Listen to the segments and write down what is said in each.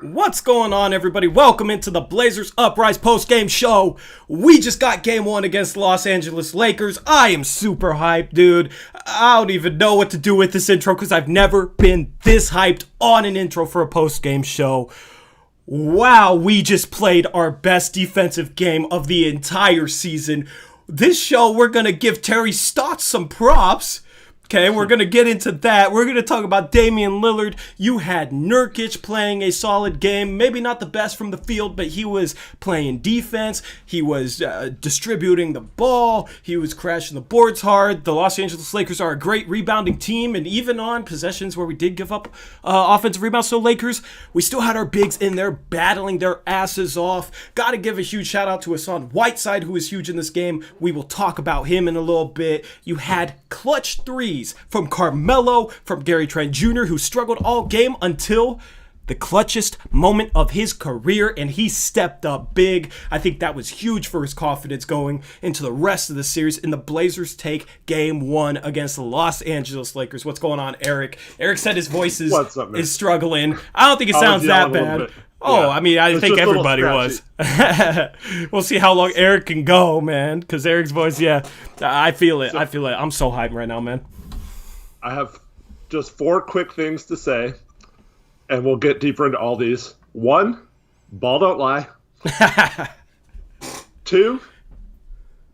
What's going on, everybody? Welcome into the Blazers Uprise postgame show. We just got game one against the Los Angeles Lakers. I am super hyped, dude. I don't even know what to do with this intro because I've never been this hyped on an intro for a postgame show. Wow, we just played our best defensive game of the entire season. This show, we're going to give Terry Stotts some props. Okay, we're going to get into that. We're going to talk about Damian Lillard. You had Nurkic playing a solid game. Maybe not the best from the field, but he was playing defense. He was distributing the ball. He was crashing the boards hard. The Los Angeles Lakers are a great rebounding team, and even on possessions where we did give up offensive rebounds to the Lakers, we still had our bigs in there battling their asses off. Got to give a huge shout out to Hassan Whiteside, who was huge in this game. We will talk about him in a little bit. You had clutch threes from Carmelo, from Gary Trent Jr., who struggled all game until the clutchest moment of his career, and he stepped up big. I think that was huge for his confidence going into the rest of the series. And the Blazers take game one against the Los Angeles Lakers. What's going on, Eric? Eric said his voice is struggling. I don't think it sounds that bad. Oh, yeah. I mean, I think everybody was. We'll see how long Eric can go, man, because Eric's voice, yeah, I feel it. I'm so hyped right now, man. I have just 4 quick things to say, and we'll get deeper into all these. 1, ball don't lie. 2,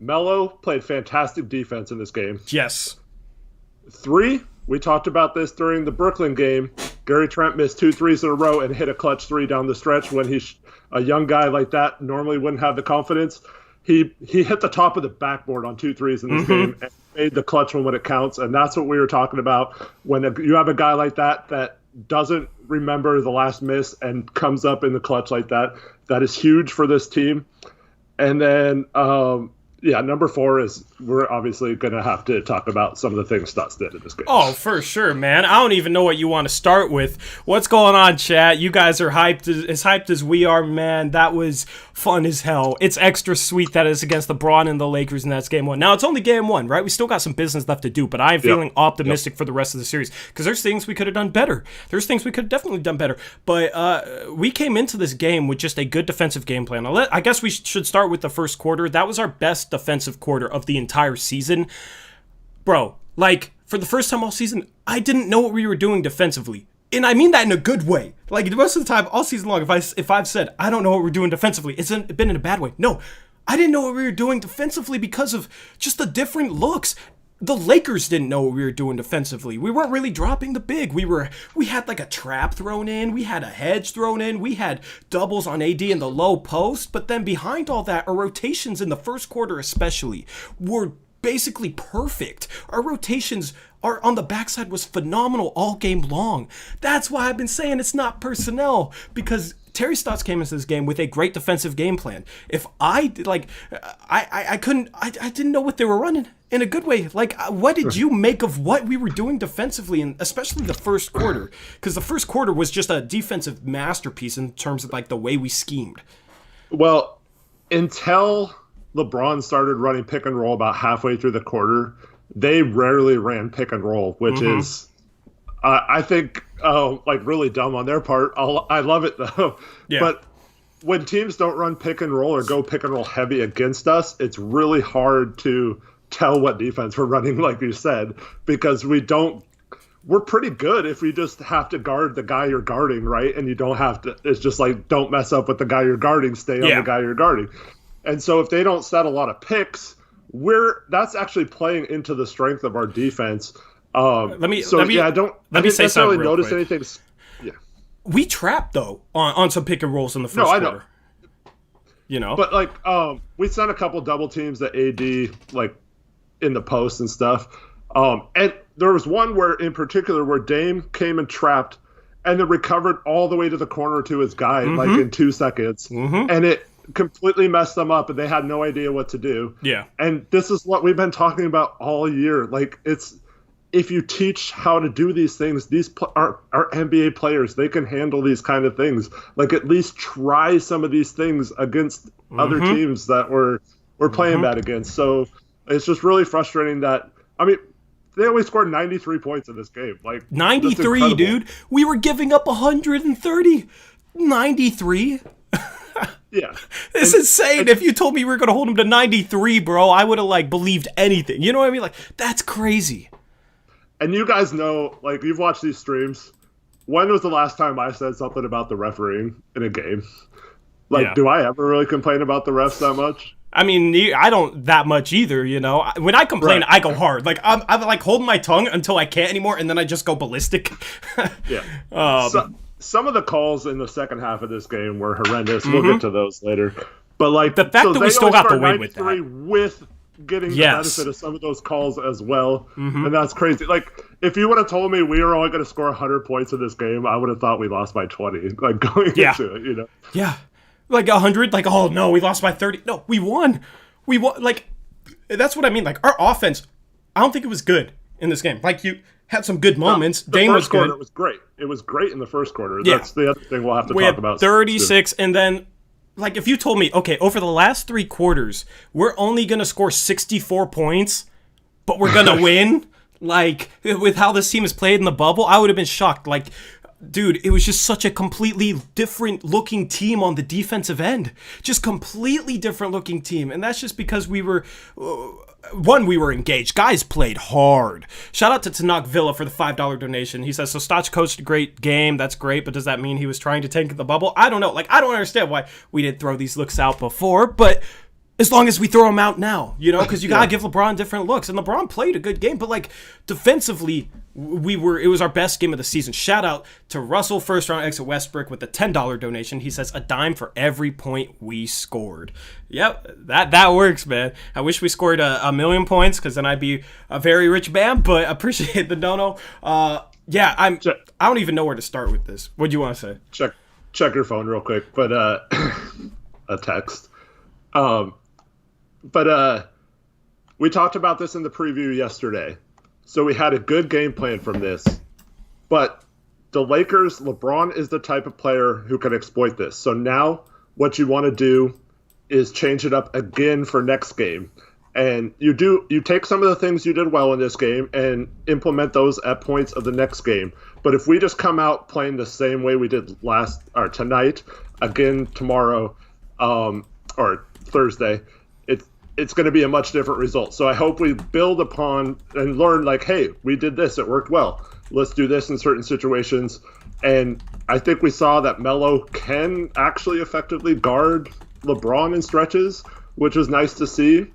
Melo played fantastic defense in this game. Yes. 3, we talked about this during the Brooklyn game. Gary Trent missed 2 threes in a row and hit a clutch 3 down the stretch when a young guy like that normally wouldn't have the confidence. He hit the top of the backboard on 2 threes in this game and made the clutch one when it counts. And that's what we were talking about. When you have a guy like that doesn't remember the last miss and comes up in the clutch like that, that is huge for this team. And then, number 4 is we're obviously going to have to talk about some of the things Stotts did in this game. Oh, for sure, man. I don't even know what you want to start with. What's going on, chat? You guys are as hyped as we are, man. That was fun as hell. It's extra sweet that it's against LeBron and the Lakers, and that's game one. Now, it's only game one, right? We still got some business left to do, but I'm feeling optimistic for the rest of the series because there's things we could have done better. There's things we could have definitely done better. But we came into this game with just a good defensive game plan. I guess we should start with the first quarter. That was our best defensive quarter of the entire season. Bro, like, for the first time all season, I didn't know what we were doing defensively. And I mean that in a good way. Like, the rest of the time, all season long, if I've said, I don't know what we're doing defensively, it's been in a bad way. No, I didn't know what we were doing defensively because of just the different looks. The Lakers didn't know what we were doing defensively. We weren't really dropping the big. We had like a trap thrown in. We had a hedge thrown in. We had doubles on AD in the low post. But then behind all that, our rotations in the first quarter especially were basically perfect. Our rotations on the backside was phenomenal all game long. That's why I've been saying it's not personnel, because Terry Stotts came into this game with a great defensive game plan. If I didn't know what they were running in a good way. Like, what did you make of what we were doing defensively, and especially the first quarter? Because the first quarter was just a defensive masterpiece in terms of like the way we schemed. Well, until LeBron started running pick and roll about halfway through the quarter, they rarely ran pick and roll, which is, I think, like really dumb on their part. I love it though. Yeah. But when teams don't run pick and roll or go pick and roll heavy against us, it's really hard to tell what defense we're running, like you said, because we're pretty good if we just have to guard the guy you're guarding, right? And you don't have to, it's just like, don't mess up with the guy you're guarding, stay on the guy you're guarding. And so if they don't set a lot of picks, that's actually playing into the strength of our defense. I didn't necessarily notice anything. Yeah, we trapped though on some pick and rolls in the first quarter. Know. You know, but like we sent a couple double teams to AD like in the post and stuff. And there was one in particular where Dame came and trapped, and then recovered all the way to the corner to his guy like in 2 seconds, and it completely messed them up, and they had no idea what to do. Yeah. And this is what we've been talking about all year. Like, it's, if you teach how to do these things, these are NBA players. They can handle these kind of things. Like, at least try some of these things against other teams that we're playing bad against. So it's just really frustrating that, I mean, they only scored 93 points in this game. Like, 93, dude. We were giving up 130. 93? Yeah. It's insane. If you told me we were going to hold him to 93, bro, I would have, like, believed anything. You know what I mean? Like, that's crazy. And you guys know, like, you've watched these streams. When was the last time I said something about the refereeing in a game? Like, do I ever really complain about the refs that much? I mean, I don't that much either, you know? When I complain, I go hard. Like, I'm like, holding my tongue until I can't anymore, and then I just go ballistic. Yeah. Some of the calls in the second half of this game were horrendous. We'll get to those later. But, like, the fact that we still got the win with that. With getting the benefit of some of those calls as well. And that's crazy. Like, if you would have told me we were only going to score 100 points in this game, I would have thought we lost by 20, like, going into it, you know? Yeah. Like 100, like, oh, no, we lost by 30. No, we won. We won. Like, that's what I mean. Like, our offense, I don't think it was good in this game. Like, you had some good moments. Dame was good. It was great. It was great in the first quarter. That's the other thing we'll have to talk about. 36, and then, like, if you told me, okay, over the last 3 quarters, we're only going to score 64 points, but we're going to win, like, with how this team has played in the bubble, I would have been shocked. Like, dude, it was just such a completely different looking team on the defensive end. Just completely different looking team. And that's just because we were... we were engaged. Guys played hard. Shout out to Tanakh Villa for the $5 donation. He says, so Stotch coached a great game. That's great, but does that mean he was trying to tank the bubble? I don't know. Like, I don't understand why we didn't throw these looks out before, but as long as we throw them out now, you know, because you got to give LeBron different looks. And LeBron played a good game, but, like, defensively, it was our best game of the season. Shout out to Russell, first round exit Westbrook with the $10 donation. He says, a dime for every point we scored. Yep, that works, man. I wish we scored a million points, because then I'd be a very rich man, but appreciate the dono. I don't even know where to start with this. What do you want to say? Check your phone real quick, but a text. But we talked about this in the preview yesterday. So we had a good game plan from this. But the Lakers, LeBron is the type of player who can exploit this. So now what you want to do is change it up again for next game. And you take some of the things you did well in this game and implement those at points of the next game. But if we just come out playing the same way we did tonight, again tomorrow, or Thursday, it's going to be a much different result. So I hope we build upon and learn, like, hey, we did this. It worked well. Let's do this in certain situations. And I think we saw that Melo can actually effectively guard LeBron in stretches, which was nice to see.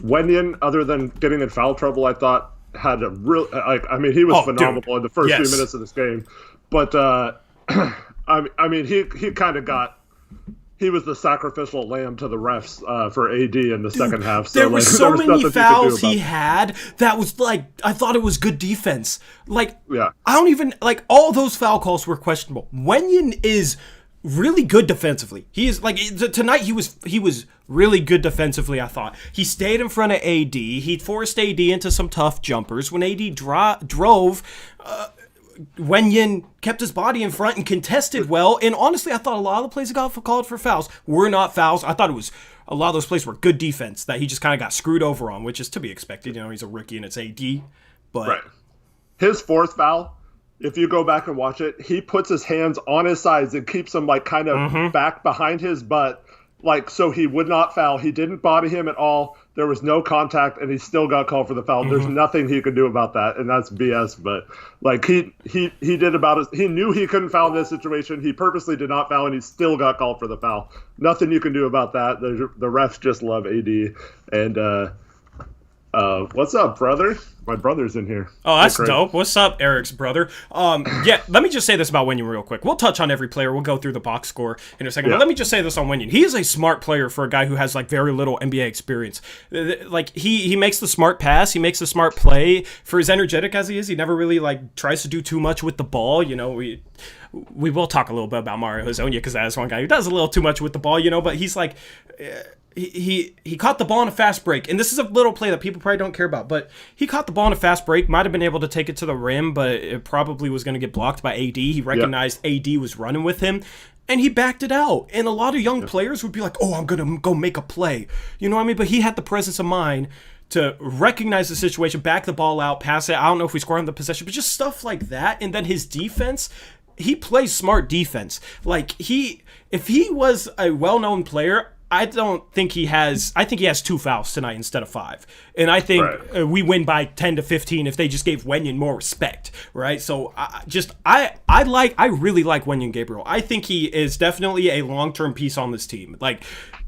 Wenyen, other than getting in foul trouble, I thought had a real, he was phenomenal in the first few minutes of this game. But, he kind of got... He was the sacrificial lamb to the refs for AD in the second half. So, there were so many fouls he had that was like, I thought it was good defense. Like, I don't even, like, all those foul calls were questionable. Wenyen is really good defensively. He is, like, tonight he was really good defensively, I thought. He stayed in front of AD. He forced AD into some tough jumpers. When AD drove... Wenyen kept his body in front and contested well, and honestly, I thought a lot of the plays that got called for fouls were not fouls. I thought it was a lot of those plays were good defense that he just kind of got screwed over on, which is to be expected. You know, he's a rookie and it's AD. But his fourth foul, if you go back and watch it, he puts his hands on his sides and keeps them like kind of back behind his butt, like so he would not foul. He didn't body him at all. There was no contact, and he still got called for the foul. There's nothing he could do about that, and that's BS. But like he did about it. He knew he couldn't foul in this situation. He purposely did not foul, and he still got called for the foul. Nothing you can do about that. The refs just love AD. And what's up, brother? My brother's in here. Oh, that's dope. What's up, Eric's brother? Let me just say this about Wenyen real quick. We'll touch on every player. We'll go through the box score in a second. But let me just say this on Wenyen. He is a smart player for a guy who has, like, very little NBA experience. Like, he makes the smart pass. He makes the smart play. For as energetic as he is, he never really, like, tries to do too much with the ball. You know, we will talk a little bit about Mario Hezonja, because that is one guy who does a little too much with the ball, you know, but he's like... He caught the ball in a fast break, and this is a little play that people probably don't care about, but he caught the ball in a fast break, might have been able to take it to the rim, but it probably was going to get blocked by AD. He recognized AD was running with him, and he backed it out. And a lot of young players would be like, oh, I'm going to go make a play. You know what I mean? But he had the presence of mind to recognize the situation, back the ball out, pass it. I don't know if we scored on the possession, but just stuff like that. And then his defense... he plays smart defense. Like if he was a well-known player, I think he has 2 fouls tonight instead of 5. And I think we win by 10 to 15 if they just gave Wenyen more respect, right? So I really like Wenyen Gabriel. I think he is definitely a long-term piece on this team. Like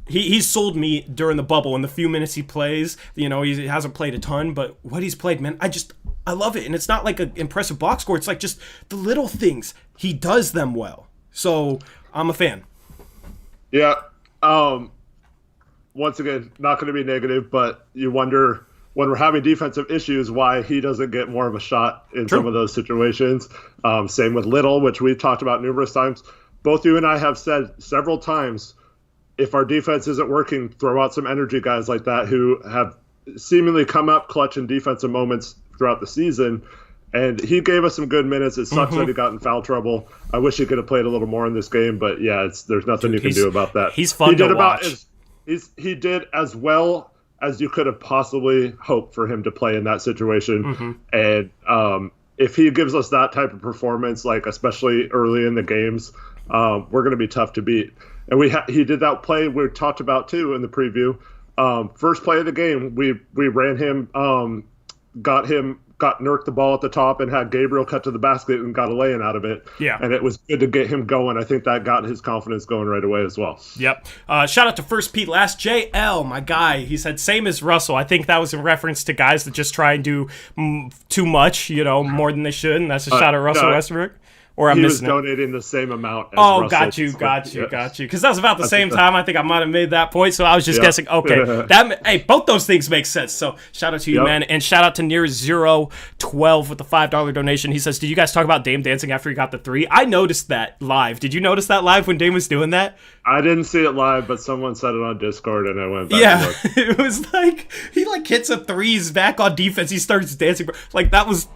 he's sold me during the bubble in the few minutes he plays. You know, he hasn't played a ton, but what he's played, man, I love it. And it's not like an impressive box score. It's like just the little things. He does them well. So I'm a fan. Yeah. Once again, not going to be negative, but you wonder when we're having defensive issues why he doesn't get more of a shot in some of those situations. Same with Little, which we've talked about numerous times. Both you and I have said several times, if our defense isn't working, throw out some energy guys like that who have seemingly come up clutch in defensive moments throughout the season. And he gave us some good minutes. It sucks that he got in foul trouble. I wish he could have played a little more in this game, but yeah, there's nothing you can do about that. He's fun to watch. He did as well as you could have possibly hoped for him to play in that situation. And if he gives us that type of performance, like especially early in the games, we're going to be tough to beat. And he did that play we talked about too in the preview. First play of the game, we ran him, got Nurk the ball at the top and had Gabriel cut to the basket and got a lay-in out of it. Yeah. And it was good to get him going. I think that got his confidence going right away as well. Yep. Shout out to First Pete Last. JL, my guy, he said, same as Russell. I think that was in reference to guys that just try and do too much, more than they should. And that's a shot at Russell Westbrook. Or I'm missing it. He was donating the same amount as Russell. Got you. Because that was about the same time. I think I might have made that point, so I was just guessing. Okay, hey, both those things make sense. So shout out to you, man, and shout out to Near012 with the $5 donation. He says, "Did you guys talk about Dame dancing after he got the 3? I noticed that live. Did you notice that live when Dame was doing that? I didn't see it live, but someone said it on Discord, and I went back. Yeah, it was like he hits a 3s back on defense. He starts dancing. Like that was.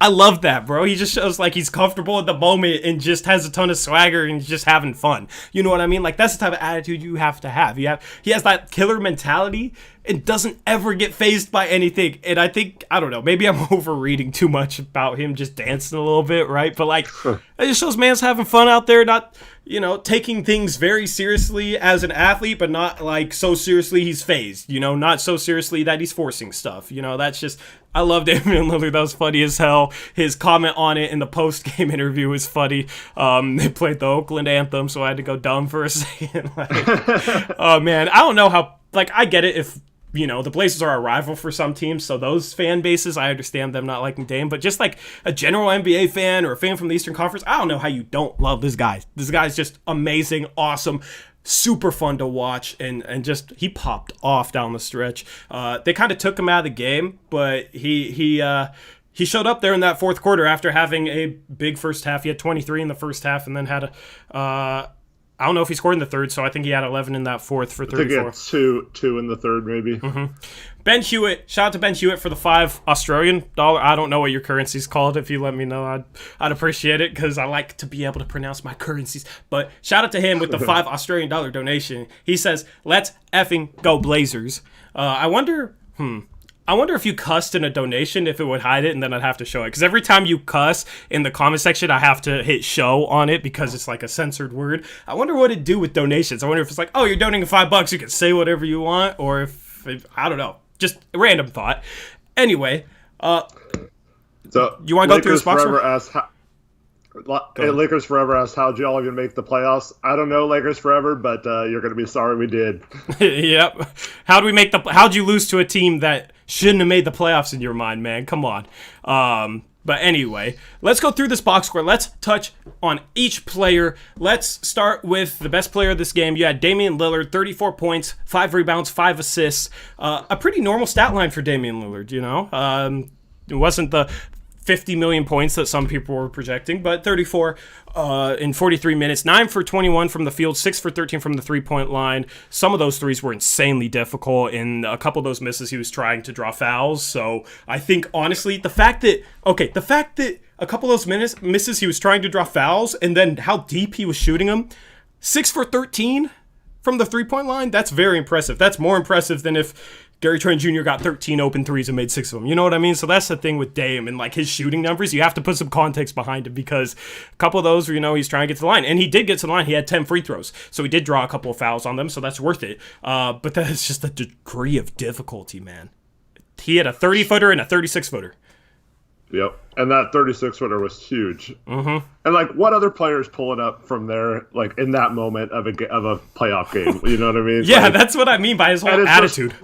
I love that, bro. He just shows like he's comfortable at the moment and just has a ton of swagger and just having fun. You know what I mean? Like that's the type of attitude you have to have. He has that killer mentality and doesn't ever get fazed by anything. And I think, I don't know, maybe I'm overreading too much about him just dancing a little bit, right? But like, it just shows man's having fun out there, not, taking things very seriously as an athlete, but not like so seriously he's phased, not so seriously that he's forcing stuff. That's just, I love Damian Lillard. That was funny as hell. His comment on it in the post-game interview was funny. They played the Oakland anthem, so I had to go dumb for a second. Oh man, I don't know how, I get it if, the Blazers are a rival for some teams, so those fan bases, I understand them not liking Dame, but just like a general NBA fan or a fan from the Eastern Conference, I don't know how you don't love this guy. This guy's just amazing, awesome, super fun to watch, and just he popped off down the stretch. They kind of took him out of the game, but he showed up there in that fourth quarter after having a big first half. He had 23 in the first half, and then had I don't know if he scored in the third, so I think he had 11 in that fourth for 34. I think he had two in the third, maybe. Ben Hewitt, shout out to Ben Hewitt for the $5 Australian dollar. I don't know what your currency's called. If you let me know, I'd appreciate it because I like to be able to pronounce my currencies. But shout out to him with the $5 Australian dollar donation. He says, "Let's effing go Blazers." I wonder if you cussed in a donation, if it would hide it, and then I'd have to show it. Because every time you cuss in the comment section, I have to hit show on it because it's like a censored word. I wonder what it'd do with donations. I wonder if it's like, oh, you're donating $5, you can say whatever you want, or if I don't know. Just a random thought. Anyway, so you want to go through this box score? Lakers Forever asked, how'd y'all even make the playoffs? I don't know, Lakers Forever, but you're going to be sorry we did. Yep. How'd you lose to a team that shouldn't have made the playoffs in your mind, man? Come on. But anyway, let's go through this box score. Let's touch on each player. Let's start with the best player of this game. You had Damian Lillard, 34 points, 5 rebounds, 5 assists. A pretty normal stat line for Damian Lillard, It wasn't the 50 million points that some people were projecting, but 34 in 43 minutes, 9 for 21 from the field, 6 for 13 from the three-point line. Some of those threes were insanely difficult. In a couple of those misses, he was trying to draw fouls. So I think, honestly, the fact that a couple of those misses, he was trying to draw fouls, and then how deep he was shooting them, 6 for 13 from the three-point line, that's very impressive. That's more impressive than if Gary Trent Jr. got 13 open threes and made 6 of them. You know what I mean? So that's the thing with Dame and like his shooting numbers. You have to put some context behind it because a couple of those, he's trying to get to the line. And he did get to the line. He had 10 free throws. So he did draw a couple of fouls on them. So that's worth it. But that's just the degree of difficulty, man. He had a 30-footer and a 36-footer. Yep. And that 36-footer was huge. Mm-hmm. And, like, what other players pulling up from there, like, in that moment of a playoff game? You know what I mean? Yeah, like, that's what I mean by his whole attitude.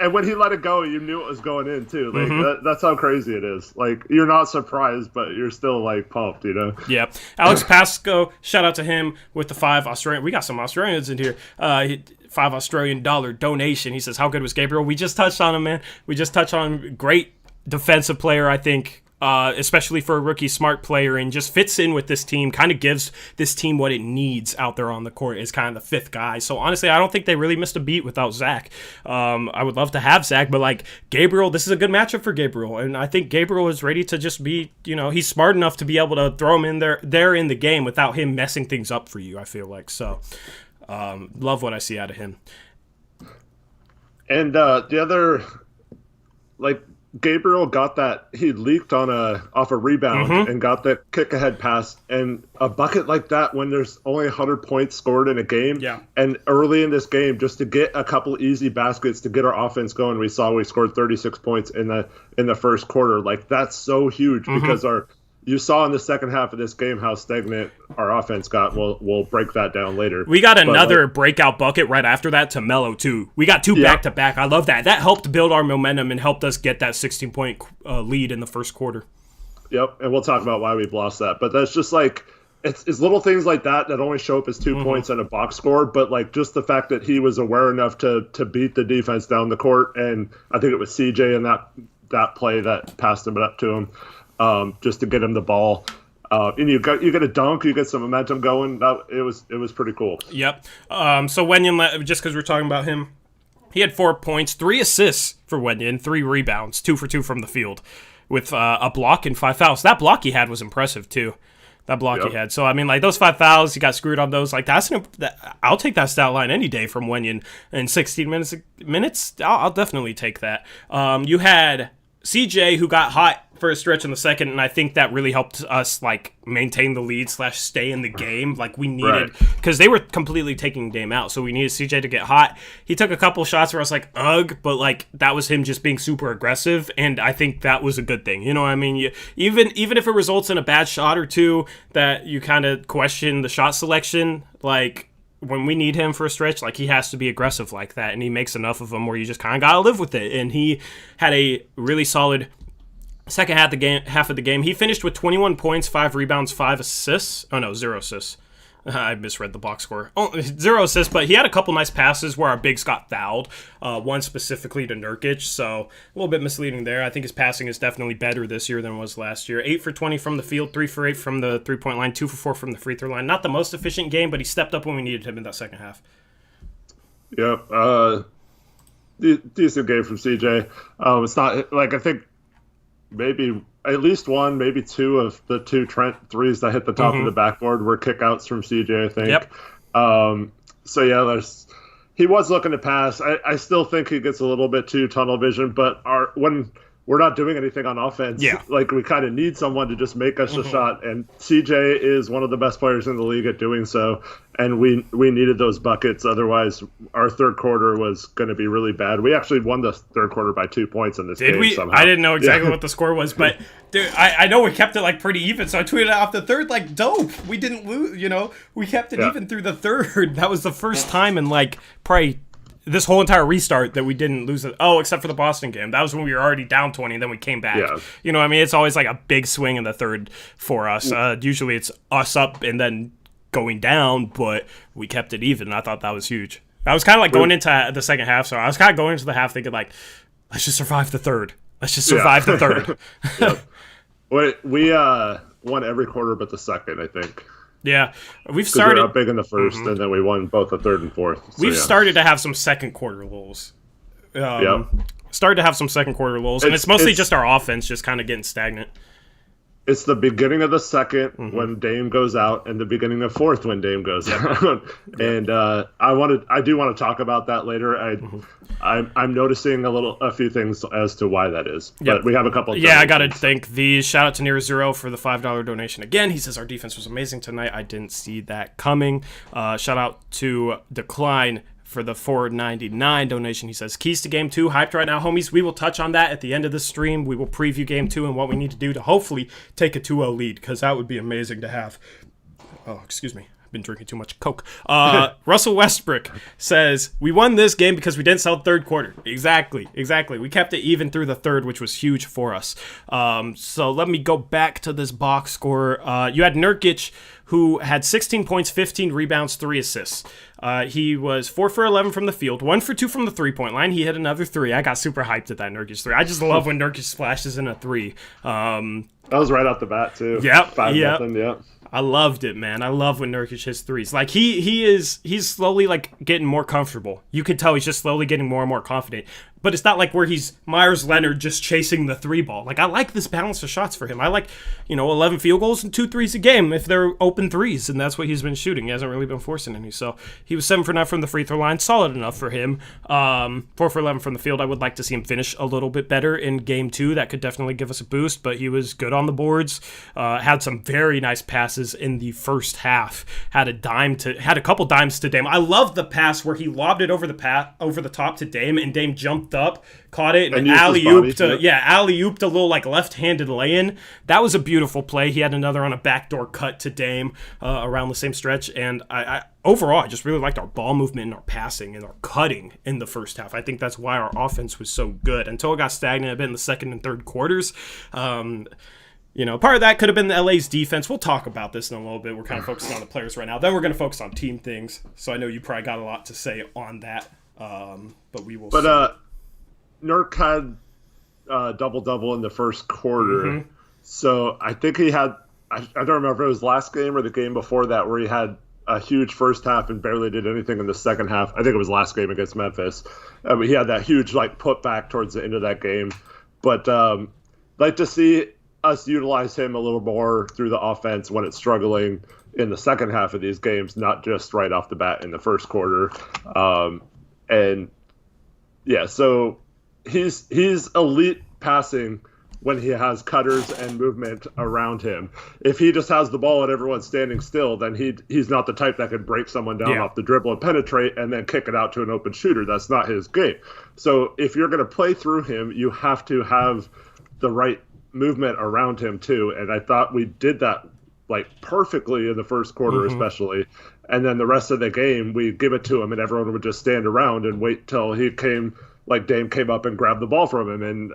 And when he let it go, you knew it was going in, too. Like, that's how crazy it is. Like, you're not surprised, but you're still, like, pumped, Yeah. Alex Pascoe, shout out to him with the $5 Australian. We got some Australians in here. $5 Australian donation. He says, how good was Gabriel? We just touched on him, man. We just touched on him. Great defensive player, I think. Especially for a rookie, smart player, and just fits in with this team, kind of gives this team what it needs out there on the court, is kind of the fifth guy. So honestly, I don't think they really missed a beat without Zach. I would love to have Zach, but like Gabriel, this is a good matchup for Gabriel, and I think Gabriel is ready to just be, he's smart enough to be able to throw him in there in the game without him messing things up for you, I feel like. So love what I see out of him. And the other, like, Gabriel got that, he leaked off a rebound and got the kick ahead pass, and a bucket like that when there's only 100 points scored in a game. Yeah. And early in this game, just to get a couple easy baskets to get our offense going, we scored 36 points in the first quarter. Like, that's so huge because you saw in the second half of this game how stagnant our offense got. We'll break that down later. We got another breakout bucket right after that to Melo, too. We got 2 back-to-back. I love that. That helped build our momentum and helped us get that 16-point lead in the first quarter. Yep, and we'll talk about why we've lost that. But that's just like, it's little things like that only show up as 2 points and a box score. But like just the fact that he was aware enough to beat the defense down the court, and I think it was CJ in that play that passed him up to him. Just to get him the ball, and you get a dunk, you get some momentum going. It was pretty cool. Yep. So Wenyen, just because we're talking about him, he had 4 points, 3 assists for Wenyen, 3 rebounds, 2 for 2 from the field, with a block and 5 fouls. That block he had was impressive too. That block he had. So I mean, like those 5 fouls, he got screwed on those. Like I'll take that stat line any day from Wenyen in 16 minutes. I'll definitely take that. You had CJ who got hot for a stretch in the second, and I think that really helped us like maintain the lead / stay in the game. Like we needed, because they were completely taking Dame out, so we needed CJ to get hot. He took a couple shots where I was like, ugh, but like that was him just being super aggressive, and I think that was a good thing. You know what I mean? Even if it results in a bad shot or two that you kind of question the shot selection, like when we need him for a stretch, like he has to be aggressive like that, and he makes enough of them where you just kind of gotta live with it. And he had a really solid second half of the game. He finished with 21 points, 5 rebounds, 5 assists. Oh no, 0 assists. I misread the box score. 0 assists, but he had a couple nice passes where our bigs got fouled. One specifically to Nurkic, so a little bit misleading there. I think his passing is definitely better this year than it was last year. 8 for 20 from the field, 3 for 8 from the 3-point line, 2 for 4 from the free throw line. Not the most efficient game, but he stepped up when we needed him in that second half. Yep. Decent game from CJ. It's not like, I think maybe at least 1, maybe 2 of the 2 Trent threes that hit the top of the backboard were kickouts from CJ, I think. Yep. So yeah, he was looking to pass. I still think he gets a little bit too tunnel vision, but when we're not doing anything on offense, like we kind of need someone to just make us a shot, and CJ is one of the best players in the league at doing so, and we needed those buckets. Otherwise, our third quarter was going to be really bad. We actually won the third quarter by 2 points in this game. Did we? Somehow. I didn't know exactly what the score was, but dude, I know we kept it like pretty even, so I tweeted out the third like, dope. We didn't lose, we kept it even through the third. That was the first time in like probably this whole entire restart that we didn't lose it. Oh, except for the Boston game. That was when we were already down 20, and then we came back. Yeah. You know what I mean? It's always like a big swing in the third for us. Usually it's us up and then going down, but we kept it even, and I thought that was huge. I was kind of like going into the second half, so I was kind of going into the half thinking like, let's just survive the third. Let's just survive the third. We won every quarter but the second, I think. Yeah, we've started. We were up big in the first, and then we won both the third and fourth. So, we've started to have some second quarter lulls. Started to have some second quarter lulls, and it's mostly just our offense just kind of getting stagnant. It's the beginning of the second when Dame goes out, and the beginning of fourth when Dame goes out. And I do want to talk about that later. I'm noticing a few things as to why that is. But we have a couple. Yeah, I gotta thank these. Shout out to Near Zero for the $5 donation again. He says our defense was amazing tonight. I didn't see that coming. Shout out to Decline for the $4.99 donation. He says, keys to game 2, hyped right now, homies. We will touch on that at the end of the stream. We will preview game 2 and what we need to do to hopefully take a 2-0 lead, because that would be amazing to have. Oh, excuse me. I've been drinking too much Coke. Russell Westbrook says, we won this game because we didn't sell third quarter. Exactly. We kept it even through the third, which was huge for us. So let me go back to this box score. You had Nurkic, who had 16 points, 15 rebounds, 3 assists. He was 4 for 11 from the field, 1 for 2 from the three-point line. He hit another 3. I got super hyped at that Nurkic 3. I just love when Nurkic splashes in a 3. That was right off the bat, too. Yep. 5-0, yep. I loved it, man. I love when Nurkic hits 3s. Like, he's slowly, like, getting more comfortable. You could tell he's just slowly getting more and more confident. But it's not like where he's Myers Leonard just chasing the 3 ball. Like, I like this balance of shots for him. I like, 11 field goals and 2 threes a game if they're open 3s, and that's what he's been shooting. He hasn't really been forcing any. So he was 7 for 9 from the free throw line. Solid enough for him. 4 for 11 from the field. I would like to see him finish a little bit better in game 2. That could definitely give us a boost, but he was good on the boards. Had some very nice passes in the first half. Had a couple dimes to Dame. I love the pass where he lobbed it over the top to Dame, and Dame jumped up, caught it, and alley-ooped a little like left-handed lay-in. That was a beautiful play. He had another on a backdoor cut to Dame around the same stretch, and I overall, I just really liked our ball movement and our passing and our cutting in the first half. I think that's why our offense was so good until it got stagnant a bit in the second and third quarters. Part of that could have been the LA's defense. We'll talk about this in a little bit. We're kind of focusing on the players right now. Then we're going to focus on team things. So I know you probably got a lot to say on that, but we will see. Nurk had double-double in the first quarter. So I think he had, I don't remember if it was last game or the game before that, where he had a huge first half and barely did anything in the second half. I think it was last game against Memphis. He had that huge put back towards the end of that game. But like to see us utilize him a little more through the offense when it's struggling in the second half of these games, not just right off the bat in the first quarter. So he's elite passing when he has cutters and movement around him. If he just has the ball and everyone's standing still, then he's not the type that can break someone down off the dribble and penetrate and then kick it out to an open shooter. That's not his game. So if you're going to play through him, you have to have the right movement around him too. And I thought we did that perfectly in the first quarter, especially. And then the rest of the game, we give it to him and everyone would just stand around and wait till he came, Dame came up and grabbed the ball from him. And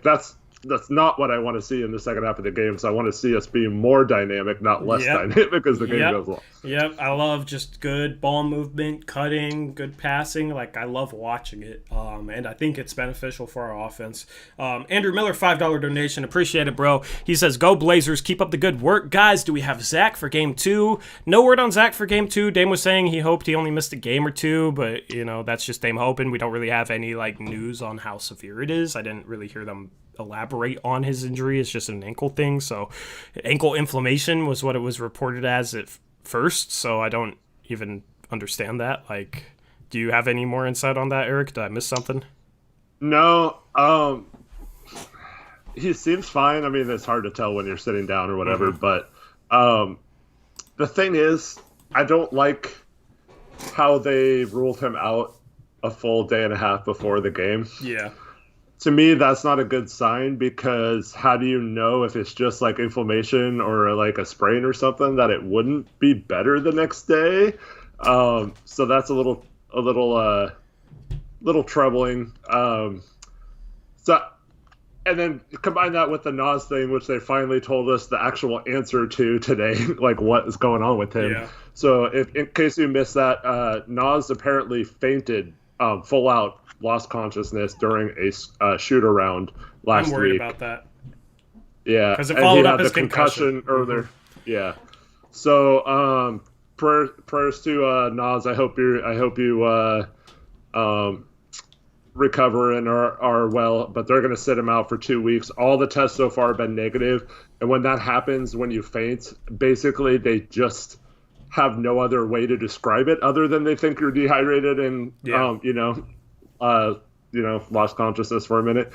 that's not what I want to see in the second half of the game. So I want to see us being more dynamic, not less dynamic as the game goes along. Yep, I love just good ball movement, cutting, good passing. I love watching it, and I think it's beneficial for our offense. Andrew Miller, $5 donation. Appreciate it, bro. He says, go Blazers, keep up the good work. Guys, do we have Zach for game 2? No word on Zach for game 2. Dame was saying he hoped he only missed a game or 2, but, that's just Dame hoping. We don't really have any, news on how severe it is. I didn't really hear them elaborate on his injury. It's just an ankle thing. So ankle inflammation was what it was reported as at first. So I don't even understand that. Do you have any more insight on that, Eric? Did I miss something? No. He seems fine. I mean, it's hard to tell when you're sitting down or whatever, but the thing is, I don't like how they ruled him out a full day and a half before the game. Yeah. To me, that's not a good sign, because how do you know if it's just inflammation or a sprain or something that it wouldn't be better the next day? So that's a little troubling. And then combine that with the Nas thing, which they finally told us the actual answer to today, what is going on with him. Yeah. So in case you missed that, Nas apparently fainted full out, lost consciousness during a shoot-around last week. I'm worried about that. Yeah, because it followed up his concussion earlier. Yeah, so prayers to Nas. I hope you recover and are well. But they're going to sit him out for 2 weeks. All the tests so far have been negative. And when that happens, when you faint, basically they just have no other way to describe it other than they think you're dehydrated and, lost consciousness for a minute.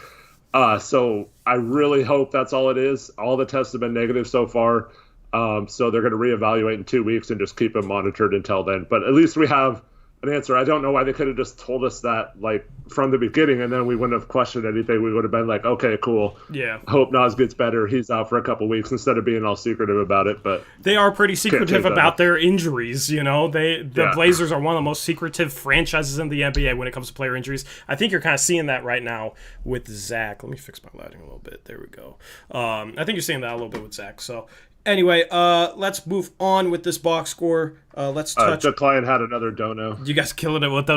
So I really hope that's all it is. All the tests have been negative so far. So they're going to reevaluate in 2 weeks and just keep him monitored until then. But at least we have an answer. I don't know why they could have just told us that like from the beginning, and then we wouldn't have questioned anything. We would have been like, okay, cool. Yeah. Hope Nas gets better. He's out for a couple weeks instead of being all secretive about it. But they are pretty secretive about their injuries. The Blazers are one of the most secretive franchises in the NBA when it comes to player injuries. I think you're kind of seeing that right now with Zach. Let me fix my lighting a little bit. There we go. I think you're seeing that a little bit with Zach. So. Anyway, let's move on with this box score. Let's touch. The client had another dono. You guys killing it with the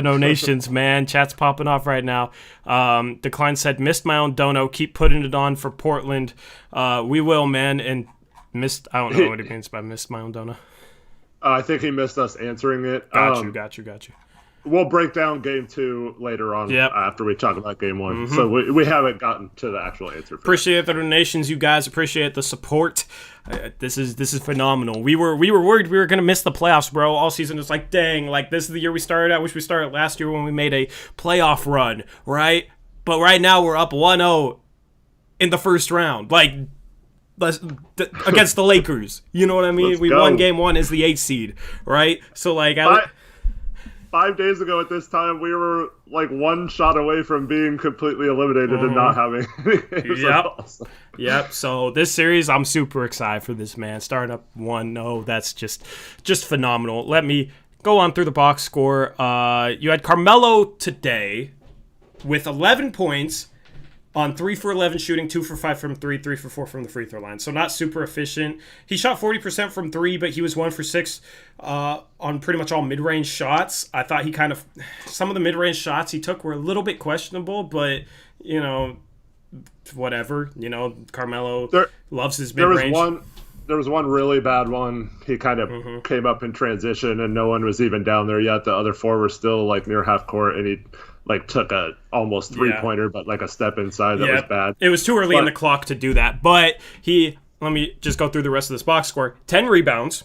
donations, man. Chat's popping off right now. The client said, "Missed my own dono. Keep putting it on for Portland." We will, man. And missed. I don't know what he means by missed my own dono. I think he missed us answering it. Got you. We'll break down game 2 later on after we talk about game 1. Mm-hmm. So we haven't gotten to the actual answer. Appreciate the donations, you guys. Appreciate the support. This is phenomenal. We were worried we were going to miss the playoffs, bro. All season. It's like, dang, like this is the year we started. I wish we started last year when we made a playoff run, right? But right now we're up 1-0 in the first round. Like, against the Lakers. You know what I mean? We won game 1 as the 8th seed, right? So, like... 5 days ago at this time, we were like one shot away from being completely eliminated and not having any games. Yep. So this series, I'm super excited for this, man. Starting up 1-0, that's just phenomenal. Let me go on through the box score. You had Carmelo today with 11 points on 3 for 11 shooting, 2 for 5 from 3, 3 for 4 from the free throw line. So not super efficient. He shot 40% from 3, but he was 1 for 6 on pretty much all mid-range shots. I thought some of the mid-range shots he took were a little bit questionable, but, whatever. Carmelo loves his mid-range. There was one really bad one. He kind of came up in transition, and no one was even down there yet. The other 4 were still like near half court, and he took a almost 3-pointer, but like a step inside that was bad. It was too early in the clock to do that. But let me just go through the rest of this box score. 10 rebounds.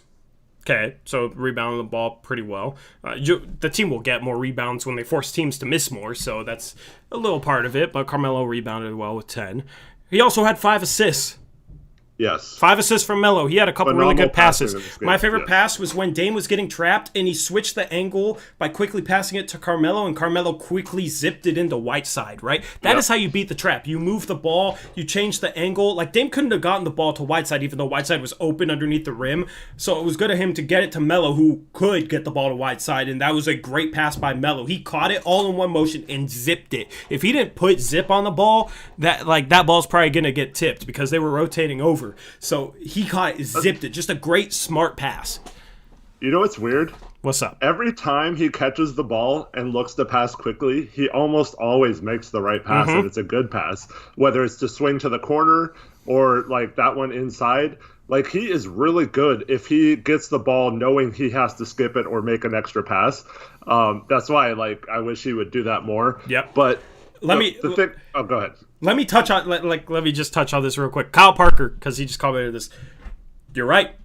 Okay, so rebounding the ball pretty well. The team will get more rebounds when they force teams to miss more, so that's a little part of it. But Carmelo rebounded well with 10. He also had 5 assists. Yes. 5 assists from Melo. He had a couple really good passes. My favorite pass was when Dame was getting trapped and he switched the angle by quickly passing it to Carmelo, and Carmelo quickly zipped it into Whiteside, right? That is how you beat the trap. You move the ball, you change the angle. Like, Dame couldn't have gotten the ball to Whiteside even though Whiteside was open underneath the rim. So it was good of him to get it to Melo, who could get the ball to Whiteside, and that was a great pass by Melo. He caught it all in one motion and zipped it. If he didn't put zip on the ball, that ball's probably going to get tipped because they were rotating over. So he caught it, zipped it. Just a great, smart pass. You know what's weird? What's up? Every time he catches the ball and looks to pass quickly, he almost always makes the right pass, and it's a good pass. Whether it's to swing to the corner or like that one inside, like he is really good if he gets the ball knowing he has to skip it or make an extra pass. That's why I wish he would do that more. Yep. But go ahead. Let me just touch on this real quick. Kyle Parker, because he just commented this. You're right.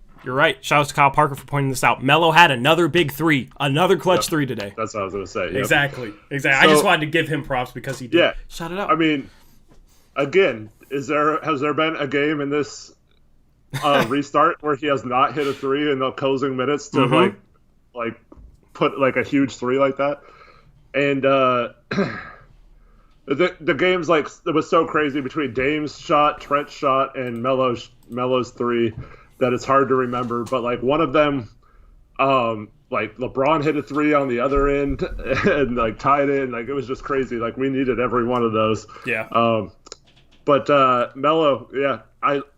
Shout out to Kyle Parker for pointing this out. Melo had another big 3, another clutch 3 today. That's what I was going to say. Yep. Exactly. So, I just wanted to give him props because he did. Yeah. Shout it out. I mean, again, has there been a game in this restart where he has not hit a 3 in the closing minutes to put a huge 3 like that? And the game's it was so crazy between Dame's shot, Trent's shot, and Melo's 3 that it's hard to remember. But one of them, LeBron hit a 3 on the other end and tied it. And it was just crazy. We needed every one of those. Yeah. But Melo,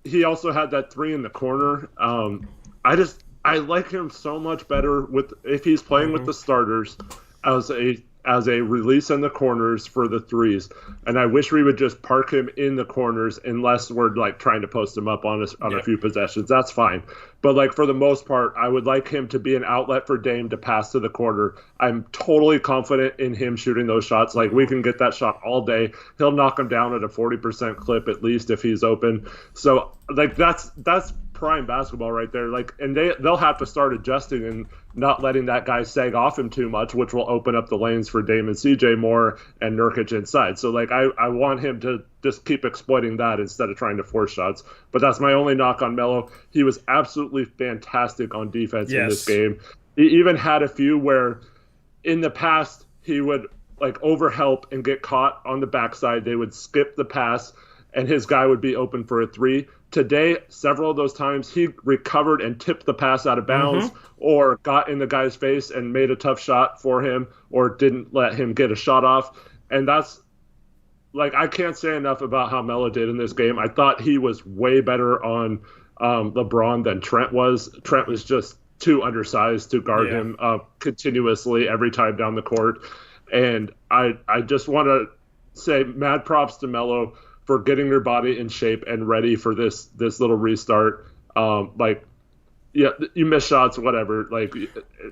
he also had that 3 in the corner. I like him so much better if he's playing with the starters as a as a release in the corners for the threes. And I wish we would just park him in the corners unless we're like trying to post him up on a few possessions. That's fine. But like for the most part, I would like him to be an outlet for Dame to pass to the corner. I'm totally confident in him shooting those shots. Like we can get that shot all day. He'll knock him down at a 40% clip at least if he's open. So like that's prime basketball right there. Like, and they'll have to start adjusting and not letting that guy sag off him too much, which will open up the lanes for Dame and CJ more and Nurkic inside. So like I want him to just keep exploiting that instead of trying to force shots. But that's my only knock on Melo. He was absolutely fantastic on defense in this game. He even had a few where in the past he would like overhelp and get caught on the backside. They would skip the pass and his guy would be open for a three. Today, several of those times, he recovered and tipped the pass out of bounds or got in the guy's face and made a tough shot for him or didn't let him get a shot off. And that's, like, I can't say enough about how Melo did in this game. I thought he was way better on LeBron than Trent was. Trent was just too undersized to guard him continuously every time down the court. And I just want to say mad props to Melo for getting their body in shape and ready for this little restart. You miss shots, whatever. Like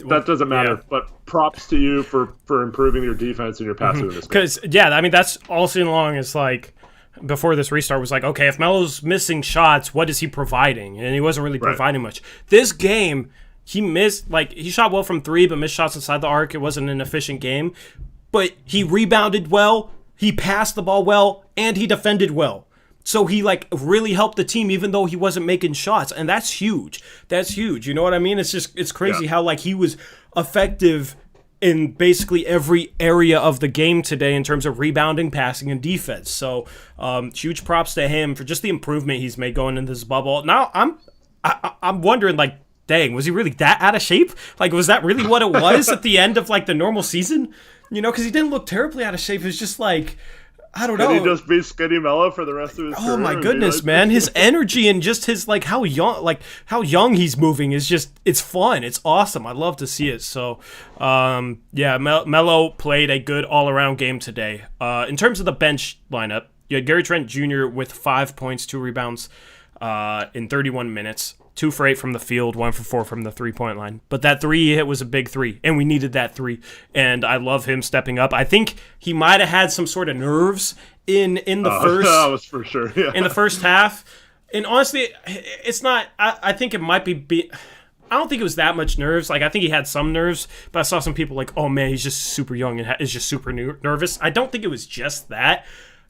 that doesn't matter. Yeah. But props to you for improving your defense and your passing in this game. Because I mean that's all season long. Is like before this restart was like, okay, if Melo's missing shots, what is he providing? And he wasn't really providing much. This game, he missed he shot well from three, but missed shots inside the arc. It wasn't an efficient game, but he rebounded well. He passed the ball well, and he defended well. So he, really helped the team even though he wasn't making shots, and that's huge. That's huge. You know what I mean? It's crazy how, he was effective in basically every area of the game today in terms of rebounding, passing, and defense. So huge props to him for just the improvement he's made going into this bubble. Now, I'm wondering, dang, was he really that out of shape? Was that really what it was at the end of, the normal season? You know, because he didn't look terribly out of shape. It was just I don't know. Can he just be skinny Melo for the rest of his career? Oh my goodness, man! His energy and just his how young he's moving is it's fun. It's awesome. I love to see it. So, Melo played a good all around game today. In terms of the bench lineup, you had Gary Trent Jr. with 5 points, 2 rebounds, in 31 minutes. 2 for 8 from the field, 1 for 4 from the 3-point line. But that 3 he hit was a big 3, and we needed that 3. And I love him stepping up. I think he might have had some sort of nerves in the first. That was for sure. Yeah. In the first half, and honestly, it's not. I think it might be. I don't think it was that much nerves. I think he had some nerves, but I saw some people oh man, he's just super young and is just super nervous. I don't think it was just that.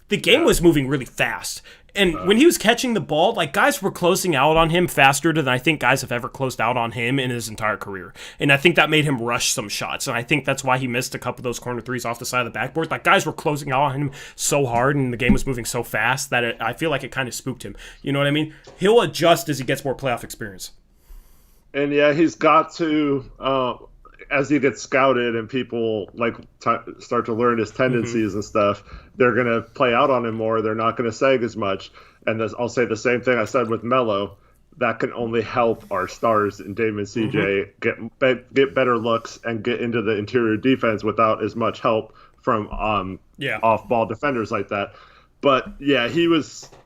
The game was moving really fast. And when he was catching the ball, guys were closing out on him faster than I think guys have ever closed out on him in his entire career. And I think that made him rush some shots. And I think that's why he missed a couple of those corner threes off the side of the backboard. Guys were closing out on him so hard and the game was moving so fast that I feel like it kind of spooked him. You know what I mean? He'll adjust as he gets more playoff experience. And yeah, he's got to, as he gets scouted and people start to learn his tendencies and stuff, they're going to play out on him more. They're not going to sag as much. And I'll say the same thing I said with Melo. That can only help our stars in Dame and CJ get better looks and get into the interior defense without as much help from off-ball defenders like that. But yeah,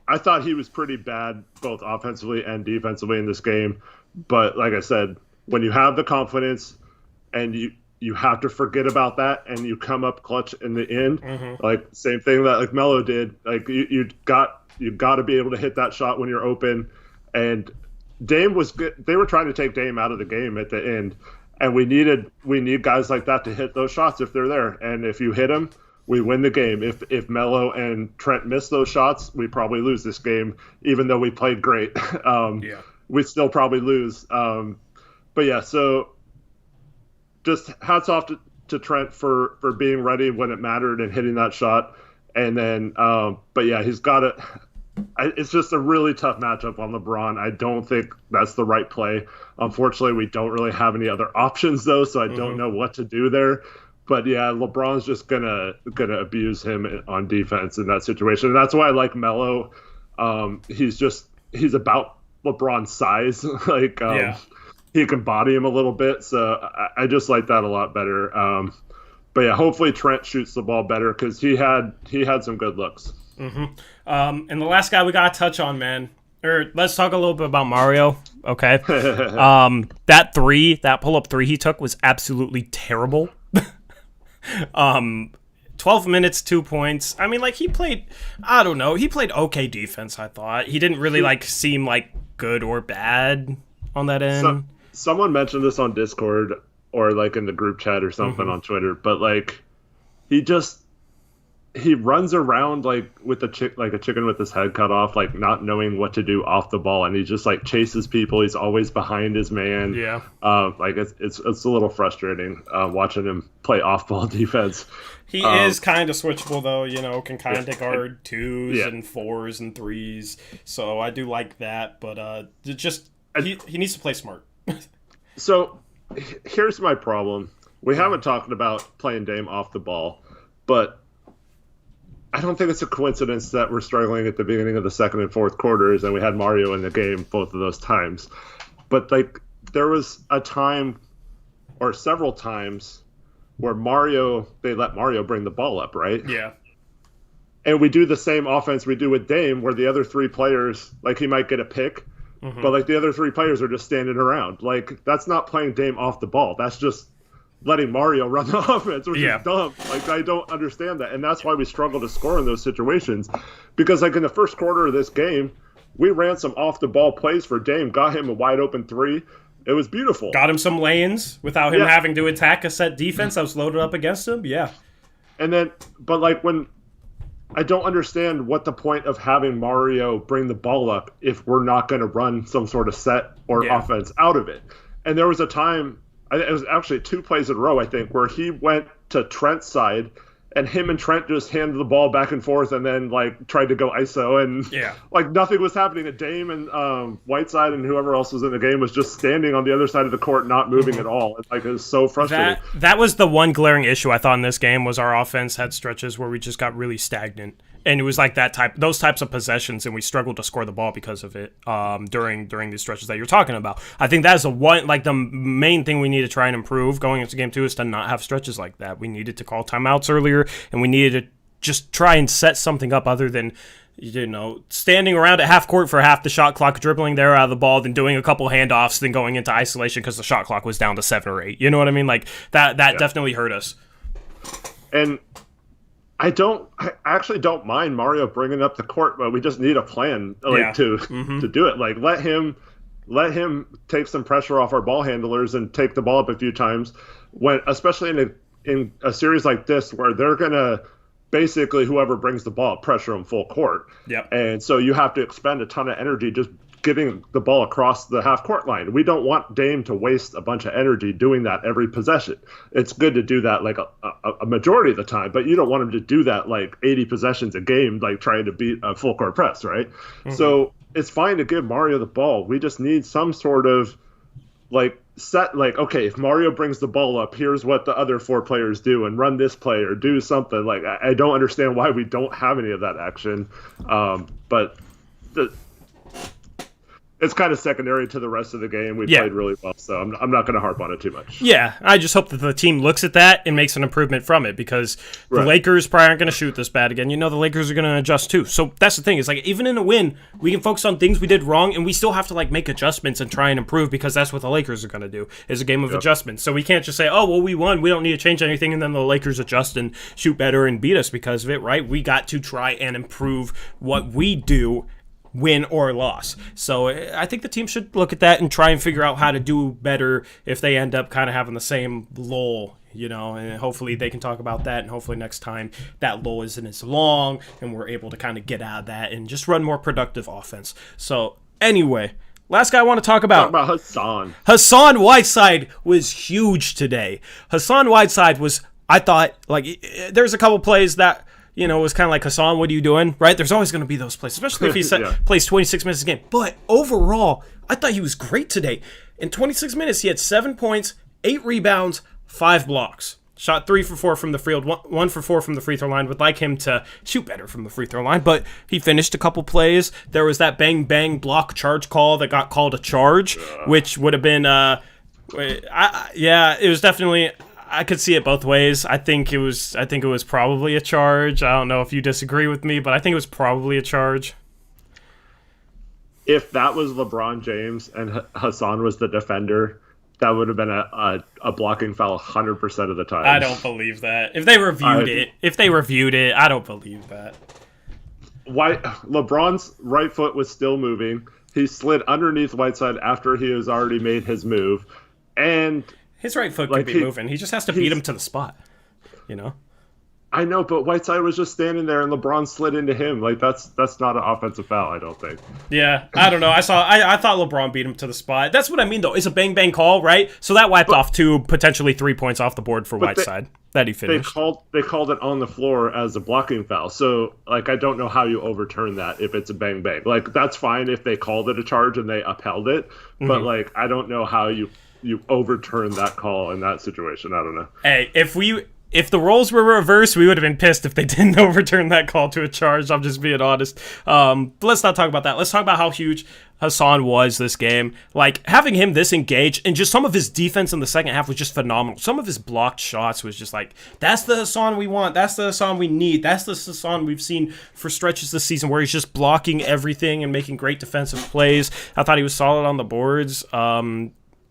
I thought he was pretty bad both offensively and defensively in this game. But like I said, when you have the confidence and you have to forget about that and you come up clutch in the end, same thing that Melo did. You got to be able to hit that shot when you're open. And Dame was good. They were trying to take Dame out of the game at the end, and we need guys like that to hit those shots if they're there. And if you hit them, we win the game. If Melo and Trent miss those shots, we probably lose this game, even though we played great. We'd still probably lose. But yeah, so just hats off to Trent for being ready when it mattered and hitting that shot. And then, but yeah, he's got it. It's just a really tough matchup on LeBron. I don't think that's the right play. Unfortunately, we don't really have any other options though, so I don't know what to do there. But yeah, LeBron's just gonna abuse him on defense in that situation. And that's why I like Melo. He's about LeBron's size. He can body him a little bit. So I just like that a lot better. But yeah, hopefully Trent shoots the ball better because he had some good looks. And the last guy we gotta touch on, man. Or let's talk a little bit about Mario. Okay. That pull-up three he took was absolutely terrible. 12 minutes, 2 points. I mean, like, he played okay defense, I thought. He didn't really, like, seem, like, good or bad on that end. Someone mentioned this on Discord or, like, in the group chat or something on Twitter, but, like, he runs around like with a chicken with his head cut off, like not knowing what to do off the ball, and he just like chases people. He's always behind his man. Yeah. Like it's a little frustrating watching him play off ball defense. He is kind of switchable though, can kind of guard twos and fours and threes. So I do like that, but he needs to play smart. So here's my problem. We haven't talked about playing Dame off the ball, but I don't think it's a coincidence that we're struggling at the beginning of the second and fourth quarters, and we had Mario in the game both of those times. But like, there was a time, or several times, where they let Mario bring the ball up, right? Yeah. And we do the same offense we do with Dame, where the other three players, like he might get a pick, but like the other three players are just standing around. Like, that's not playing Dame off the ball. That's just letting Mario run the offense, which is dumb. Like, I don't understand that. And that's why we struggle to score in those situations. Because, like, in the first quarter of this game, we ran some off-the-ball plays for Dame, got him a wide-open three. It was beautiful. Got him some lanes without him having to attack a set defense that was loaded up against him. Yeah. And then, but, like, when I don't understand what the point of having Mario bring the ball up if we're not going to run some sort of set or offense out of it. And there was a time, it was actually 2 plays in a row, I think, where he went to Trent's side and him and Trent just handed the ball back and forth and then, like, tried to go ISO. And, like, nothing was happening. And Dame and Whiteside and whoever else was in the game was just standing on the other side of the court, not moving at all. It's, like, it was so frustrating. That was the one glaring issue I thought in this game was our offense had stretches where we just got really stagnant. And it was like those types of possessions, and we struggled to score the ball because of it during these stretches that you're talking about. I think that is the main thing we need to try and improve going into game 2 is to not have stretches like that. We needed to call timeouts earlier, and we needed to just try and set something up other than standing around at half court for half the shot clock, dribbling there out of the ball, then doing a couple handoffs, then going into isolation because the shot clock was down to 7 or 8. You know what I mean? Like that definitely hurt us. And I actually don't mind Mario bringing up the court, but we just need a plan to do it. Like let him take some pressure off our ball handlers and take the ball up a few times. Especially in a series like this where they're gonna basically whoever brings the ball pressure them full court. Yep. And so you have to expend a ton of energy just getting the ball across the half-court line. We don't want Dame to waste a bunch of energy doing that every possession. It's good to do that like a majority of the time, but you don't want him to do that like 80 possessions a game, like trying to beat a full-court press, right? So it's fine to give Mario the ball. We just need some sort of like set, like, okay, if Mario brings the ball up, here's what the other 4 players do and run this play or do something. Like, I don't understand why we don't have any of that action. But it's kind of secondary to the rest of the game. We played really well, so I'm not going to harp on it too much. Yeah, I just hope that the team looks at that and makes an improvement from it because the Lakers probably aren't going to shoot this bad again. The Lakers are going to adjust too. So that's the thing. It's like even in a win, we can focus on things we did wrong, and we still have to like make adjustments and try and improve because that's what the Lakers are going to do. Is a game of adjustments. So we can't just say, oh, well, we won. We don't need to change anything, and then the Lakers adjust and shoot better and beat us because of it, right? We got to try and improve what we do, win or loss. So I think the team should look at that and try and figure out how to do better if they end up kind of having the same lull, and hopefully they can talk about that, and hopefully next time that lull isn't as long and we're able to kind of get out of that and just run more productive offense. So anyway, last guy I want to talk about Hassan. Hassan Whiteside was huge today. Hassan Whiteside was, I thought, like, there's a couple plays that it was kind of like, Hassan, what are you doing? Right? There's always going to be those plays, especially if he plays 26 minutes a game. But overall, I thought he was great today. In 26 minutes, he had 7 points, 8 rebounds, 5 blocks. Shot 3 for 4 from the field, 1 for 4 from the free throw line. Would like him to shoot better from the free throw line, but he finished a couple plays. There was that bang block charge call that got called a charge, which would have been, it was definitely. I could see it both ways. I think it was probably a charge. I don't know if you disagree with me, but I think it was probably a charge. If that was LeBron James and Hassan was the defender, that would have been a blocking foul 100% of the time. I don't believe that. If they reviewed it, I don't believe that. LeBron's right foot was still moving. He slid underneath Whiteside after he has already made his move, and his right foot could be moving. He just has to beat him to the spot, you know? I know, but Whiteside was just standing there and LeBron slid into him. Like, that's not an offensive foul, I don't think. Yeah, I don't know. I thought LeBron beat him to the spot. That's what I mean, though. It's a bang-bang call, right? So that wiped off potentially 3 points off the board for Whiteside that he finished. They called it on the floor as a blocking foul. So, like, I don't know how you overturn that if it's a bang-bang. Like, that's fine if they called it a charge and they upheld it. But, like, I don't know how you overturn that call in that situation. I don't know. Hey, if the roles were reversed, we would have been pissed if they didn't overturn that call to a charge. I'm just being honest. But let's not talk about that. Let's talk about how huge Hassan was this game. Like, having him this engaged and just some of his defense in the second half was just phenomenal. Some of his blocked shots was just like, that's the Hassan we want. That's the Hassan we need. That's the Hassan we've seen for stretches this season where he's just blocking everything and making great defensive plays. I thought he was solid on the boards.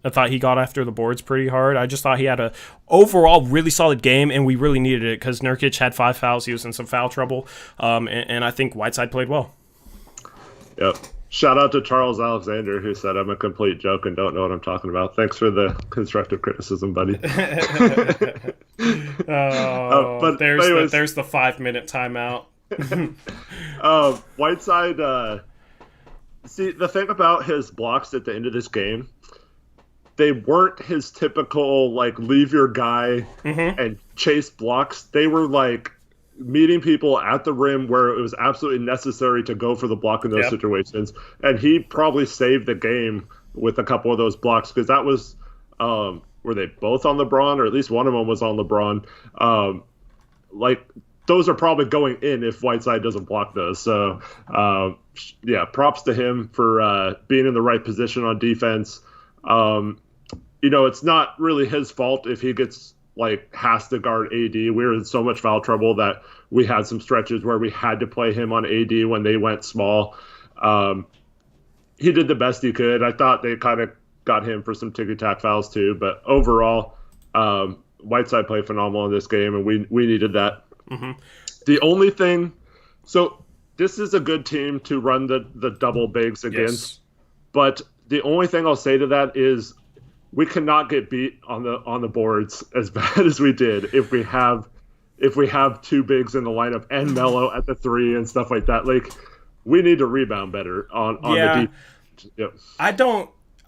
I thought he got after the boards pretty hard. I just thought he had a overall really solid game, and we really needed it because Nurkic had 5 fouls. He was in some foul trouble, and I think Whiteside played well. Yep. Shout out to Charles Alexander, who said I'm a complete joke and don't know what I'm talking about. Thanks for the constructive criticism, buddy. But there's the 5-minute timeout. Whiteside, see, the thing about his blocks at the end of this game, they weren't his typical, like, leave your guy and chase blocks. They were, like, meeting people at the rim where it was absolutely necessary to go for the block in those situations. And he probably saved the game with a couple of those blocks because that was were they both on LeBron, or at least one of them was on LeBron. Like, those are probably going in if Whiteside doesn't block those. So, props to him for being in the right position on defense. It's not really his fault if he has to guard AD. We were in so much foul trouble that we had some stretches where we had to play him on AD when they went small. He did the best he could. I thought they kind of got him for some ticky-tack fouls too, but overall, Whiteside played phenomenal in this game, and we needed that. The only thing, so this is a good team to run the double bigs against, but the only thing I'll say to that is we cannot get beat on the boards as bad as we did if we have 2 bigs in the lineup and Melo at the 3 and stuff like that. Like, we need to rebound better on the defense. Yep.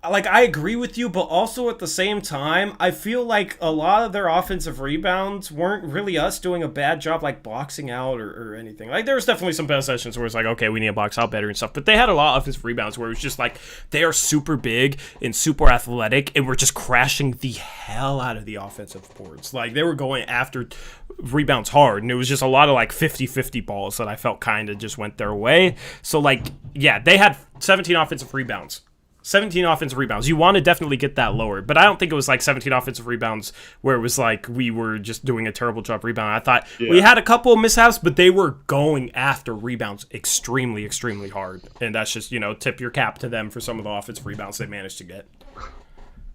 I agree with you, but also at the same time, I feel like a lot of their offensive rebounds weren't really us doing a bad job, like, boxing out or anything. Like, there was definitely some possessions where it's like, okay, we need to box out better and stuff, but they had a lot of offensive rebounds where it was just like, they are super big and super athletic, and we're just crashing the hell out of the offensive boards. Like, they were going after rebounds hard, and it was just a lot of, like, 50-50 balls that I felt kind of just went their way. So, like, yeah, they had 17 offensive rebounds. 17 offensive rebounds. You want to definitely get that lower, but I don't think it was like 17 offensive rebounds where it was like we were just doing a terrible job rebounding. I thought we had a couple of mishaps, but they were going after rebounds extremely, extremely hard. And that's just, tip your cap to them for some of the offensive rebounds they managed to get.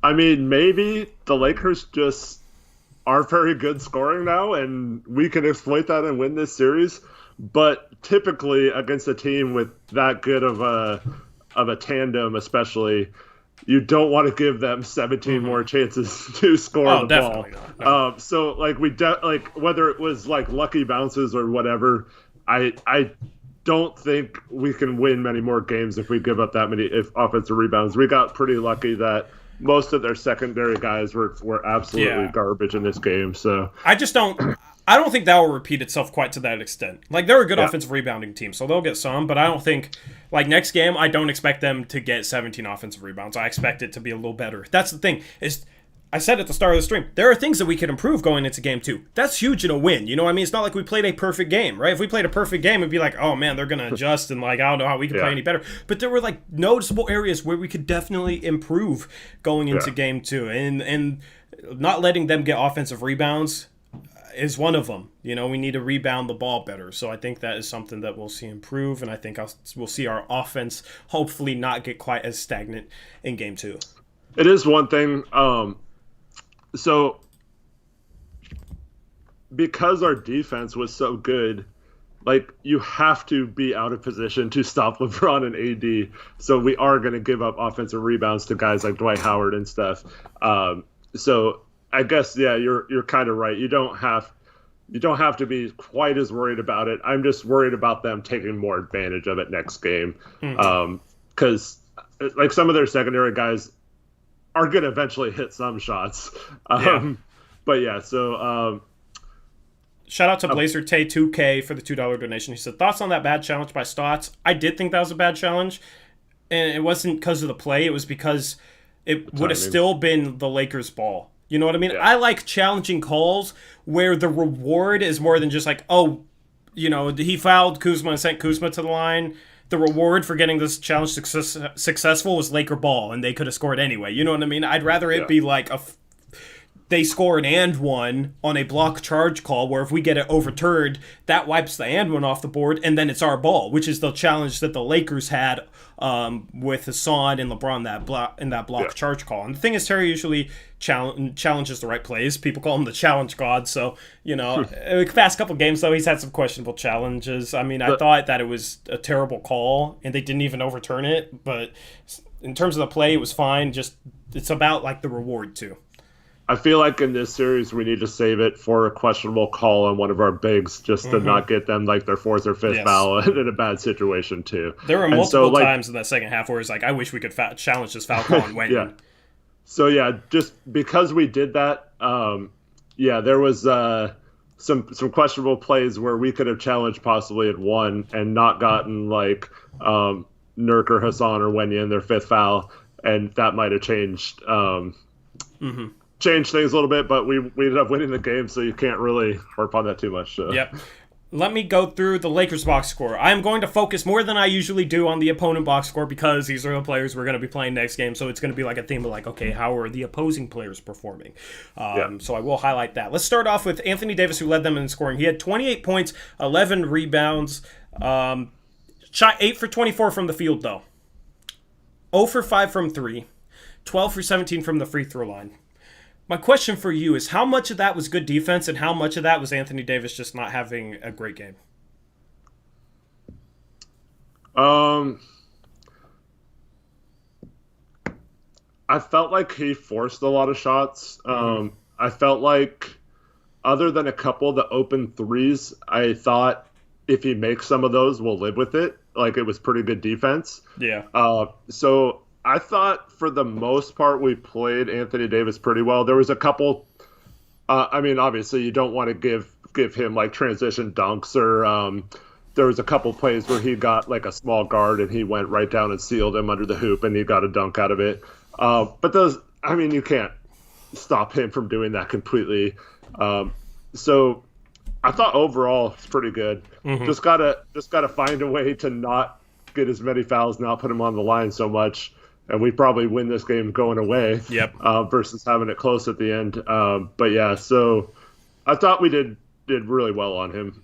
I mean, maybe the Lakers just are very good scoring now, and we can exploit that and win this series. But typically against a team with that good of a tandem, especially, you don't want to give them 17 more chances to score the ball. No. So, like, whether it was like lucky bounces or whatever, I don't think we can win many more games if we give up that many offensive rebounds. We got pretty lucky that most of their secondary guys were absolutely garbage in this game. So I don't think that will repeat itself quite to that extent. Like, they're a good offensive rebounding team, so they'll get some, but I don't think, like, next game, I don't expect them to get 17 offensive rebounds. I expect it to be a little better. That's the thing, is I said at the start of the stream, there are things that we could improve going into game 2. That's huge in a win, you know what I mean? It's not like we played a perfect game, right? If we played a perfect game, it'd be like, oh man, they're going to adjust, and like, I don't know how we can play any better. But there were like noticeable areas where we could definitely improve going into game 2. And not letting them get offensive rebounds is one of them. You know, we need to rebound the ball better. So I think that is something that we'll see improve, and I think we'll see our offense hopefully not get quite as stagnant in game 2. It is one thing. So because our defense was so good, like, you have to be out of position to stop LeBron and AD. So we are going to give up offensive rebounds to guys like Dwight Howard and stuff. So I guess, yeah, you're kind of right. You don't have to be quite as worried about it. I'm just worried about them taking more advantage of it next game. Because like, some of their secondary guys are going to eventually hit some shots. But yeah, so shout out to Blazer Tay 2K for the $2 donation. He said, thoughts on that bad challenge by Stotts? I did think that was a bad challenge, and it wasn't because of the play. It was because it would have still been the Lakers' ball. You know what I mean? Yeah. I like challenging calls where the reward is more than just like, oh, you know, he fouled Kuzma and sent Kuzma to the line. The reward for getting this challenge successful was Laker ball, and they could have scored anyway. You know what I mean? I'd rather it be like they scored and one on a block charge call, where if we get it overturned, that wipes the and one off the board, and then it's our ball, which is the challenge that the Lakers had with Hassan and LeBron in that block charge call. And the thing is, Terry usually challenges the right plays. People call him the challenge god. So, you know, the past couple games, though, he's had some questionable challenges. I mean, I thought that it was a terrible call, and they didn't even overturn it. But in terms of the play, it was fine. Just, it's about, like, the reward, too. I feel like in this series we need to save it for a questionable call on one of our bigs, just to not get them like their 4th or 5th foul in a bad situation too. There were multiple times in that second half where it's like, I wish we could challenge this foul call and win. Yeah. So yeah, just because we did that, there was some questionable plays where we could have challenged possibly at one and not gotten like Nurk or Hassan or Wenya in their 5th foul, and that might have changed. Changed things a little bit, but we ended up winning the game, so you can't really harp on that too much. So. Yep. Let me go through the Lakers box score. I'm going to focus more than I usually do on the opponent box score, because these are the players we're going to be playing next game, so it's going to be like a theme of like, okay, how are the opposing players performing? So I will highlight that. Let's start off with Anthony Davis, who led them in scoring. He had 28 points, 11 rebounds, shot 8 for 24 from the field, though. 0 for 5 from 3, 12 for 17 from the free throw line. My question for you is, how much of that was good defense, and how much of that was Anthony Davis just not having a great game? I felt like he forced a lot of shots. I felt like, other than a couple of the open threes, I thought if he makes some of those, we'll live with it. Like, it was pretty good defense. Yeah. So I thought for the most part we played Anthony Davis pretty well. There was a couple. I mean, obviously you don't want to give him like transition dunks, or there was a couple plays where he got like a small guard and he went right down and sealed him under the hoop and he got a dunk out of it. But those, I mean, you can't stop him from doing that completely. So I thought overall it's pretty good. Just gotta find a way to not get as many fouls, not put him on the line so much. And we probably win this game going away. Yep. Versus having it close at the end. But yeah, so I thought we did really well on him.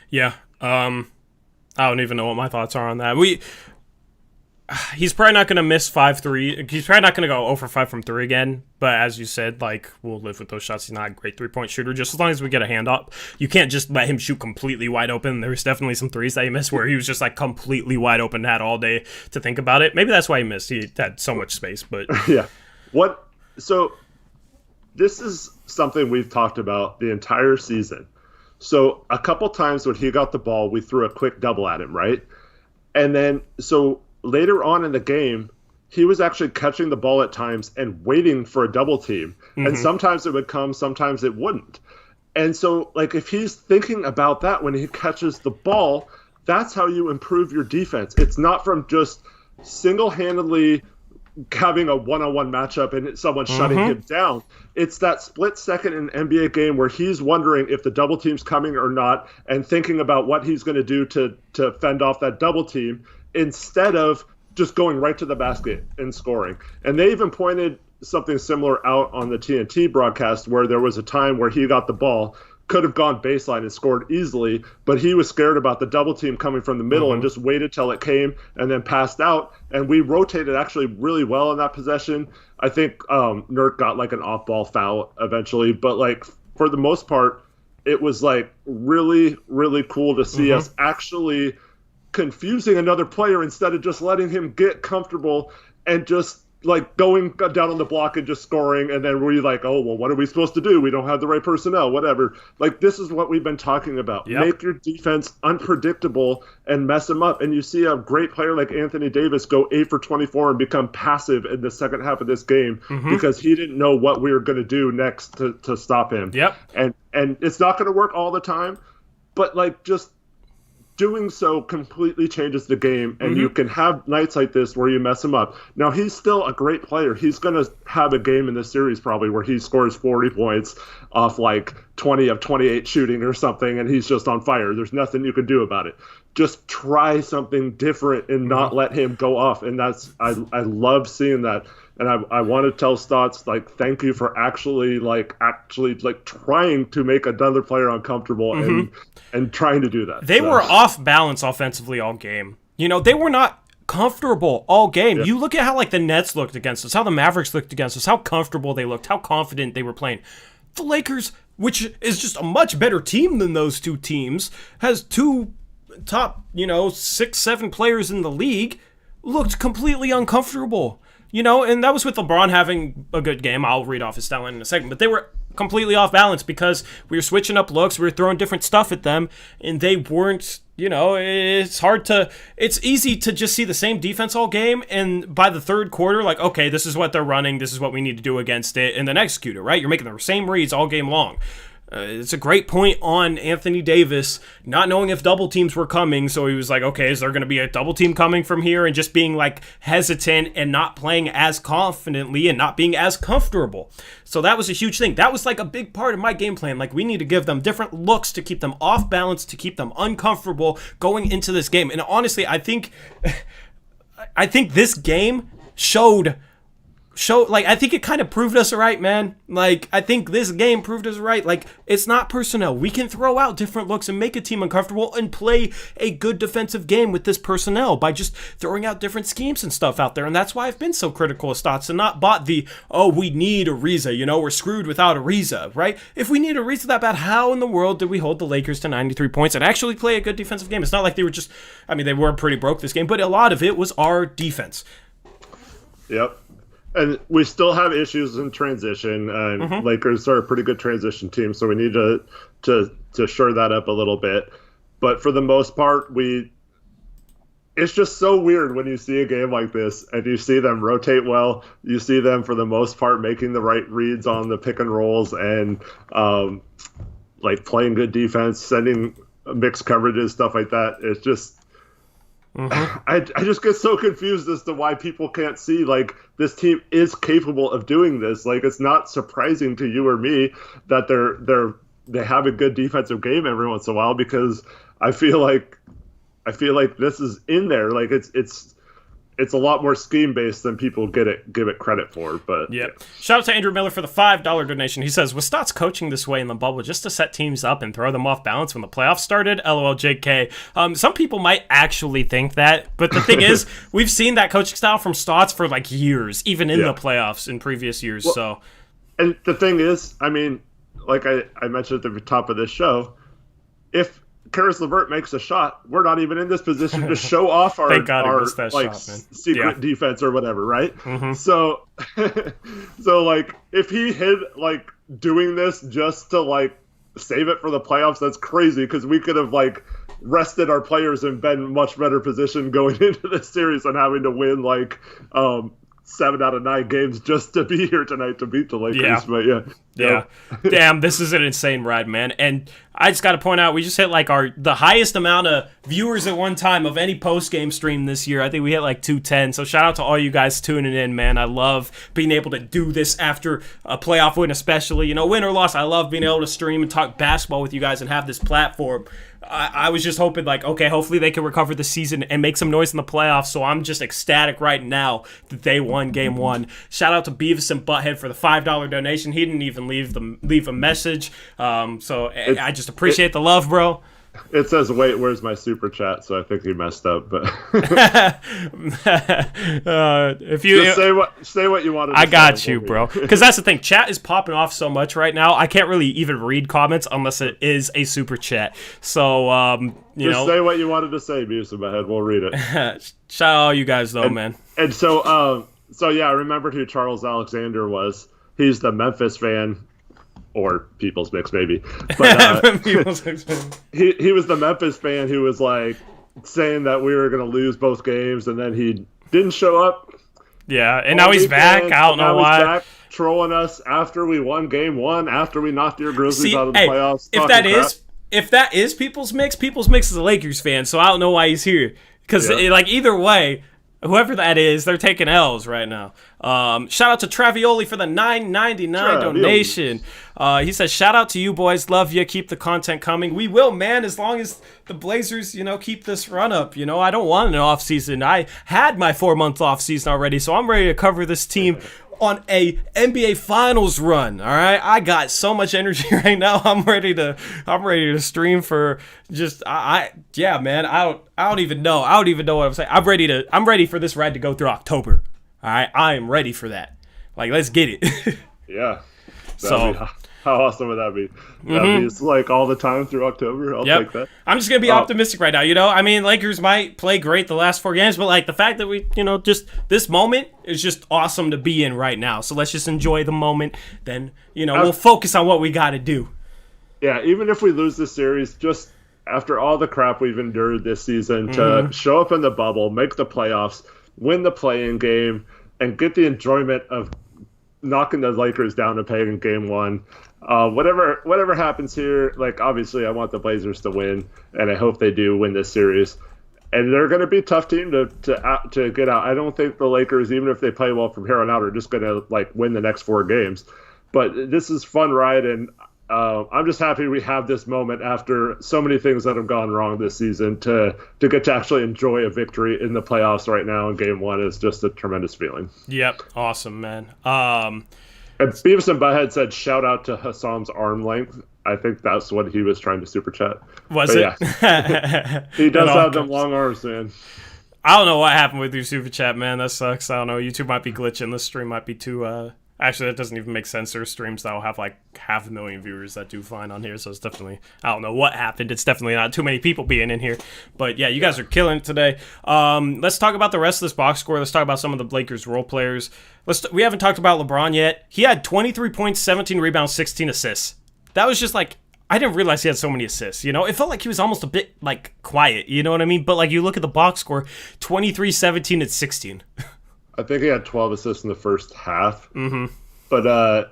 Yeah. I don't even know what my thoughts are on that. He's probably not going to miss 5-3. He's probably not going to go 0 for 5 from 3 again. But as you said, like, we'll live with those shots. He's not a great 3-point shooter. Just as long as we get a hand up, you can't just let him shoot completely wide open. There was definitely some threes that he missed where he was just like completely wide open, had all day to think about it. Maybe that's why he missed. He had so much space. But yeah. So this is something we've talked about the entire season. So a couple times when he got the ball, we threw a quick double at him, right? And then so later on in the game, he was actually catching the ball at times and waiting for a double team. And sometimes it would come, sometimes it wouldn't. And so, like, if he's thinking about that when he catches the ball, that's how you improve your defense. It's not from just single-handedly having a one-on-one matchup and someone shutting him down. It's that split second in an NBA game where he's wondering if the double team's coming or not and thinking about what he's going to do to fend off that double team, instead of just going right to the basket and scoring. And they even pointed something similar out on the TNT broadcast where there was a time where he got the ball, could have gone baseline and scored easily, but he was scared about the double team coming from the middle and just waited till it came and then passed out. And we rotated actually really well in that possession. I think Nurk got like an off-ball foul eventually, but like for the most part, it was like really, really cool to see us actually confusing another player instead of just letting him get comfortable and just like going down on the block and just scoring, and then we're like, oh, well, what are we supposed to do? We don't have the right personnel, whatever. Like, this is what we've been talking about. Yep. Make your defense unpredictable and mess them up. And you see a great player like Anthony Davis go 8 for 24 and become passive in the second half of this game because he didn't know what we were going to do next to stop him. Yep. And it's not going to work all the time, but like just doing so completely changes the game, and you can have nights like this where you mess him up. Now, he's still a great player. He's going to have a game in this series probably where he scores 40 points off like 20 of 28 shooting or something, and he's just on fire. There's nothing you can do about it. Just try something different and not let him go off, and that's I love seeing that. And I want to tell Stotts, like, thank you for actually trying to make another player uncomfortable and trying to do that. They were off balance offensively all game. You know, they were not comfortable all game. Yeah. You look at how like the Nets looked against us, how the Mavericks looked against us, how comfortable they looked, how confident they were playing. The Lakers, which is just a much better team than those two teams, has two top, 6-7 players in the league, looked completely uncomfortable. And that was with LeBron having a good game. I'll read off his stat line in a second. But they were completely off balance because we were switching up looks. We were throwing different stuff at them. And they weren't, it's easy to just see the same defense all game. And by the third quarter, like, okay, this is what they're running. This is what we need to do against it. And then execute it, right? You're making the same reads all game long. It's a great point on Anthony Davis not knowing if double teams were coming, so he was like, okay, is there going to be a double team coming from here? And just being like hesitant and not playing as confidently and not being as comfortable. So that was a huge thing. That was like a big part of my game plan. Like, we need to give them different looks to keep them off balance, to keep them uncomfortable going into this game. And honestly, I think this game showed like, I think it kind of proved us right, man. Like, I think this game proved us right. Like, it's not personnel. We can throw out different looks and make a team uncomfortable and play a good defensive game with this personnel by just throwing out different schemes and stuff out there. And that's why I've been so critical of Stotts and not bought we need Ariza. We're screwed without Ariza, right? If we need Ariza that bad, how in the world did we hold the Lakers to 93 points and actually play a good defensive game? It's not like they were they were pretty broke this game, but a lot of it was our defense. Yep. And we still have issues in transition. Lakers are a pretty good transition team, so we need to shore that up a little bit. But for the most part, it's just so weird when you see a game like this and you see them rotate well. You see them, for the most part, making the right reads on the pick and rolls and playing good defense, sending mixed coverages, stuff like that. It's just... I just get so confused as to why people can't see, like, this team is capable of doing this. Like, it's not surprising to you or me that they have a good defensive game every once in a while, because I feel like this is in there. Like, it's a lot more scheme based than people give it credit for. But yeah. Shout out to Andrew Miller for the $5 donation. He says, was Stotts coaching this way in the bubble just to set teams up and throw them off balance when the playoffs started? LOL JK. Some people might actually think that, but the thing is, we've seen that coaching style from Stotts for like years, even in the playoffs in previous years. Well, and the thing is, like I mentioned at the top of this show, if Karis LeVert makes a shot, we're not even in this position to show off our secret defense or whatever, right? So like, if he hit like doing this just to like save it for the playoffs, that's crazy, because we could have like rested our players and been in much better position going into this series than having to win like 7 out of 9 games just to be here tonight to beat the Lakers. Yeah. But yeah. Damn, this is an insane ride, man. And I just got to point out, we just hit like the highest amount of viewers at one time of any post-game stream this year. I think we hit like 210. So shout out to all you guys tuning in, man. I love being able to do this after a playoff win, especially. You know, win or loss, I love being able to stream and talk basketball with you guys and have this platform. I was just hoping, like, okay, hopefully they can recover the season and make some noise in the playoffs, so I'm just ecstatic right now that they won Game 1. Shout out to Beavis and Butthead for the $5 donation. He didn't even leave a message, so I just appreciate the love, bro. It says, wait, where's my super chat? So I think he messed up. But if you just say what you wanted to I got say, you, bro. Because that's the thing. Chat is popping off so much right now. I can't really even read comments unless it is a super chat. So, just say what you wanted to say, Beavis in my head. We'll read it. Shout out all you guys, though, man. And so yeah, I remembered who Charles Alexander was. He's the Memphis fan. Or People's Mix, maybe. But he was the Memphis fan who was like saying that we were going to lose both games, and then he didn't show up. Yeah, and now he's back. I don't know why. He's back trolling us after we won Game 1, after we knocked your Grizzlies out of the playoffs. If that is People's Mix is a Lakers fan, so I don't know why he's here. Because like either way, whoever that is, they're taking L's right now. Shout out to Travioli for the $9.99 donation. He says, shout out to you boys. Love you. Keep the content coming. We will, man, as long as the Blazers, keep this run up. I don't want an off season. I had my 4-month off season already, so I'm ready to cover this team on a NBA Finals run. All right, I got so much energy right now. I'm ready to stream for just yeah, man. I don't even know. I don't even know what I'm saying. I'm ready for this ride to go through October. All right, I am ready for that. Like, let's get it. Yeah. How awesome would that be? That'd be like all the time through October. I'll take that. I'm just going to be optimistic right now. I mean, Lakers might play great the last 4 games, but like the fact that we, just this moment is just awesome to be in right now. So let's just enjoy the moment. Then, we'll focus on what we got to do. Yeah, even if we lose this series, just after all the crap we've endured this season, to show up in the bubble, make the playoffs, win the play-in game, and get the enjoyment of knocking the Lakers down a peg in Game 1. Whatever happens here, like, obviously I want the Blazers to win, and I hope they do win this series. And they're going to be a tough team to get out. I don't think the Lakers, even if they play well from here on out, are just going to like win the next 4 games. But this is fun ride, and I'm just happy we have this moment after so many things that have gone wrong this season to get to actually enjoy a victory in the playoffs right now in Game 1 is just a tremendous feeling. Yep, awesome, man. And Beavis and Butthead said, shout out to Hassam's arm length. I think that's what he was trying to super chat. Was it? Yeah. He does have them long arms, man. I don't know what happened with your super chat, man. That sucks. I don't know. YouTube might be glitching. This stream might be too... Actually, that doesn't even make sense. There are streams that will have like 500,000 viewers that do fine on here, so it's definitely, I don't know what happened. It's definitely not too many people being in here. But yeah, you guys are killing it today. Let's talk about the rest of this box score. Let's talk about some of the Lakers role players. We haven't talked about LeBron yet. He had 23 points, 17 rebounds, 16 assists. That was just like, I didn't realize he had so many assists, It felt like he was almost a bit, like, quiet, you know what I mean? But, like, you look at the box score, 23, 17, and 16. I think he had 12 assists in the first half. Mm-hmm. But,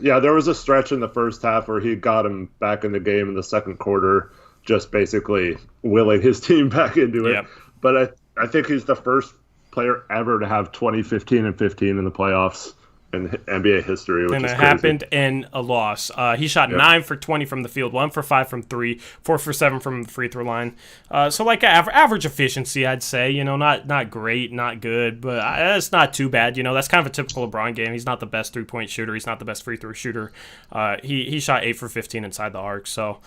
yeah, there was a stretch in the first half where he got him back in the game in the second quarter, just basically willing his team back into it. Yep. But I think he's the first player ever to have 20, 15, and 15 in the playoffs in NBA history, which is crazy. Happened in a loss. He shot 9 for 20 from the field, 1 for 5 from 3, 4 for 7 from the free throw line. So like average efficiency, I'd say. Not great, not good, but it's not too bad. That's kind of a typical LeBron game. He's not the best 3-point shooter. He's not the best free throw shooter. He shot 8 for 15 inside the arc. So.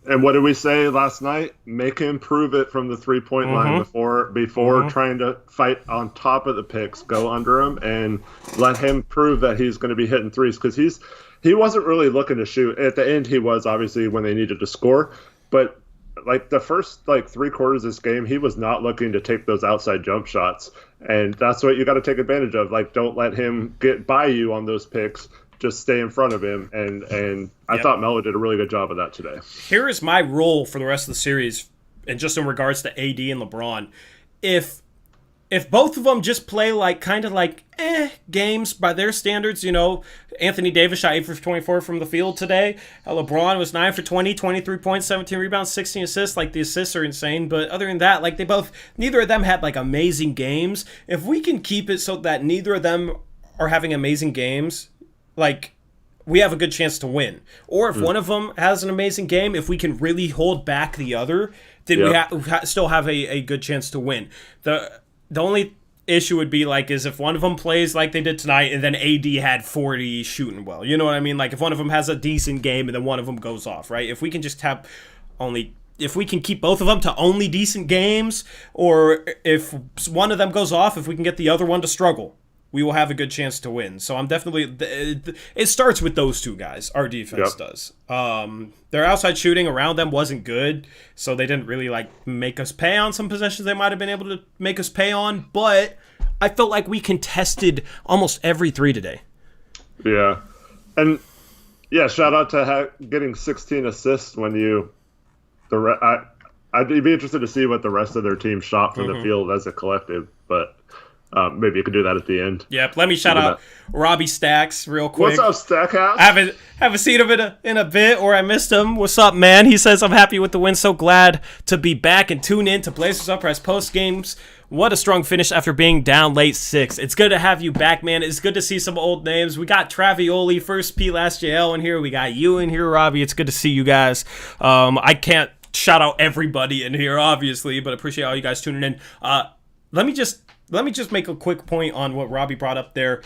And what did we say last night? Make him prove it from the 3-point line before trying to fight on top of the picks. Go under him and let him prove that he's going to be hitting threes, because he wasn't really looking to shoot. At the end, he was, obviously, when they needed to score. But like the first 3 quarters of this game, he was not looking to take those outside jump shots. And that's what you got to take advantage of. Like, don't let him get by you on those picks. Just stay in front of him, and I thought Melo did a really good job of that today. Here is my role for the rest of the series, and just in regards to AD and LeBron. If if both of them just play like kind of like games by their standards, Anthony Davis shot 8 for 24 from the field today. LeBron was 9 for 20, 23 points, 17 rebounds, 16 assists. Like the assists are insane, but other than that, like neither of them had like amazing games. If we can keep it so that neither of them are having amazing games, like we have a good chance to win. Or if one of them has an amazing game, if we can really hold back the other, then we still have a good chance to win. The only issue would be like is if one of them plays like they did tonight and then AD had 40 shooting well. You know what I mean? Like if one of them has a decent game and then one of them goes off, right? If we can just have if we can keep both of them to only decent games, or if one of them goes off, if we can get the other one to struggle, we will have a good chance to win. So I'm definitely... It starts with those two guys. Our defense does. Their outside shooting around them wasn't good, so they didn't really make us pay on some possessions they might have been able to make us pay on, but I felt like we contested almost every three today. Yeah. And, shout out to getting 16 assists when you... I'd be interested to see what the rest of their team shot from the field as a collective, but... maybe you could do that at the end. Yep. Let me shout out Robbie Stacks real quick. What's up, Stackhouse? I haven't seen him in a bit, or I missed him. What's up, man? He says, I'm happy with the win. So glad to be back and tune in to Blazers Uprise post games. What a strong finish after being down late 6. It's good to have you back, man. It's good to see some old names. We got Travioli, First P, Last JL in here. We got you in here, Robbie. It's good to see you guys. I can't shout out everybody in here, obviously, but appreciate all you guys tuning in. Let me just make a quick point on what Robbie brought up there.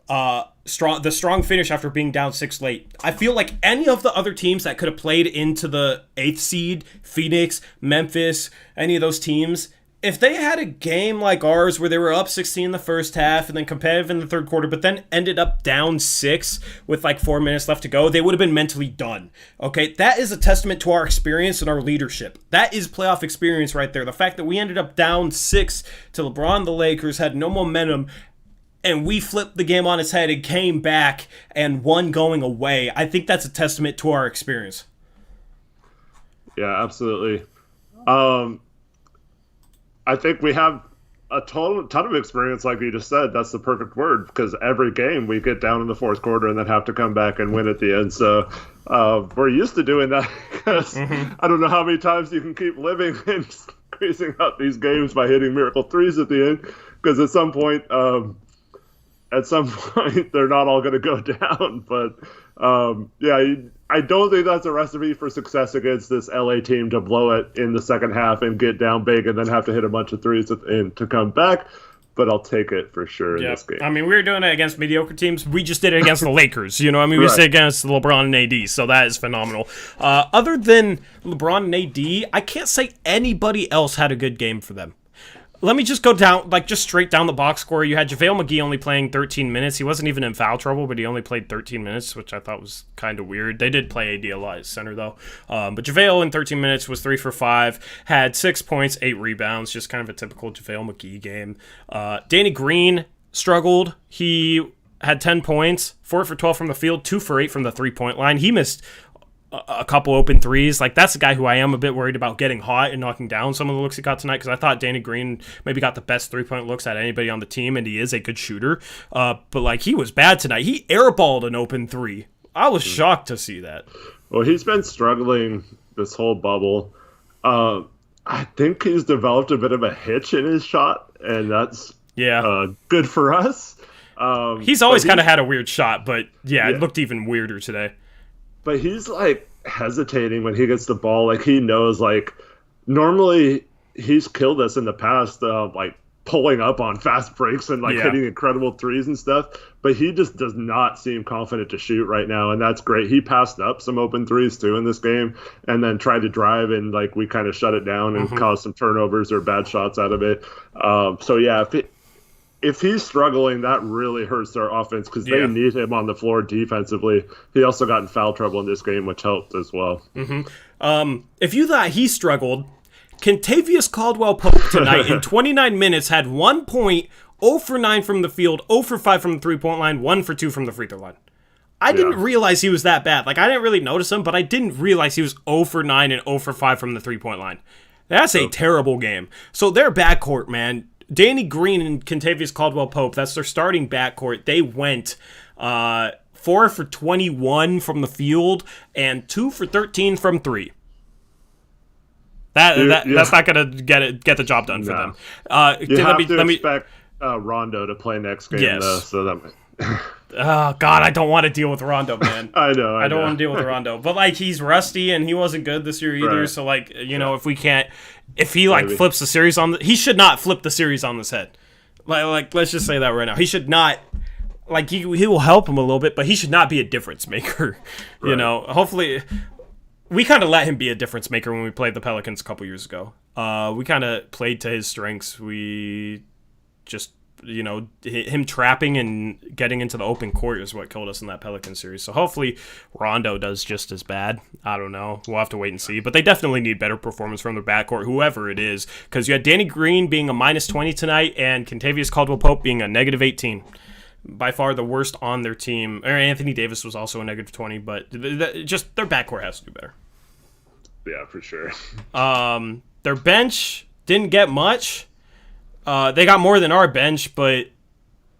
The strong finish after being down 6 late. I feel like any of the other teams that could have played into the 8th seed, Phoenix, Memphis, any of those teams, if they had a game like ours where they were up 16 in the first half and then competitive in the third quarter, but then ended up down 6 with 4 minutes left to go, they would have been mentally done. Okay, that is a testament to our experience and our leadership. That is playoff experience right there. The fact that we ended up down 6 to LeBron, the Lakers, had no momentum, and we flipped the game on its head and came back and won going away. I think that's a testament to our experience. Yeah, absolutely. I think we have a ton of experience, like you just said. That's the perfect word, because every game we get down in the fourth quarter and then have to come back and win at the end. So we're used to doing that, because I don't know how many times you can keep living and squeezing out these games by hitting miracle threes at the end, because at some point they're not all going to go down. But I don't think that's a recipe for success against this LA team, to blow it in the second half and get down big and then have to hit a bunch of threes at the end to come back. But I'll take it for sure in this game. I mean, we were doing it against mediocre teams. We just did it against the Lakers. We did it against LeBron and AD, so that is phenomenal. Other than LeBron and AD, I can't say anybody else had a good game for them. Let me just go down, just straight down the box score. You had JaVale McGee only playing 13 minutes. He wasn't even in foul trouble, but he only played 13 minutes, which I thought was kind of weird. They did play AD a lot at center, though. But JaVale in 13 minutes was 3 for 5, had 6 points, 8 rebounds, just kind of a typical JaVale McGee game. Danny Green struggled. He had 10 points, 4 for 12 from the field, 2 for 8 from the three-point line. He missed a couple open threes. That's a guy who I am a bit worried about getting hot and knocking down some of the looks he got tonight, because I thought Danny Green maybe got the best three-point looks at anybody on the team, and he is a good shooter. But he was bad tonight. He airballed an open 3. I was shocked to see that. Well, he's been struggling this whole bubble. I think he's developed a bit of a hitch in his shot, and that's good for us. He's always kind of had a weird shot, but it looked even weirder today. But he's hesitating when he gets the ball. He knows, normally he's killed us in the past, pulling up on fast breaks and hitting incredible threes and stuff. But he just does not seem confident to shoot right now, and that's great. He passed up some open threes too in this game, and then tried to drive, and we kind of shut it down and caused some turnovers or bad shots out of it. If he's struggling, that really hurts their offense, because they need him on the floor defensively. He also got in foul trouble in this game, which helped as well. If you thought he struggled, Kentavious Caldwell-Pope tonight in 29 minutes had 1 point, 0 for 9 from the field, 0 for 5 from the three-point line, 1 for 2 from the free throw line. I didn't realize he was that bad. I didn't really notice him, but I didn't realize he was 0 for 9 and 0 for 5 from the three-point line. That's a terrible game. So their backcourt, man, Danny Green and Kentavious Caldwell-Pope, that's their starting backcourt. They went 4 for 21 from the field and 2 for 13 from 3. That's not going to get the job done for them. You have to expect Rondo to play next game, though. So that. Oh God, I don't want to deal with Rondo, man. I know. I don't want to deal with Rondo, but like he's rusty and he wasn't good this year either. Right. So like if he flips the series he should not flip the series on his head. Like let's just say that right now. He should not. Like he will help him a little bit, but he should not be a difference maker. Right. Hopefully. We kind of let him be a difference maker when we played the Pelicans a couple years ago. We kind of played to his strengths. We just, him trapping and getting into the open court is what killed us in that Pelican series. So hopefully Rondo does just as bad. I don't know. We'll have to wait and see. But they definitely need better performance from their backcourt, whoever it is. Because you had Danny Green being a -20 tonight and Kentavious Caldwell-Pope being a -18. By far the worst on their team. Anthony Davis was also a -20, but just their backcourt has to do better. Yeah, for sure. Their bench didn't get much. They got more than our bench, but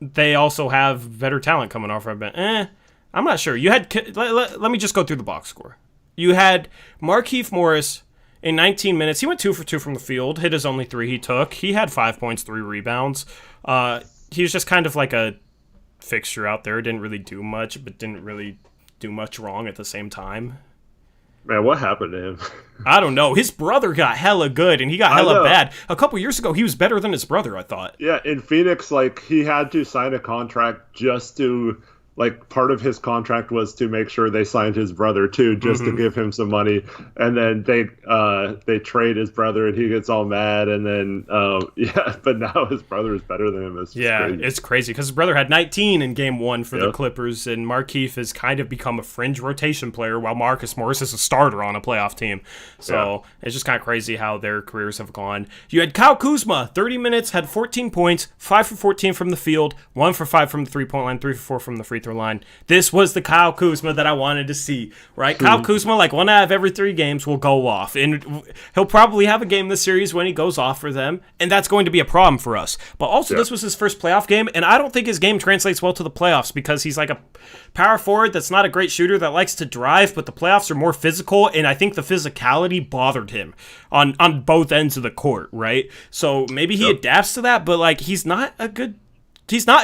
they also have better talent coming off our bench. I'm not sure. You had let me just go through the box score. You had Markieff Morris in 19 minutes. He went 2 for 2 from the field, hit his only 3 he took. He had 5 points, 3 rebounds. He was just kind of like a fixture out there. Didn't really do much, but didn't really do much wrong at the same time. Man, what happened to him? I don't know. His brother got hella good, and he got hella bad. A couple years ago, he was better than his brother, I thought. Yeah, in Phoenix, he had to sign a contract just to... part of his contract was to make sure they signed his brother too, just to give him some money. And then they trade his brother, and he gets all mad. And then but now his brother is better than him. It's crazy because his brother had 19 in Game 1 for the Clippers, and Markieff has kind of become a fringe rotation player, while Marcus Morris is a starter on a playoff team. So it's just kind of crazy how their careers have gone. You had Kyle Kuzma, 30 minutes, had 14 points, 5 for 14 from the field, 1 for 5 from the 3-point line, 3 for 4 from the free throw line. This was the Kyle Kuzma that I wanted to see, right? Kyle Kuzma, 1 out of every 3 games will go off, and he'll probably have a game this series when he goes off for them, and that's going to be a problem for us. But also, this was his first playoff game, and I don't think his game translates well to the playoffs because he's like a power forward that's not a great shooter that likes to drive, but the playoffs are more physical, and I think the physicality bothered him on both ends of the court, right? So maybe he adapts to that, but he's not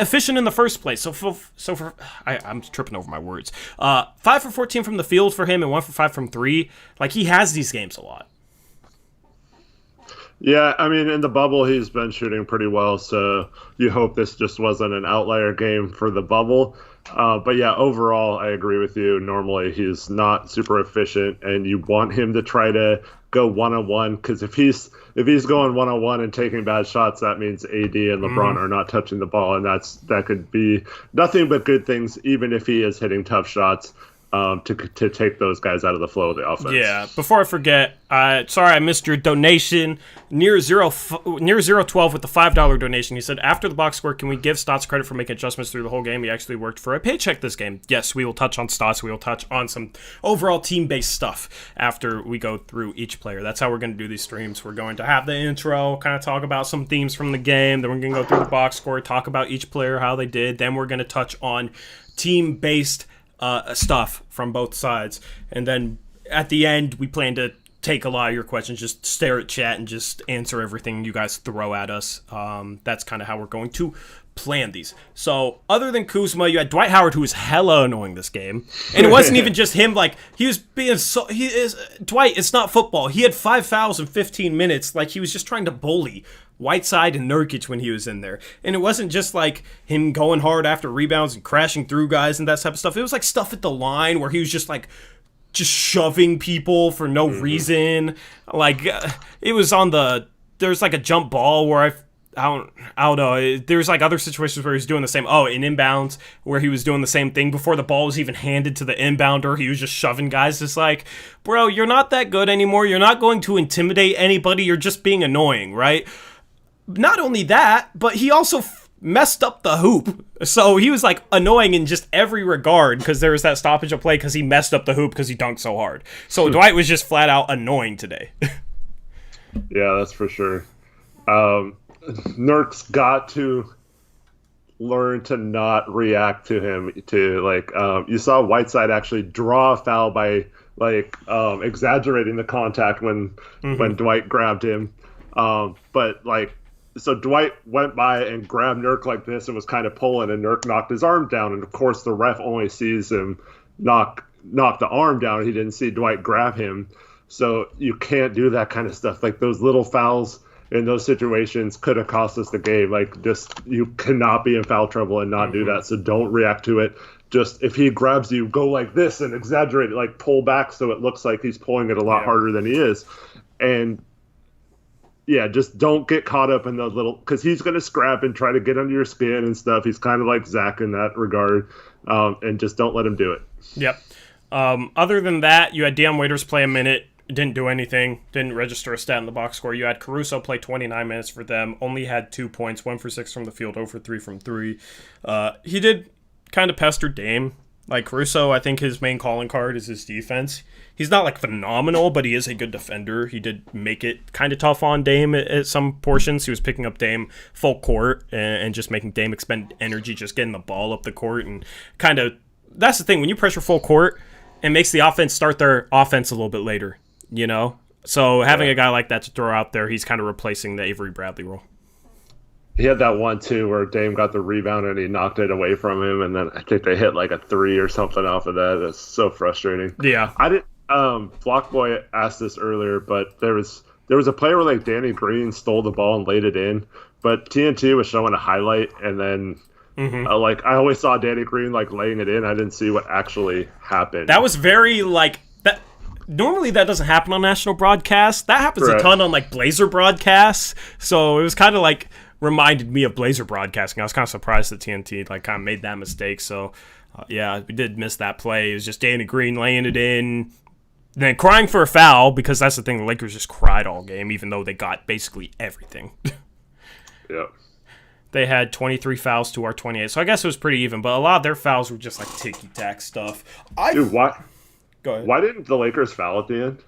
efficient in the first place. I'm tripping over my words. 5 for 14 from the field for him and 1 for 5 from 3. He has these games a lot. Yeah, I mean, in the bubble, he's been shooting pretty well, so you hope this just wasn't an outlier game for the bubble. But yeah, overall, I agree with you. Normally, he's not super efficient, and you want him to try to go one-on-one, because if he's going one-on-one and taking bad shots, that means AD and LeBron are not touching the ball, and that could be nothing but good things, even if he is hitting tough shots. To take those guys out of the flow of the offense. Yeah. Before I forget, sorry I missed your donation. Near 012 with the $5 donation. He said, after the box score, can we give Stotts credit for making adjustments through the whole game? He actually worked for a paycheck this game. Yes, we will touch on Stotts. We will touch on some overall team-based stuff after we go through each player. That's how we're going to do these streams. We're going to have the intro, kind of talk about some themes from the game. Then we're going to go through the box score, talk about each player, how they did. Then we're going to touch on team-based stuff from both sides, and then at the end we plan to take a lot of your questions, just stare at chat and just answer everything you guys throw at us. That's kind of how we're going to plan these. So other than Kuzma, you had Dwight Howard, who was hella annoying this game, and it wasn't even just him. He was being Dwight, it's not football. He had 5 fouls in 15 minutes. He was just trying to bully Whiteside and Nurkic when he was in there. And it wasn't just him going hard after rebounds and crashing through guys and that type of stuff. It was stuff at the line where he was just shoving people for no reason. It was there's a jump ball where I don't know. There's other situations where he's doing the same. In inbounds where he was doing the same thing before the ball was even handed to the inbounder. He was just shoving guys. Just bro, you're not that good anymore. You're not going to intimidate anybody. You're just being annoying, right? Not only that, but he also messed up the hoop. So he was annoying in just every regard because there was that stoppage of play because he messed up the hoop because he dunked so hard. So Dwight was just flat out annoying today. Yeah, that's for sure. Nurk's got to learn to not react to him. You saw Whiteside actually draw a foul by exaggerating the contact when Dwight grabbed him. So Dwight went by and grabbed Nurk like this and was kind of pulling, and Nurk knocked his arm down. And of course, the ref only sees him knock the arm down. He didn't see Dwight grab him. So you can't do that kind of stuff. Like, those little fouls in those situations could have cost us the game. You cannot be in foul trouble and not do that. So don't react to it. Just, if he grabs you, go like this and exaggerate it, pull back so it looks like he's pulling it a lot harder than he is. And yeah, just don't get caught up in those little, because he's going to scrap and try to get under your skin and stuff. He's kind of like Zach in that regard, and just don't let him do it. Yep. Other than that, you had Dion Waiters play a minute, didn't do anything, didn't register a stat in the box score. You had Caruso play 29 minutes for them, only had 2 points, 1 for 6 from the field, 0 for 3 from 3. He did kind of pester Dame. Like, Caruso, I think his main calling card is his defense. He's not, phenomenal, but he is a good defender. He did make it kind of tough on Dame at some portions. He was picking up Dame full court and just making Dame expend energy, just getting the ball up the court. And kind of, that's the thing, when you pressure full court, it makes the offense start their offense a little bit later, you know? So having a guy like that to throw out there, he's kind of replacing the Avery Bradley role. He had that one, too, where Dame got the rebound and he knocked it away from him, and then I think they hit a 3 or something off of that. That's so frustrating. Yeah. I didn't. Flockboy asked this earlier, but there was a player where Danny Green stole the ball and laid it in, but TNT was showing a highlight, and then I always saw Danny Green laying it in. I didn't see what actually happened. That was very that. Normally that doesn't happen on national broadcasts. That happens a ton on Blazer broadcasts. So it was kind of reminded me of Blazer broadcasting. I was kind of surprised that TNT kind of made that mistake. So yeah, we did miss that play. It was just Danny Green laying it in, then crying for a foul, because that's the thing. The Lakers just cried all game, even though they got basically everything. Yep. They had 23 fouls to our 28, so I guess it was pretty even. But a lot of their fouls were just ticky-tack stuff. Dude, why? Go ahead. Why didn't the Lakers foul at the end?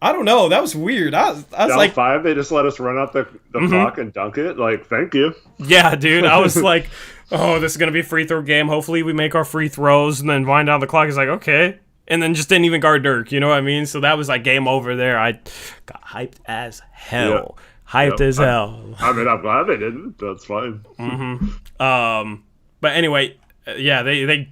I don't know. That was weird. I was down 5, they just let us run out the clock and dunk it. Thank you. Yeah, dude. I was oh, this is going to be a free throw game. Hopefully we make our free throws and then wind down the clock. It's okay. And then just didn't even guard Dirk. You know what I mean? So that was game over there. I got hyped as hell. Yep. Hyped as hell. I'm glad they didn't. That's fine. But anyway, yeah, they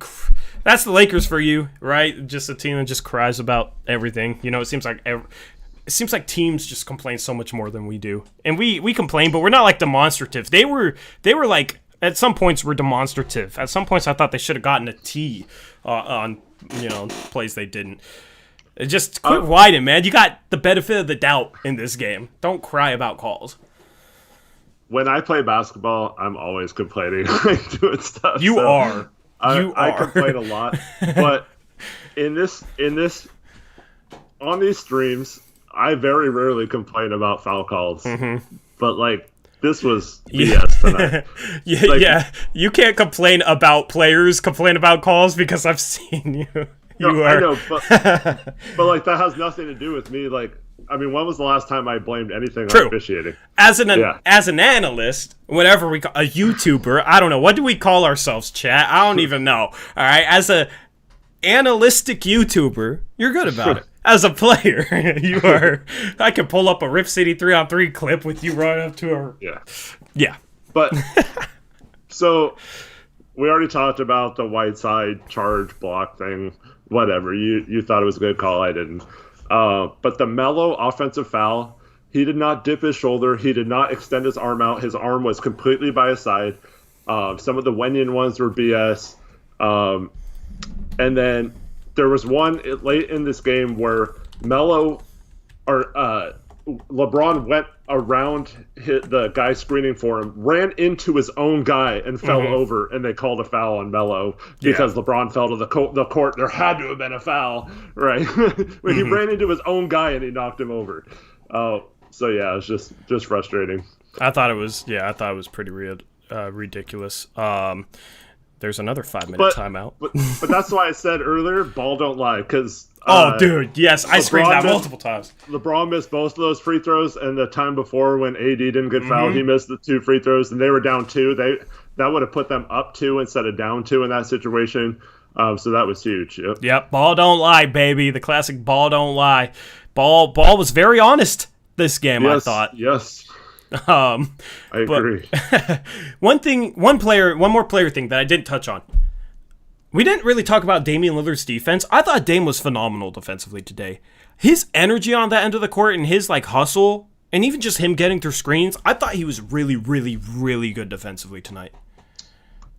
that's the Lakers for you, right? Just a team that just cries about everything. You know, it seems like teams just complain so much more than we do, and we complain, but we're not demonstrative. They were at some points were demonstrative. At some points, I thought they should have gotten a T on plays they didn't. Just quit whining, man. You got the benefit of the doubt in this game. Don't cry about calls. When I play basketball, I'm always complaining, doing stuff. You are. I complain a lot, but on these streams, I very rarely complain about foul calls. But this was BS tonight. Yeah, you can't complain about players. Complain about calls because I've seen you. I know, but that has nothing to do with me. When was the last time I blamed anything on officiating? As an analyst, whatever we call a YouTuber, I don't know. What do we call ourselves, chat? I don't even know. All right, as a analytic YouTuber, you're good about it. As a player, you are. I can pull up a Rip City 3-on-3 clip with you running up to her. Yeah. But so we already talked about the Whiteside charge block thing. Whatever. You thought it was a good call. I didn't. But the Melo offensive foul, he did not dip his shoulder. He did not extend his arm out. His arm was completely by his side. Some of the Wenyan ones were BS. And then there was one late in this game where LeBron went around the guy screening for him, ran into his own guy and fell over, and they called a foul on Melo because LeBron fell to the court. There had to have been a foul, right? When he ran into his own guy and he knocked him over. So yeah, it was just frustrating. I thought it was pretty ridiculous. There's another 5-minute timeout. but that's why I said earlier, ball don't lie, because Oh, dude, yes, I screamed that multiple times. LeBron missed both of those free throws, and the time before when AD didn't get fouled, he missed the 2 free throws, and they were down 2. That would have put them up 2 instead of down 2 in that situation. So that was huge. Yep, ball don't lie, baby. The classic ball don't lie. Ball was very honest this game, yes, I thought. Yes. I agree. One more player thing that I didn't touch on. We didn't really talk about Damian Lillard's defense. I thought Dame was phenomenal defensively today. His energy on that end of the court and his hustle, and even just him getting through screens, I thought he was really, really, really good defensively tonight.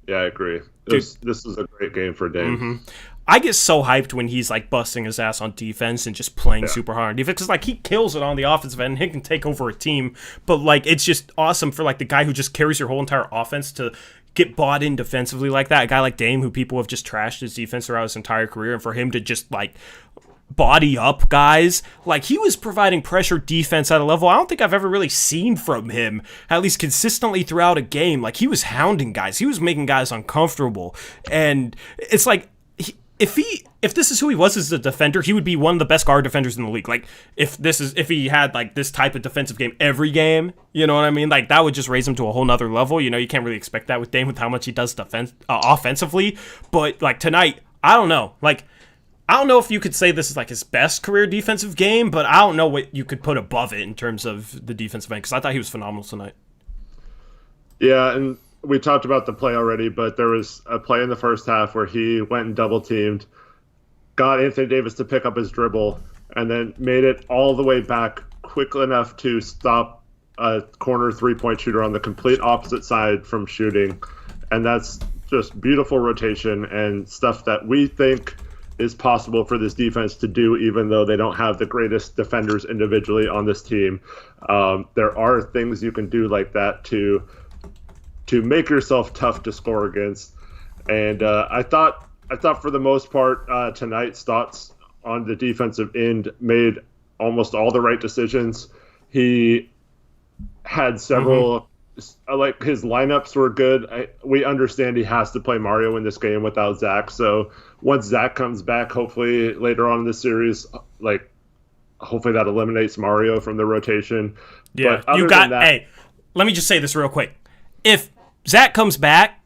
Yeah, I agree. This is a great game for Dame. I get so hyped when he's busting his ass on defense and just playing super hard on defense, because he kills it on the offensive end and he can take over a team. But it's just awesome for the guy who just carries your whole entire offense to get bought in defensively like that. A guy like Dame, who people have just trashed his defense throughout his entire career, and for him to just body up guys, he was providing pressure defense at a level I don't think I've ever really seen from him, at least consistently throughout a game. He was hounding guys, he was making guys uncomfortable, and it's if this is who he was as a defender, he would be one of the best guard defenders in the league. If he had this type of defensive game every game, you know what I mean? That would just raise him to a whole nother level. You can't really expect that with Dame, with how much he does offensively. But tonight, I don't know. I don't know if you could say this is his best career defensive game, but I don't know what you could put above it in terms of the defensive end, because I thought he was phenomenal tonight. Yeah, and we talked about the play already, but there was a play in the first half where he went and double-teamed, got Anthony Davis to pick up his dribble, and then made it all the way back quick enough to stop a corner three-point shooter on the complete opposite side from shooting. And that's just beautiful rotation and stuff that we think is possible for this defense to do, even though they don't have the greatest defenders individually on this team. There are things you can do like that to make yourself tough to score against. And I thought for the most part tonight, Stotts on the defensive end made almost all the right decisions. He had several, his lineups were good. We understand he has to play Mario in this game without Zach. So once Zach comes back, hopefully later on in the series, hopefully that eliminates Mario from the rotation. Yeah, hey, let me just say this real quick. If Zach comes back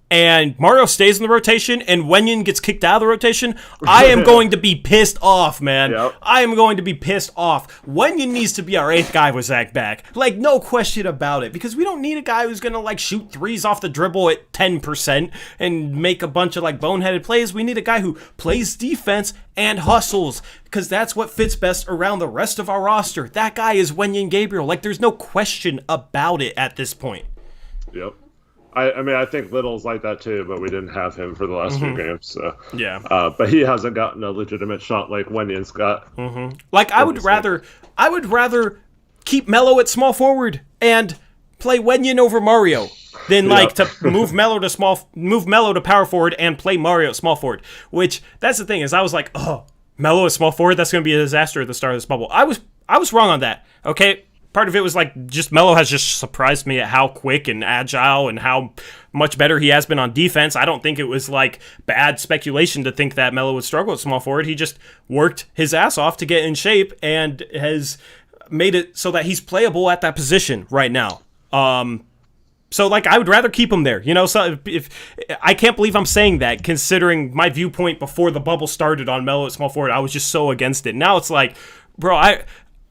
and Mario stays in the rotation and Wenyen gets kicked out of the rotation, I am going to be pissed off, man. Yep. I am going to be pissed off. Wenyen needs to be our 8th guy with Zach back. No question about it, because we don't need a guy who's going to shoot threes off the dribble at 10% and make a bunch of boneheaded plays. We need a guy who plays defense and hustles, because that's what fits best around the rest of our roster. That guy is Wenyen Gabriel. There's no question about it at this point. Yep. I think Little's like that too, but we didn't have him for the last few games. So yeah. But he hasn't gotten a legitimate shot like Wenyen's got. I would rather keep Melo at small forward and play Wenyen over Mario than to move Melo to power forward and play Mario at small forward. Which, that's the thing, is I was Melo at small forward, that's going to be a disaster at the start of this bubble. I was wrong on that. Okay. Part of it was just Melo has just surprised me at how quick and agile and how much better he has been on defense. I don't think it was bad speculation to think that Melo would struggle at small forward. He just worked his ass off to get in shape and has made it so that he's playable at that position right now. So I would rather keep him there. So if I can't believe I'm saying that, considering my viewpoint before the bubble started on Melo at small forward, I was just so against it. Now it's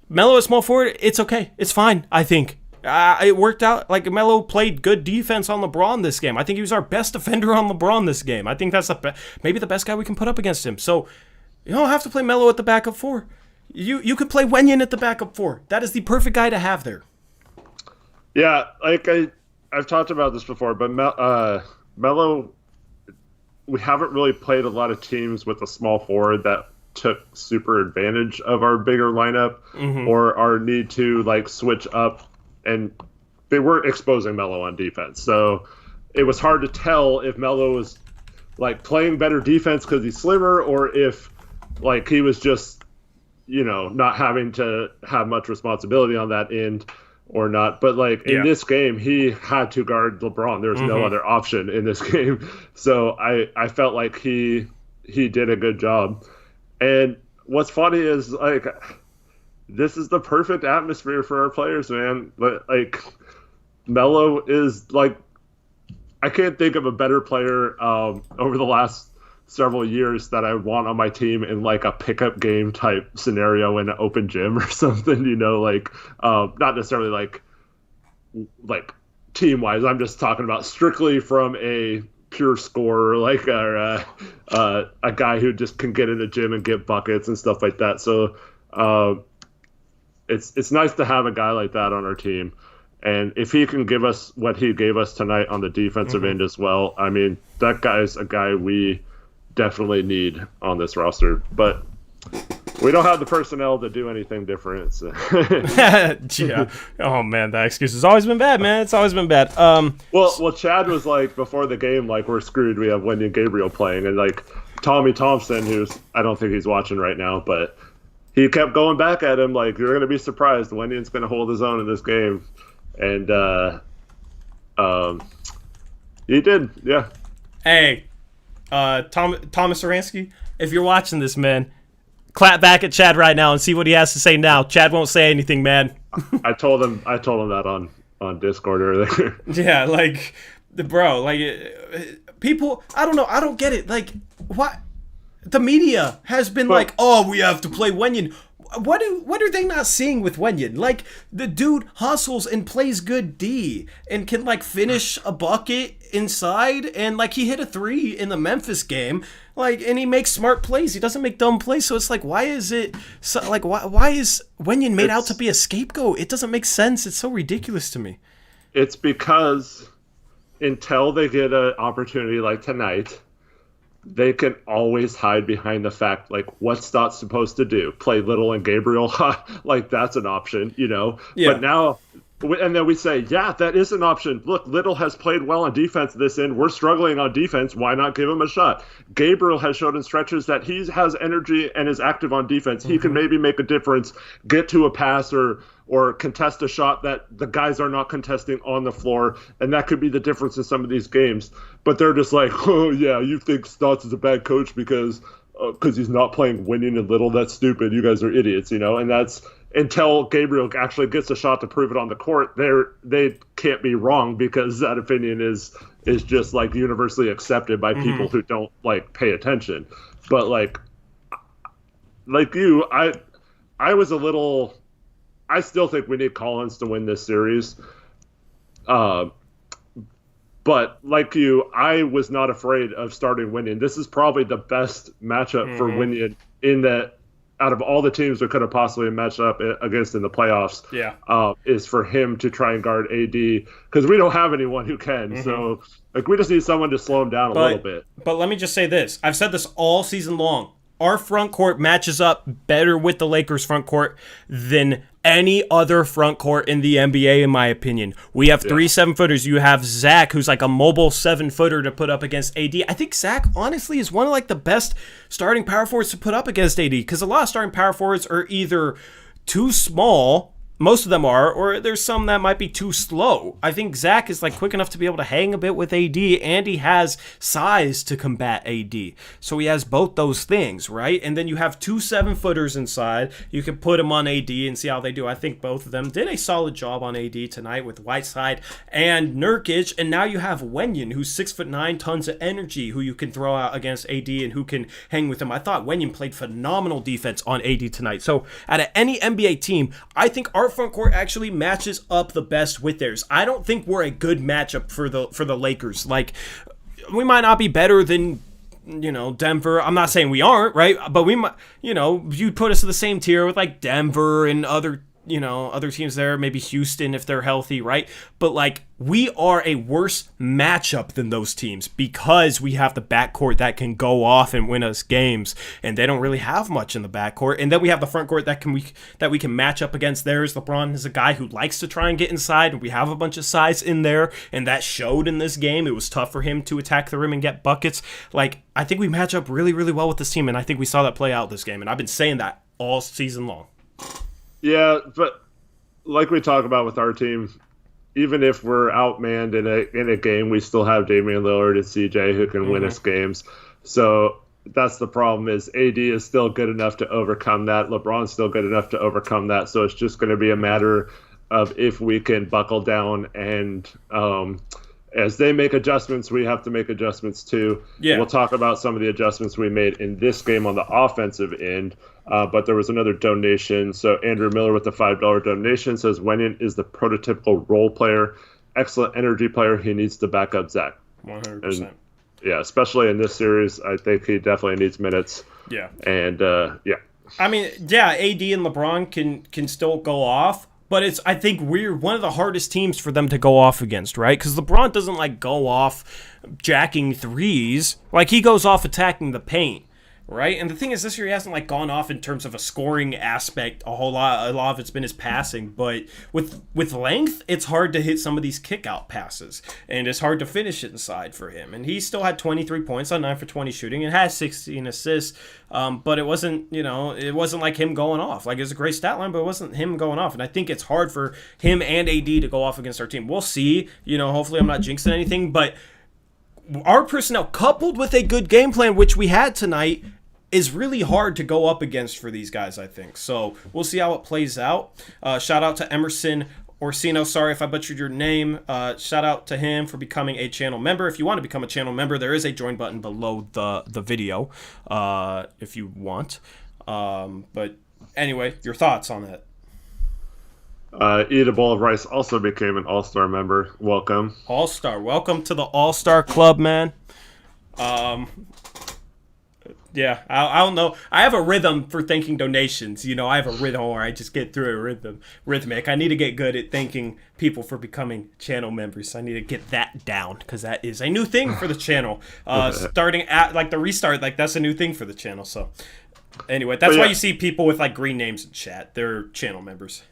Melo at small forward, it's okay. It's fine, I think. It worked out. Melo played good defense on LeBron this game. I think he was our best defender on LeBron this game. I think that's maybe the best guy we can put up against him. So you don't have to play Melo at the backup 4. You could play Wenyen at the backup 4. That is the perfect guy to have there. Yeah, I've talked about this before, but Melo, we haven't really played a lot of teams with a small forward that took super advantage of our bigger lineup or our need to switch up, and they weren't exposing Melo on defense. So it was hard to tell if Melo was playing better defense because he's slimmer, or if he was just not having to have much responsibility on that end or not. But in this game, he had to guard LeBron. There was no other option in this game. So I felt like he did a good job. And what's funny is like this is the perfect atmosphere for our players, man. But like Melo is like, I can't think of a better player over the last several years that I want on my team in like a pickup game type scenario in an open gym or something, like not necessarily like team wise. I'm just talking about strictly from a pure scorer, like a guy who just can get in the gym and get buckets and stuff like that. So it's nice to have a guy like that on our team. And if he can give us what he gave us tonight on the defensive end as well, I mean, that guy's a guy we definitely need on this roster. But we don't have the personnel to do anything different. So. Yeah. Oh, man, that excuse has always been bad, man. It's always been bad. Well, Chad was like, before the game, like, we're screwed. We have Wendy and Gabriel playing. And, like, Tommy Thompson, who's, I don't think he's watching right now, but he kept going back at him, like, you're going to be surprised. Wendy's going to hold his own in this game. And he did, yeah. Hey, Thomas Aransky, if you're watching this, man, clap back at Chad right now and see what he has to say now. Chad won't say anything, man. I told him that on Discord earlier. Yeah, like, bro, like, people, I don't know, I don't get it. Like, what? The media has been like, oh, we have to play Wenyan. What are they not seeing with Wenyan? Like, the dude hustles and plays good D and can, like, finish a bucket inside, and, like, he hit a 3 in the Memphis game, like, and he makes smart plays. He doesn't make dumb plays. So it's like, why is it so, like, why is Wenyan made out to be a scapegoat? It doesn't make sense. It's so ridiculous to me. It's because until they get an opportunity like tonight, they can always hide behind the fact, like, what's Stott supposed to do? Play Little and Gabriel? Like, that's an option, Yeah. But now, and then we say, yeah, that is an option. Look, Little has played well on defense this end. We're struggling on defense. Why not give him a shot? Gabriel has shown in stretches that he has energy and is active on defense. He can maybe make a difference, get to a pass or contest a shot that the guys are not contesting on the floor, and that could be the difference in some of these games. But they're just like, oh, yeah, you think Stotts is a bad coach because he's not playing Winning and Little. That's stupid. You guys are idiots, And that's until Gabriel actually gets a shot to prove it on the court, they can't be wrong because that opinion is just, like, universally accepted by people who don't, like, pay attention. But, like you, I was a little – I still think we need Collins to win this series. But like you, I was not afraid of starting Winning. This is probably the best matchup for Winning in that out of all the teams we could have possibly matched up against in the playoffs. Yeah, is for him to try and guard AD because we don't have anyone who can. So like we just need someone to slow him down a little bit. But let me just say this: I've said this all season long. Our front court matches up better with the Lakers front court than any other front court in the NBA, in my opinion. We have 3 7-footers. You have Zach, who's like a mobile 7-footer to put up against AD. I think Zach, honestly, is one of like the best starting power forwards to put up against AD because a lot of starting power forwards are either too small, most of them are, or there's some that might be too slow. I think Zach is like quick enough to be able to hang a bit with AD, and he has size to combat AD. So he has both those things, right? And then you have 2 7-footers inside. You can put them on AD and see how they do. I think both of them did a solid job on AD tonight with Whiteside and Nurkic. And now you have Wenyan, who's 6'9", tons of energy, who you can throw out against AD and who can hang with him. I thought Wenyan played phenomenal defense on AD tonight. So out of any NBA team, I think our front court actually matches up the best with theirs. I don't think we're a good matchup for the Lakers. Like, we might not be better than, Denver. I'm not saying we aren't, right? But we might, you'd put us in the same tier with like Denver and other teams there, maybe Houston if they're healthy, right? But like, we are a worse matchup than those teams because we have the backcourt that can go off and win us games, and they don't really have much in the backcourt. And then we have the front court that we can match up against theirs. LeBron is a guy who likes to try and get inside, and we have a bunch of size in there, and that showed in this game. It was tough for him to attack the rim and get buckets. Like, I think we match up really, really well with this team, and I think we saw that play out this game, and I've been saying that all season long. Yeah, but like we talk about with our team, even if we're outmanned in a game, we still have Damian Lillard and CJ who can win us games. So that's the problem. Is AD is still good enough to overcome that. LeBron's still good enough to overcome that. So it's just going to be a matter of if we can buckle down, and as they make adjustments, we have to make adjustments too. Yeah. We'll talk about some of the adjustments we made in this game on the offensive end. But there was another donation. So Andrew Miller with the $5 donation says, Wenyan is the prototypical role player, excellent energy player. He needs to back up Zach. 100%. And, yeah, especially in this series, I think he definitely needs minutes. Yeah. And, yeah. I mean, yeah, AD and LeBron can still go off, but I think we're one of the hardest teams for them to go off against, right? Because LeBron doesn't, go off jacking threes. He goes off attacking the paint. Right, and the thing is, this year he hasn't gone off in terms of a scoring aspect a whole lot. A lot of it's been his passing, but with length, it's hard to hit some of these kick-out passes, and it's hard to finish it inside for him. And he still had 23 points on 9 for 20 shooting, and had 16 assists. But it wasn't, it wasn't like him going off. It was a great stat line, but it wasn't him going off. And I think it's hard for him and AD to go off against our team. We'll see. Hopefully I'm not jinxing anything, but our personnel coupled with a good game plan, which we had tonight, is really hard to go up against for these guys, I think. So we'll see how it plays out. Shout out to Emerson Orsino. Sorry if I butchered your name. Shout out to him for becoming a channel member. If you want to become a channel member, there is a join button below the video if you want. But anyway, your thoughts on that? Eat a Bowl of Rice also became an All-Star member. Welcome. All-Star. Welcome to the All-Star Club, man. Yeah, I don't know. I have a rhythm for thanking donations. I have a rhythm where I just get through it rhythmic. I need to get good at thanking people for becoming channel members. I need to get that down because that is a new thing for the channel. Starting at the restart, that's a new thing for the channel. So anyway, that's why you see people with green names in chat. They're channel members.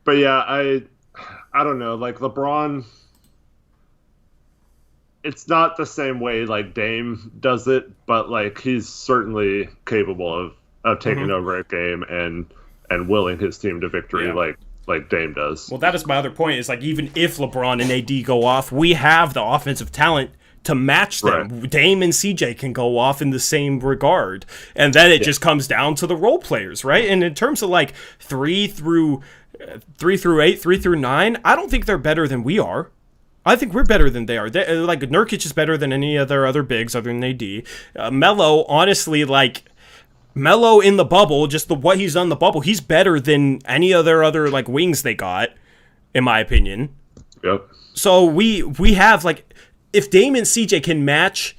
But yeah, I don't know. LeBron, it's not the same way Dame does it, but he's certainly capable of taking over a game and willing his team to victory like Dame does. Well, that is my other point, is even if LeBron and AD go off, we have the offensive talent to match them. Right. Dame and CJ can go off in the same regard. And then it just comes down to the role players, right? And in terms of 3 through 8, 3 through 9, I don't think they're better than we are. I think we're better than they are. Nurkic is better than any other bigs other than AD. Melo, honestly, Melo in the bubble, just what he's done in the bubble, he's better than any other wings they got, in my opinion. Yep. So we have if Dame and CJ can match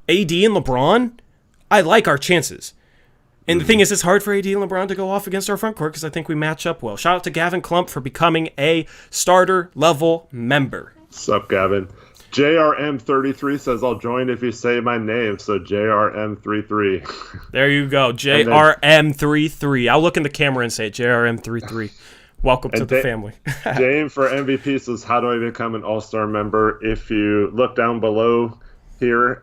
AD and LeBron, I like our chances. And the thing is, it's hard for AD and LeBron to go off against our front court because I think we match up well. Shout out to Gavin Klump for becoming a starter level member. Sup, Gavin? JRM33 says, I'll join if you say my name. So JRM33. There you go. JRM33. I'll look in the camera and say JRM33. Welcome to the family. Dame for MVP says, how do I become an All-Star member? If you look down below here,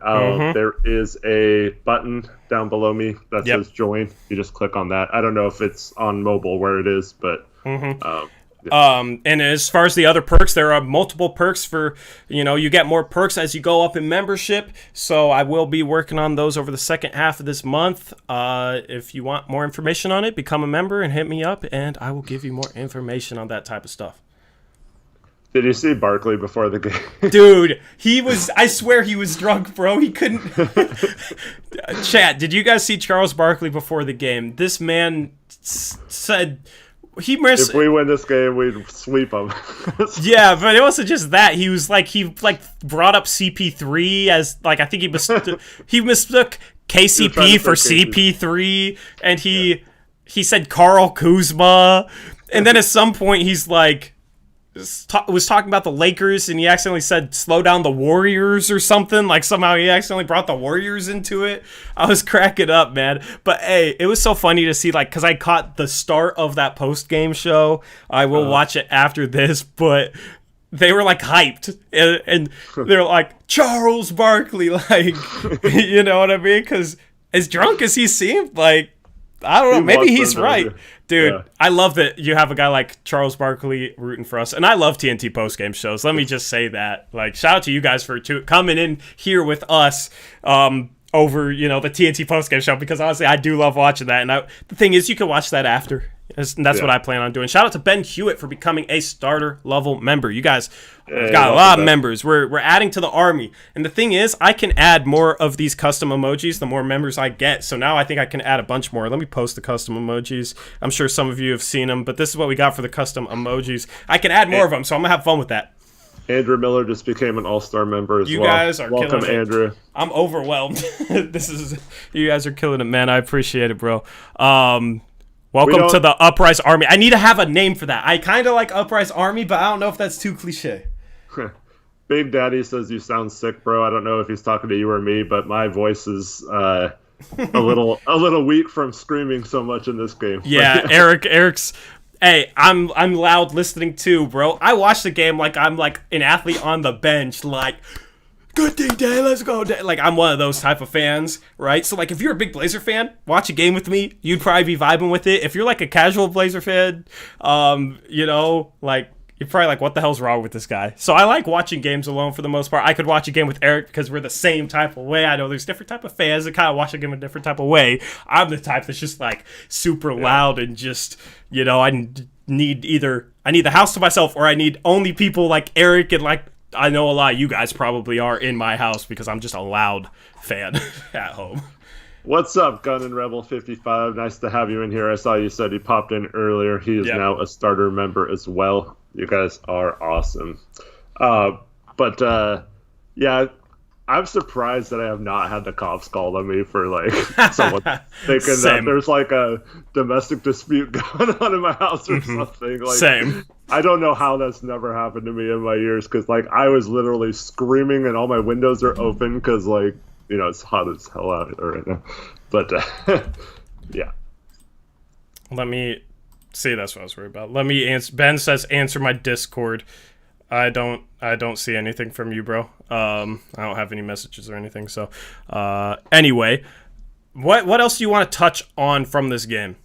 there is a button down below me that says join. You just click on that. I don't know if it's on mobile where it is, but... And as far as the other perks, there are multiple perks for, you get more perks as you go up in membership. So I will be working on those over the second half of this month. If you want more information on it, become a member and hit me up, and I will give you more information on that type of stuff. Did you see Barkley before the game? Dude, I swear he was drunk, bro. He couldn't. Chat, did you guys see Charles Barkley before the game? This man said... If we win this game, we'd sweep them. Yeah, but it wasn't just that. He was he brought up CP3 as I think he mistook KCP for CP3, and he said Karl Kuzma, and then at some point he's was talking about the Lakers, and he accidentally said slow down the Warriors or something. Somehow he accidentally brought the Warriors into it. I was cracking up, man. But hey, it was so funny to see because I caught the start of that post-game show. I will watch it after this, but they were hyped, and they're like Charles Barkley, you know what I mean? Because as drunk as he seemed, I don't know, maybe he's right. Dude, yeah. I love that you have a guy like Charles Barkley rooting for us. And I love TNT postgame shows. Let me just say that. Shout out to you guys for coming in here with us. over, the TNT postgame show, because honestly, I do love watching that. And the thing is, you can watch that after. And that's what I plan on doing. Shout out to Ben Hewitt for becoming a starter level member. You guys got a lot of members. We're adding to the army. And the thing is, I can add more of these custom emojis the more members I get. So now I think I can add a bunch more. Let me post the custom emojis. I'm sure some of you have seen them, but this is what we got for the custom emojis. I can add more of them, so I'm going to have fun with that. Andrew Miller just became an all-star member as well. You guys are welcome, killing it. Andrew. I'm overwhelmed. You guys are killing it, man. I appreciate it, bro. Welcome to the Uprise Army. I need to have a name for that. I kind of like Uprise Army, but I don't know if that's too cliche. Big Daddy says you sound sick, bro. I don't know if he's talking to you or me, but my voice is a little weak from screaming so much in this game. Yeah, Eric's. Hey, I'm loud listening too, bro. I watch the game like I'm like an athlete on the bench, like, good thing, Dad, let's go, Dad. Like, I'm one of those type of fans, right? So, like, if you're a big Blazer fan, watch a game with me, you'd probably be vibing with it. If you're, like, a casual Blazer fan, like, you're probably like, what the hell's wrong with this guy? So I like watching games alone for the most part. I could watch a game with Eric because we're the same type of way. I know there's different type of fans that kind of watch a game a different type of way. I'm the type that's just, like, super loud and just, I need the house to myself, or I need only people like Eric and, like, I know a lot of you guys probably are in my house because I'm just a loud fan at home. What's up, Gun and Rebel 55? Nice to have you in here. I saw you said he popped in earlier. He is now a starter member as well. You guys are awesome. Yeah, I'm surprised that I have not had the cops called on me for, like, someone thinking that there's, like, a domestic dispute going on in my house or something. Like, Same. I don't know how that's never happened to me in my years, because, like, I was literally screaming and all my windows are open because, like, it's hot as hell out here right now. But, yeah. Let me see. That's what I was worried about. Let me answer. Ben says, answer my Discord. I don't see anything from you, bro. I don't have any messages or anything. So, anyway, what else do you want to touch on from this game?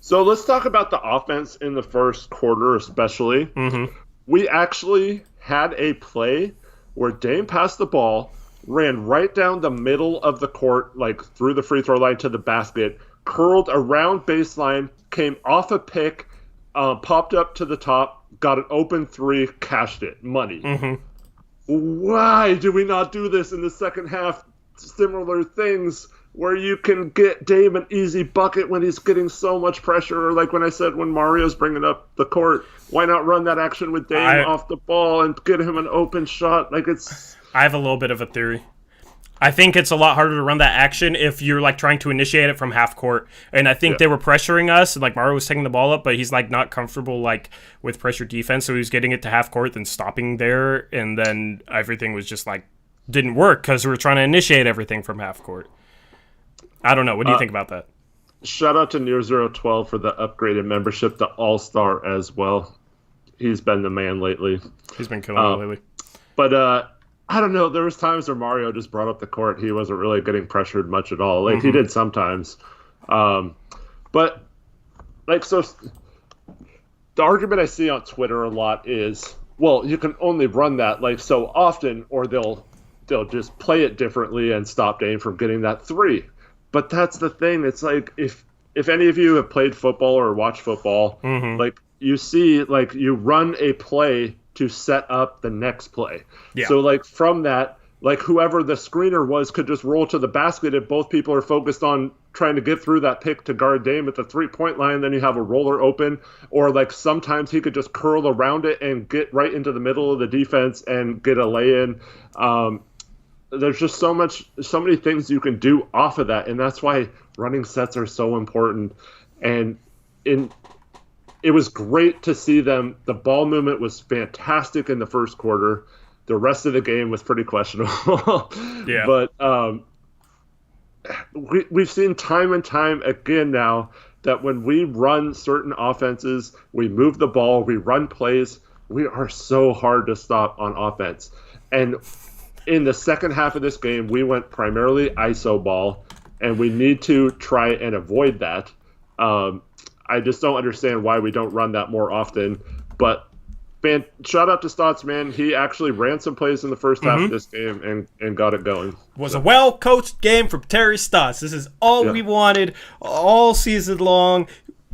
So let's talk about the offense in the first quarter, especially. We actually had a play where Dame passed the ball, ran right down the middle of the court, like through the free throw line to the basket, curled around baseline, came off a pick, popped up to the top, got an open three, cashed it. Money. Why do we not do this in the second half? Similar things where you can get Dame an easy bucket when he's getting so much pressure. Or like when I said when Mario's bringing up the court, why not run that action with Dame off the ball and get him an open shot? Like, it's... I have a little bit of a theory. I think it's a lot harder to run that action if you're, like, trying to initiate it from half court. And I think they were pressuring us. Like, Mario was taking the ball up, but he's, like, not comfortable, like, with pressure defense. So he was getting it to half court, then stopping there. And then everything was just, like, didn't work because we were trying to initiate everything from half court. I don't know. What do you think about that? Shout out to Near012 for the upgraded membership, the All-Star as well. He's been the man lately. He's been killing it lately. But, I don't know. There was times where Mario just brought up the court. He wasn't really getting pressured much at all. Like, he did sometimes. But, like, so the argument I see on Twitter a lot is, well, you can only run that, like, so often, or they'll just play it differently and stop Dame from getting that three. But that's the thing. It's like, if any of you have played football or watched football, like, you see, like, you run a play to set up the next play. Yeah. So, like, from that, like, whoever the screener was could just roll to the basket if both people are focused on trying to get through that pick to guard Dame at the three-point line. Then you have a roller open. Or, like, sometimes he could just curl around it and get right into the middle of the defense and get a lay-in. There's just so many things you can do off of that, and that's why running sets are so important. And it was great to see them. The ball movement was fantastic in the first quarter. The rest of the game was pretty questionable. Yeah. But we've seen time and time again now that when we run certain offenses, we move the ball, we run plays, we are so hard to stop on offense. And in the second half of this game, we went primarily ISO ball, and we need to try and avoid that. I just don't understand why we don't run that more often. But man, shout out to Stotts, man. He actually ran some plays in the first half of this game and got it going. Was a well-coached game from Terry Stotts. This is all we wanted all season long.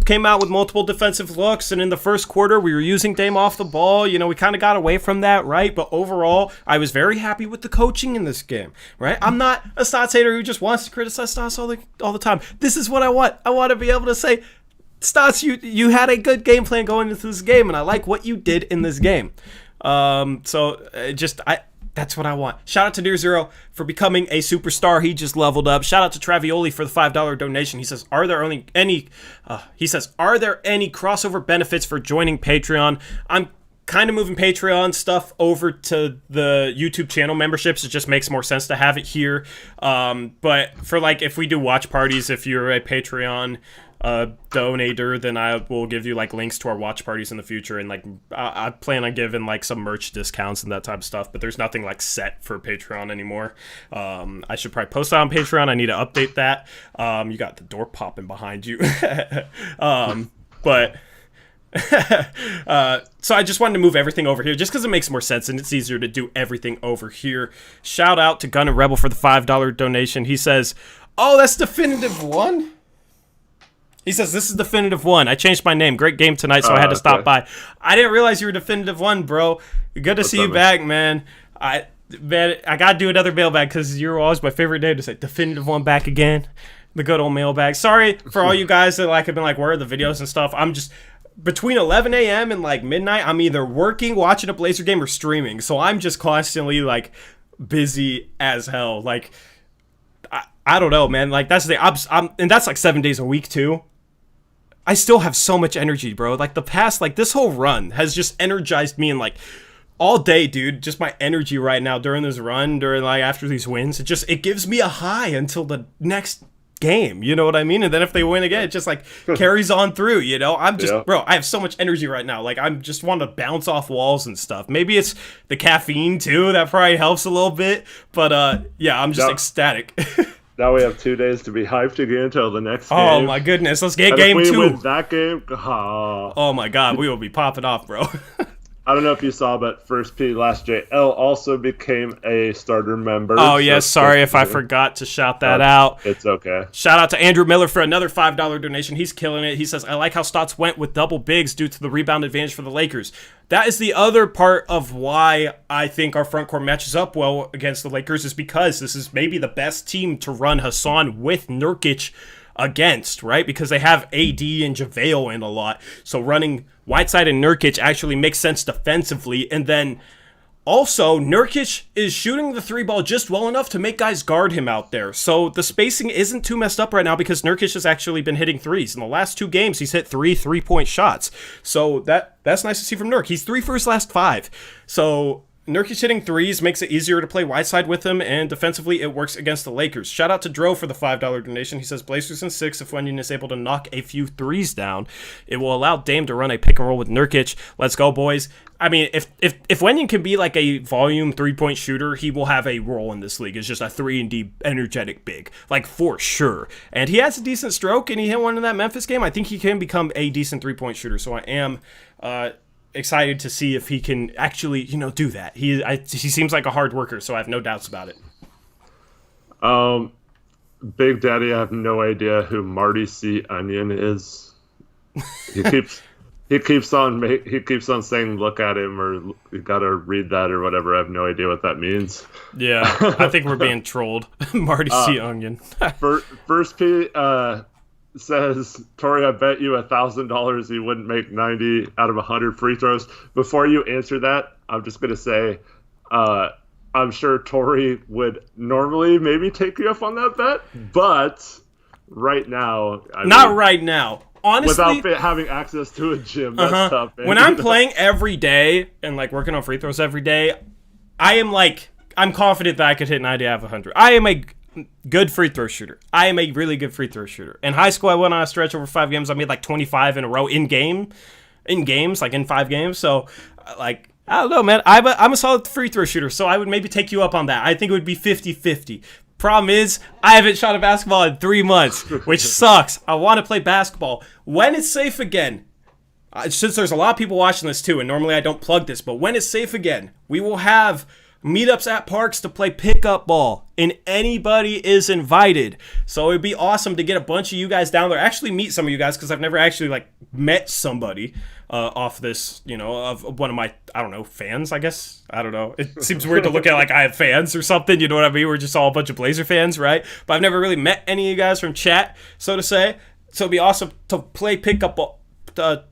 Came out with multiple defensive looks, and in the first quarter, we were using Dame off the ball. You know, we kind of got away from that, right? But overall, I was very happy with the coaching in this game, right? I'm not a Stotts hater who just wants to criticize Stotts all the time. This is what I want. I want to be able to say, Stotts, you had a good game plan going into this game, and I like what you did in this game. That's what I want. Shout out to Near Zero for becoming a superstar. He just leveled up. Shout out to Travioli for the $5 donation. He says, are there any crossover benefits for joining Patreon? I'm kind of moving Patreon stuff over to the YouTube channel memberships. It just makes more sense to have it here. But for like, if we do watch parties, if you're a Patreon donator, then I will give you like links to our watch parties in the future, and like I plan on giving like some merch discounts and that type of stuff, but there's nothing like set for Patreon anymore. I should probably post that on Patreon. I need to update that. You got the door popping behind you. But so I just wanted to move everything over here just because it makes more sense and it's easier to do everything over here. Shout out to Gun and Rebel for the $5 donation. He says, oh, that's Definitive One? He says, this is Definitive One. I changed my name. Great game tonight, so I had to stop by. I didn't realize you were Definitive One, bro. Good to see you back, man. I got to do another mailbag because you're always my favorite name to say. Definitive One back again. The good old mailbag. Sorry for all you guys that like have been like, where are the videos and stuff? I'm just, between 11 a.m. and like midnight, I'm either working, watching a Blazer game, or streaming. So I'm just constantly like busy as hell. Like, I don't know, man. Like, that's the thing. And that's like 7 days a week, too. I still have so much energy, bro. Like, the past, like, this whole run has just energized me, and like, all day, dude, just my energy right now during this run, during like after these wins, it gives me a high until the next game, you know what I mean? And then if they win again, it just like carries on through, you know? I'm just, bro, I have so much energy right now. Like, I'm just want to bounce off walls and stuff. Maybe it's the caffeine too, that probably helps a little bit, but yeah, I'm just ecstatic. Now we have 2 days to be hyped again until the next game. Oh my goodness, let's get game 2. If we win that game, oh my god, we will be popping off, bro. I don't know if you saw, but First P Last JL also became a starter member. Oh, yes. Sorry if I forgot to shout that out. It's okay. Shout out to Andrew Miller for another $5 donation. He's killing it. He says, I like how Stotts went with double bigs due to the rebound advantage for the Lakers. That is the other part of why I think our front court matches up well against the Lakers, is because this is maybe the best team to run Hassan with Nurkic against, right? Because they have AD and JaVale in a lot. So running Whiteside and Nurkic actually makes sense defensively. And then also, Nurkic is shooting the 3-ball just well enough to make guys guard him out there. So the spacing isn't too messed up right now because Nurkic has actually been hitting threes. In the last 2 games, he's hit 3 3-point shots. So that's nice to see from Nurk. He's 3 for his last 5. So Nurkic hitting threes makes it easier to play Whiteside with him, and defensively it works against the Lakers. Shout out to Dro for the $5 donation. He says, Blazers in 6 if Wenyon is able to knock a few threes down. It will allow Dame to run a pick and roll with Nurkic. Let's go, boys. I mean, if Wenyon can be like a volume 3-point shooter, he will have a role in this league. It's just a 3-and-D energetic big, like for sure. And he has a decent stroke, and he hit one in that Memphis game. I think he can become a decent 3-point shooter, so I am excited to see if he can actually, do that. He seems like a hard worker, so I have no doubts about it. Big Daddy, I have no idea who Marty C. Onion is. He keeps on saying look at him, or you gotta read that or whatever. I have no idea what that means. Yeah, I think we're being trolled. Marty C. Onion. First P says, Tori, I bet you $1,000 he wouldn't make 90 out of 100 free throws. Before you answer that, I'm just going to say, I'm sure Tori would normally maybe take you up on that bet, but right now... right now. Honestly, without having access to a gym, that's tough. Man. When I'm playing every day and like working on free throws every day, I'm confident that I could hit 90 out of 100. I am a good free throw shooter. I am a really good free throw shooter. In high school, I went on a stretch over 5 games. I made like 25 in a row in games, like in 5 games. So, like, I don't know, man. I'm a solid free throw shooter, so I would maybe take you up on that. I think it would be 50-50. Problem is, I haven't shot a basketball in 3 months, which sucks. I want to play basketball when it's safe again. since there's a lot of people watching this too, and normally I don't plug this, but when it's safe again, we will have meetups at parks to play pickup ball, and anybody is invited. So it'd be awesome to get a bunch of you guys down there, actually meet some of you guys, because I've never actually like met somebody off this, of one of my, I don't know, fans, I guess. I don't know. It seems weird to look at like I have fans or something, you know what I mean? We're just all a bunch of Blazer fans, right? But I've never really met any of you guys from chat, so to say. So it'd be awesome to play pickup ball. God,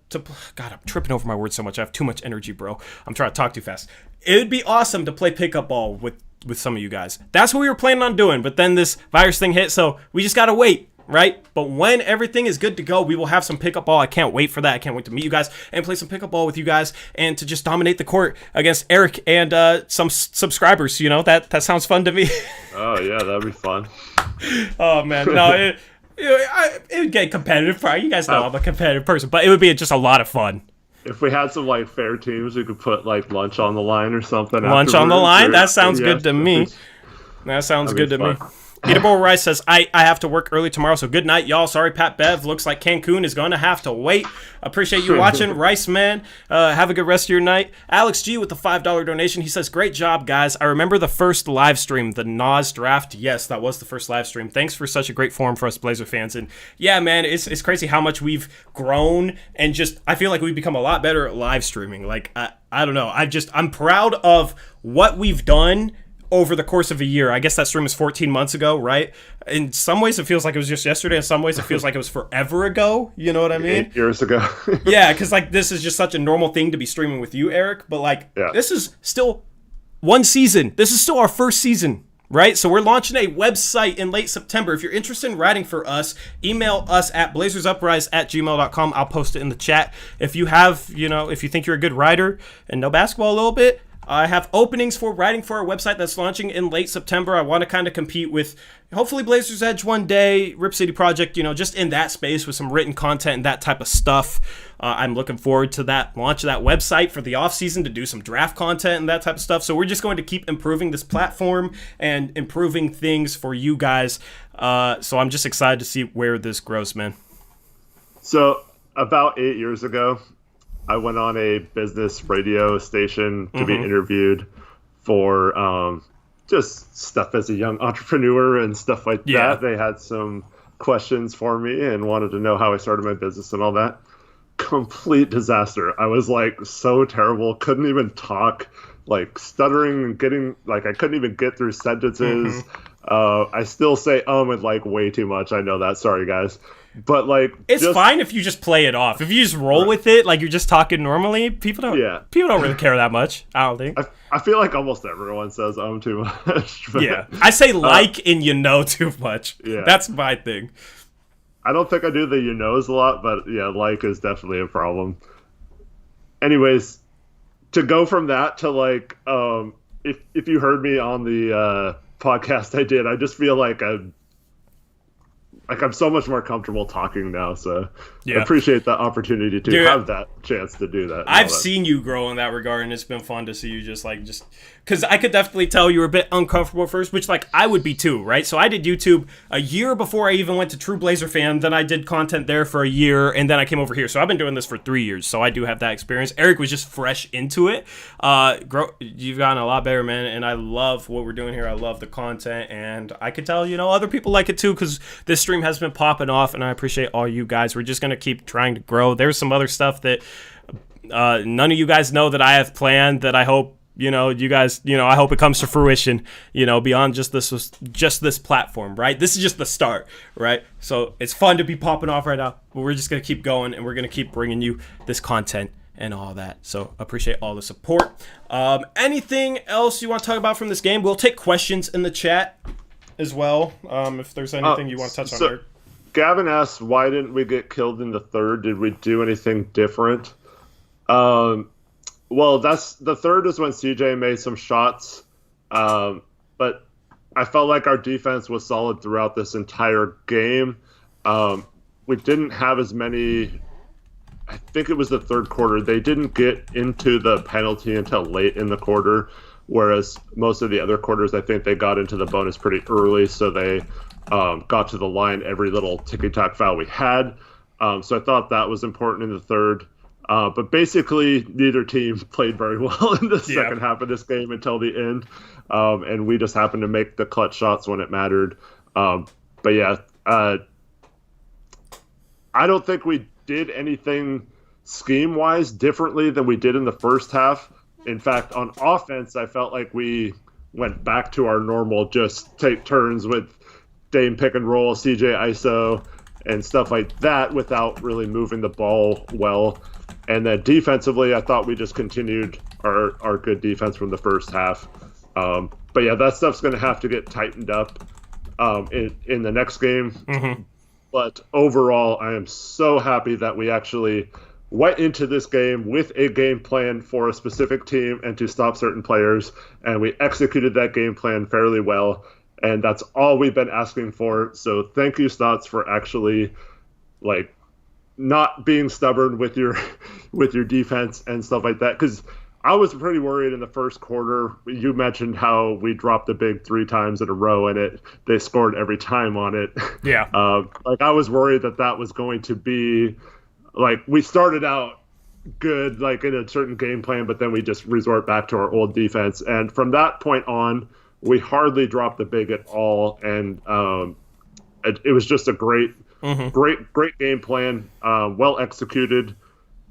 I'm tripping over my words so much. I have too much energy, bro. I'm trying to talk too fast. It would be awesome to play pickup ball with some of you guys. That's what we were planning on doing, but then this virus thing hit, so we just gotta wait, right? But when everything is good to go, we will have some pickup ball. I can't wait for that. I can't wait to meet you guys and play some pickup ball with you guys and to just dominate the court against Eric and some subscribers. That sounds fun to me. Oh yeah, that'd be fun. Oh man, no. It would get competitive. You guys know I'm a competitive person, but it would be just a lot of fun. If we had some like fair teams, we could put like lunch on the line or something. Lunch on the line? That sounds good to me. That sounds good to me. Eatable Rice says, I have to work early tomorrow, so good night, y'all. Sorry, Pat Bev. Looks like Cancun is going to have to wait. Appreciate you watching, Rice Man. Have a good rest of your night. Alex G with the $5 donation. He says, great job, guys. I remember the first live stream, the Nas draft. Yes, that was the first live stream. Thanks for such a great forum for us Blazer fans. And yeah, man, it's crazy how much we've grown, and just I feel like we've become a lot better at live streaming. Like, I don't know. I'm proud of what we've done over the course of a year. I guess that stream was 14 months ago, right? In some ways, it feels like it was just yesterday. In some ways, it feels like it was forever ago. You know what I mean? 8 years ago. Yeah, because like this is just such a normal thing to be streaming with you, Eric. But like, This is still one season. This is still our first season, right? So we're launching a website in late September. If you're interested in writing for us, email us at blazersuprise@gmail.com. I'll post it in the chat. If you have, if you think you're a good writer and know basketball a little bit, I have openings for writing for our website that's launching in late September. I want to kind of compete with, hopefully, Blazers Edge one day, Rip City Project, just in that space with some written content and that type of stuff. I'm looking forward to that launch of that website for the offseason to do some draft content and that type of stuff. So we're just going to keep improving this platform and improving things for you guys. So I'm just excited to see where this grows, man. So about 8 years ago, I went on a business radio station to be interviewed for just stuff as a young entrepreneur and stuff like that. They had some questions for me and wanted to know how I started my business and all that. Complete disaster. I was like so terrible, couldn't even talk, like stuttering and getting like I couldn't even get through sentences. I still say and like way too much. I know that. Sorry, guys. But like, it's fine if you just play it off. If you just roll with it, like you're just talking normally, people don't really care that much. I don't think. I feel like almost everyone says too much. But, yeah, I say and too much. Yeah, that's my thing. I don't think I do the a lot, but yeah, like is definitely a problem. Anyways, to go from that to like, if you heard me on the podcast I did, I just feel like I'm so much more comfortable talking now, so I appreciate the opportunity to have that chance to do that. I've seen you grow in that regard, and it's been fun to see you just because I could definitely tell you were a bit uncomfortable at first, which like I would be too, right? So I did YouTube a year before I even went to True Blazer Fan, then I did content there for a year, and then I came over here. So I've been doing this for 3 years, so I do have that experience. Eric was just fresh into it. You've gotten a lot better, man, and I love what we're doing here. I love the content, and I could tell, other people like it too, because this stream has been popping off, and I appreciate all you guys. We're just going to keep trying to grow. There's some other stuff that none of you guys know that I have planned that I hope you guys, I hope it comes to fruition, beyond just this platform, right? This is just the start, right? So it's fun to be popping off right now, but we're just going to keep going, and we're going to keep bringing you this content and all that. So appreciate all the support. Anything else you want to talk about from this game? We'll take questions in the chat as well, if there's anything you want to touch on there. Gavin asks, why didn't we get killed in the third? Did we do anything different? Well, the third is when CJ made some shots, but I felt like our defense was solid throughout this entire game. We didn't have as many. I think it was the third quarter. They didn't get into the penalty until late in the quarter, whereas most of the other quarters, I think they got into the bonus pretty early, so they got to the line every little ticky-tack foul we had. So I thought that was important in the third. But basically, neither team played very well in the second half of this game until the end. And we just happened to make the clutch shots when it mattered. But yeah, I don't think we did anything scheme-wise differently than we did in the first half. In fact, on offense, I felt like we went back to our normal, just take turns with Dame pick and roll, CJ ISO, and stuff like that without really moving the ball well. And then defensively, I thought we just continued our good defense from the first half. But yeah, that stuff's going to have to get tightened up in the next game. Mm-hmm. But overall, I am so happy that we actually went into this game with a game plan for a specific team and to stop certain players, and we executed that game plan fairly well. And that's all we've been asking for. So thank you, Stotts, for actually not being stubborn with your defense and stuff like that. Because I was pretty worried in the first quarter. You mentioned how we dropped the big 3 times in a row, and they scored every time on it. Yeah. I was worried that was going to be we started out good, in a certain game plan, but then we just resort back to our old defense. And from that point on, we hardly dropped the big at all. And it was just a great game plan, well executed.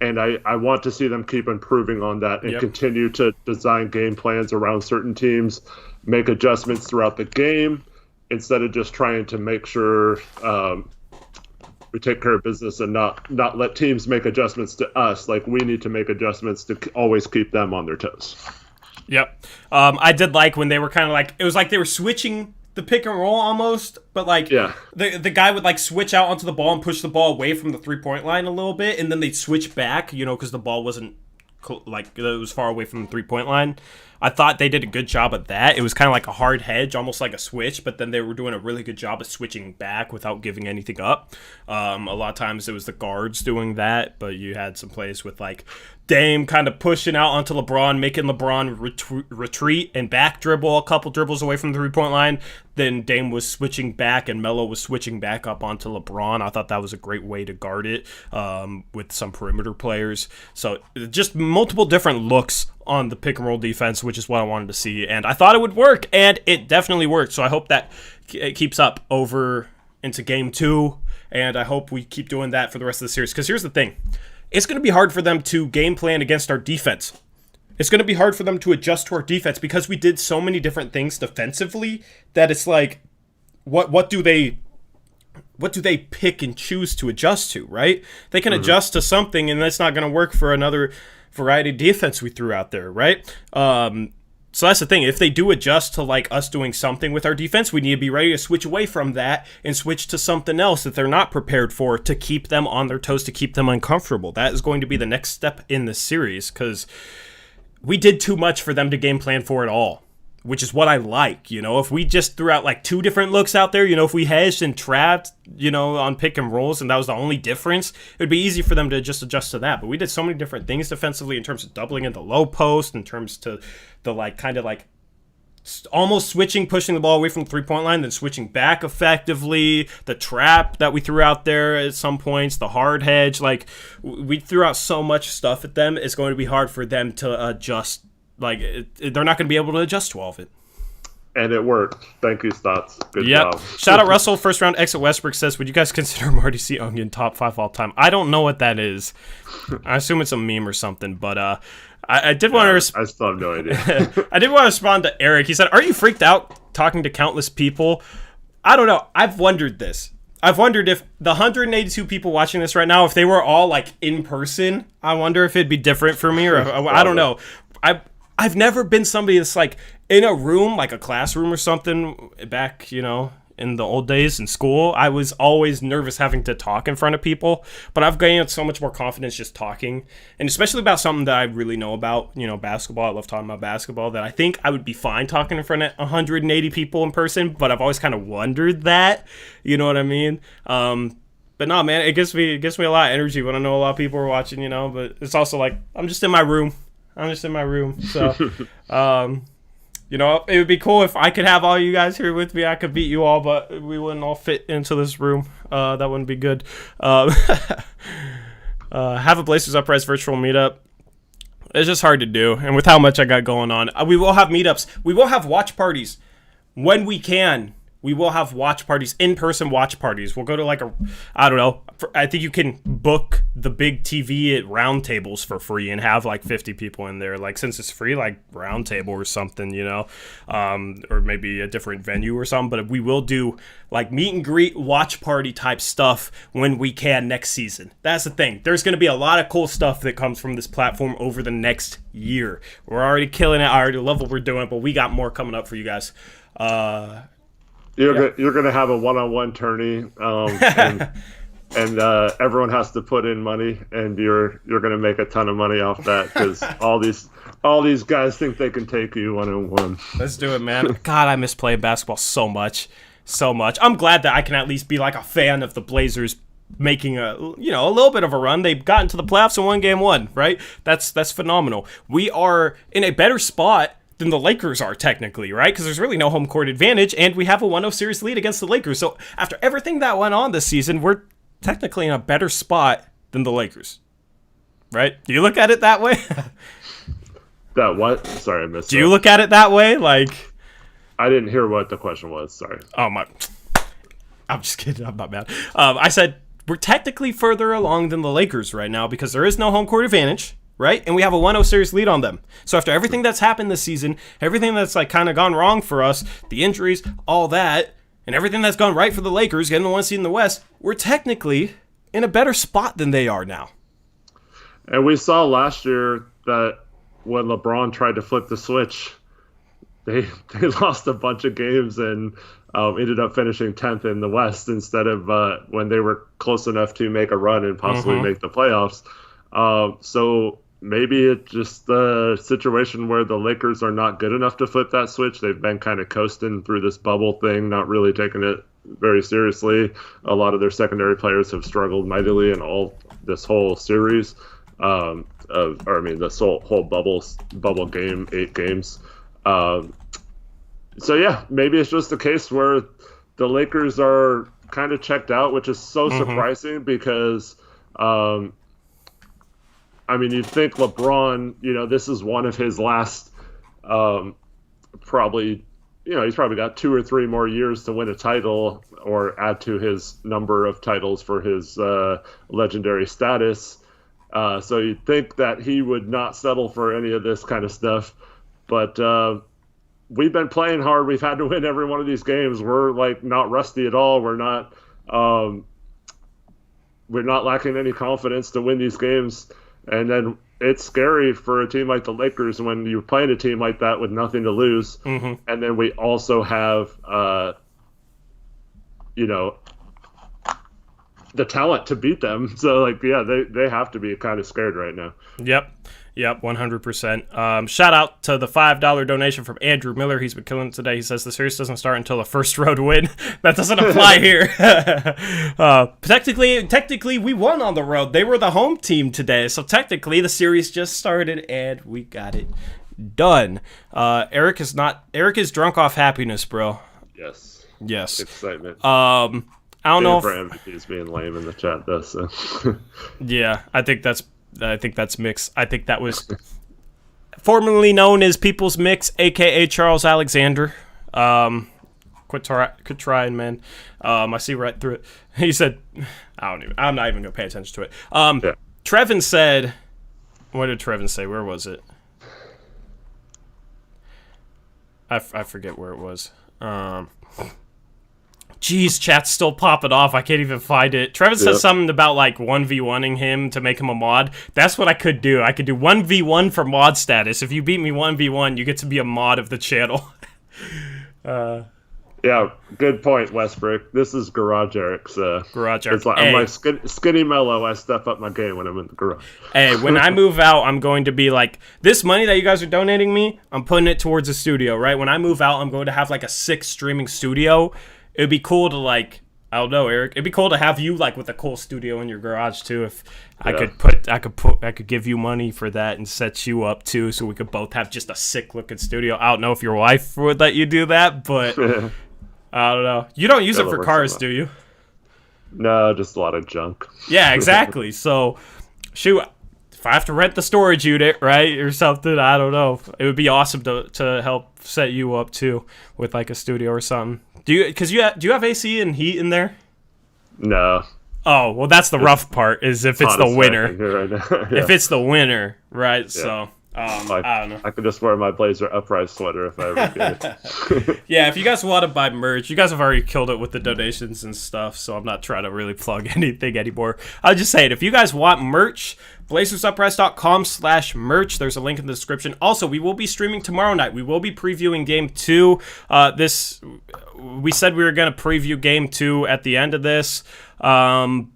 And I want to see them keep improving on that and continue to design game plans around certain teams, make adjustments throughout the game instead of just trying to make sure we take care of business and not let teams make adjustments to us. We need to make adjustments to always keep them on their toes. Yep. I did like when they were kind of it was like they were switching the pick and roll almost, but the guy would switch out onto the ball and push the ball away from the 3-point line a little bit, and then they'd switch back, because the ball wasn't it was far away from the 3-point line. I thought they did a good job at that. It was kind of like a hard hedge, almost like a switch, but then they were doing a really good job of switching back without giving anything up. A lot of times it was the guards doing that, but you had some plays with Dame kind of pushing out onto LeBron, making LeBron retreat and back dribble a couple dribbles away from the 3-point line. Then Dame was switching back and Melo was switching back up onto LeBron. I thought that was a great way to guard it with some perimeter players. So just multiple different looks on the pick and roll defense, which is what I wanted to see. And I thought it would work, and it definitely worked. So I hope that it keeps up over into game 2, and I hope we keep doing that for the rest of the series. Because here's the thing. It's going to be hard for them to game plan against our defense. It's going to be hard for them to adjust to our defense because we did so many different things defensively that it's what do they pick and choose to adjust to, right? They can adjust to something, and that's not going to work for another variety of defense we threw out there, right? So that's the thing. If they do adjust to us doing something with our defense, we need to be ready to switch away from that and switch to something else that they're not prepared for to keep them on their toes, to keep them uncomfortable. That is going to be the next step in this series because we did too much for them to game plan for it all, which is what I like. If we just threw out 2 different looks out there, if we hedged and trapped, on pick and rolls, and that was the only difference, it would be easy for them to just adjust to that. But we did so many different things defensively in terms of doubling in the low post, in terms to the almost switching, pushing the ball away from the 3-point line, then switching back effectively, the trap that we threw out there at some points, the hard hedge. We threw out so much stuff at them, it's going to be hard for them to adjust. They're not going to be able to adjust to all of it. And it worked. Thank you, Stotts. Good job. Shout out Russell, first round exit Westbrook says, would you guys consider Marty C. Onion top 5 all time? I don't know what that is. I assume it's a meme or something, but I did want to... I still have no idea. I did want to respond to Eric. He said, are you freaked out talking to countless people? I don't know. I've wondered this. I've wondered if the 182 people watching this right now, if they were all in person, I wonder if it'd be different for me, or I don't know. I've never been somebody that's in a room, a classroom or something back, in the old days in school. I was always nervous having to talk in front of people, but I've gained so much more confidence just talking, and especially about something that I really know about, basketball. I love talking about basketball, that I think I would be fine talking in front of 180 people in person, but I've always kind of wondered that, you know what I mean? But no, man, it gives me a lot of energy when I know a lot of people are watching, but it's also I'm just in my room. So, it would be cool if I could have all you guys here with me. I could beat you all, but we wouldn't all fit into this room. That wouldn't be good. Have a Blazers Uprise virtual meetup. It's just hard to do, and with how much I got going on, we will have meetups. We will have watch parties when we can. We will have watch parties, in-person watch parties. We'll go to I don't know. I think you can book the big TV at round tables for free and have 50 people in there. Since it's free, round table or something, or maybe a different venue or something. But we will do meet and greet, watch party type stuff when we can next season. That's the thing. There's going to be a lot of cool stuff that comes from this platform over the next year. We're already killing it. I already love what we're doing, but we got more coming up for you guys. You're going to have a one-on-one tourney, and everyone has to put in money, and you're going to make a ton of money off that because all these guys think they can take you one-on-one. Let's do it, man. God, I miss playing basketball so much. I'm glad that I can at least be a fan of the Blazers making a little bit of a run. They've gotten to the playoffs and won game one, right? That's phenomenal. We are in a better spot than the Lakers are technically, right? Because there's really no home court advantage, and we have a 1-0 series lead against the Lakers. So after everything that went on this season, we're technically in a better spot than the Lakers, right? Do you look at it that way? That what? Sorry, I missed. Do you look at it that way? I didn't hear what the question was. Sorry. Oh my! I'm just kidding. I'm not mad. I said we're technically further along than the Lakers right now because there is no home court advantage. Right? And we have a 1-0 series lead on them. So after everything that's happened this season, everything that's kind of gone wrong for us, the injuries, all that, and everything that's gone right for the Lakers, getting the 1 seed in the West, we're technically in a better spot than they are now. And we saw last year that when LeBron tried to flip the switch, they lost a bunch of games and ended up finishing 10th in the West instead of when they were close enough to make a run and possibly make the playoffs. So maybe it's just a situation where the Lakers are not good enough to flip that switch. They've been kind of coasting through this bubble thing, not really taking it very seriously. A lot of their secondary players have struggled mightily in this whole series. This whole bubble game, 8 games. So yeah, maybe it's just a case where the Lakers are kind of checked out, which is so surprising because, you'd think LeBron, this is one of his last, he's probably got 2 or 3 more years to win a title or add to his number of titles for his legendary status. So you'd think that he would not settle for any of this kind of stuff. But we've been playing hard. We've had to win every one of these games. We're not rusty at all. We're not lacking any confidence to win these games. And then it's scary for a team like the Lakers when you're playing a team like that with nothing to lose. And then we also have, the talent to beat them. So, they have to be kind of scared right now. Yep, 100%. Shout out to the $5 donation from Andrew Miller. He's been killing it today. He says the series doesn't start until the first road win. That doesn't apply here. Technically, we won on the road. They were the home team today. So technically, the series just started and we got it done. Eric is drunk off happiness, bro. Yes. Excitement. I don't know if MVP is being lame in the chat though. So. Yeah, I think that's mixed. I think that was formerly known as People's Mix, aka Charles Alexander. Quit trying, man. I see right through it. He said, I'm not even gonna pay attention to it. Yeah. Trevin said, what did Trevin say? Where was it? I forget where it was. Jeez, chat's still popping off. I can't even find it. Trevin said something about 1v1ing him to make him a mod. That's what I could do. I could do 1v1 for mod status. If you beat me 1v1, you get to be a mod of the channel. Yeah, good point, Westbrook. This is Garage Eric's. Garage Eric. I'm skinny mellow. I step up my game when I'm in the garage. Hey, when I move out, I'm going to be this money that you guys are donating me, I'm putting it towards a studio, right? When I move out, I'm going to have a 6 streaming studio. It'd be cool to I don't know, Eric. It'd be cool to have you with a cool studio in your garage too. If I could give you money for that and set you up too, so we could both have just a sick looking studio. I don't know if your wife would let you do that, but I don't know. You don't use it for cars, do you? No, just a lot of junk. Yeah, exactly. So shoot, if I have to rent the storage unit, right, or something, I don't know. It would be awesome to help set you up too with like a studio or something. Do you have AC and heat in there? No. Oh, well, that's the rough part. Is if it's the winter. Right now. Yeah. If it's the winter, right? Yeah. So. I don't know. I could just wear my Blazer Uprise sweater if I ever did it. Yeah, if you guys want to buy merch, you guys have already killed it with the donations and stuff, so I'm not trying to really plug anything anymore. I'll just say it. If you guys want merch, blazersuprise.com/merch. There's a link in the description. Also, we will be streaming tomorrow night. We will be previewing Game 2. We said we were going to preview Game 2 at the end of this. We kind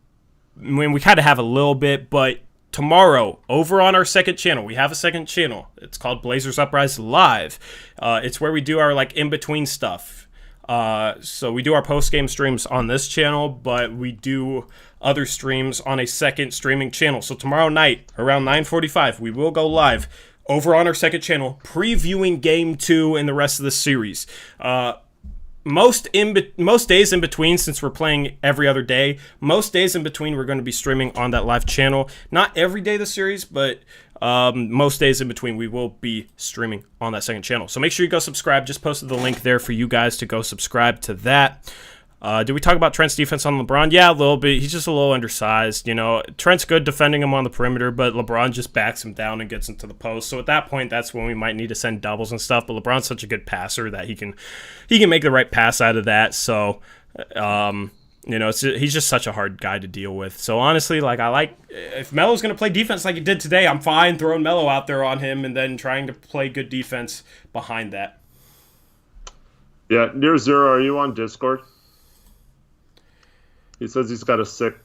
of have a little bit, but tomorrow, over on our second channel, we have a second channel. It's called Blazers Uprise Live. It's where we do our like in-between stuff. So we do our post-game streams on this channel, but we do other streams on a second streaming channel. So tomorrow night, around 9:45, we will go live over on our second channel, previewing Game 2 and the rest of the series. Most days in between, since we're playing every other day, most days in between we're going to be streaming on that live channel. Not every day of the series, but most days in between we will be streaming on that second channel. So make sure you go subscribe. Just posted the link there for you guys to go subscribe to that. Did we talk about Trent's defense on LeBron? Yeah, a little bit. He's just a little undersized. You know, Trent's good defending him on the perimeter, but LeBron just backs him down and gets into the post. So at that point, that's when we might need to send doubles and stuff. But LeBron's such a good passer that he can make the right pass out of that. So, he's just such a hard guy to deal with. So honestly, if Melo's going to play defense like he did today, I'm fine throwing Melo out there on him and then trying to play good defense behind that. Yeah, Near Zero, are you on Discord? He says he's got a sick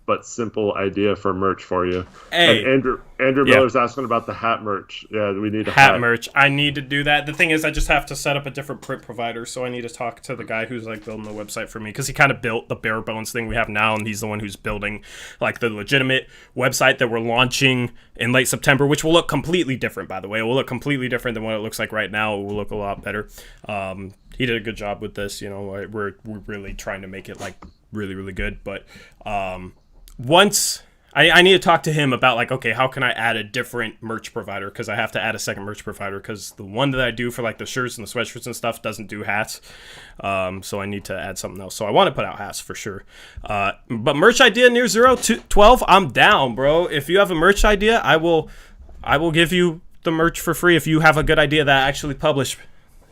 but simple idea for merch for you. Hey, and Andrew Miller's asking about the hat merch. Yeah, we need a hat merch. I need to do that. The thing is, I just have to set up a different print provider, so I need to talk to the guy who's like building the website for me, because he kind of built the bare bones thing we have now, and he's the one who's building like the legitimate website that we're launching in late September, which will look completely different, by the way. It will look completely different than what it looks like right now. It will look a lot better. He did a good job with this. You know, we're really trying to make it like really, really good. But once I need to talk to him about like, okay, how can I add a different merch provider? Because I have to add a second merch provider, because the one that I do for like the shirts and the sweatshirts and stuff doesn't do hats. So I need to add something else. So I want to put out hats for sure. But merch idea Near 012, I'm down, bro. If you have a merch idea, I will give you the merch for free if you have a good idea that I actually publish.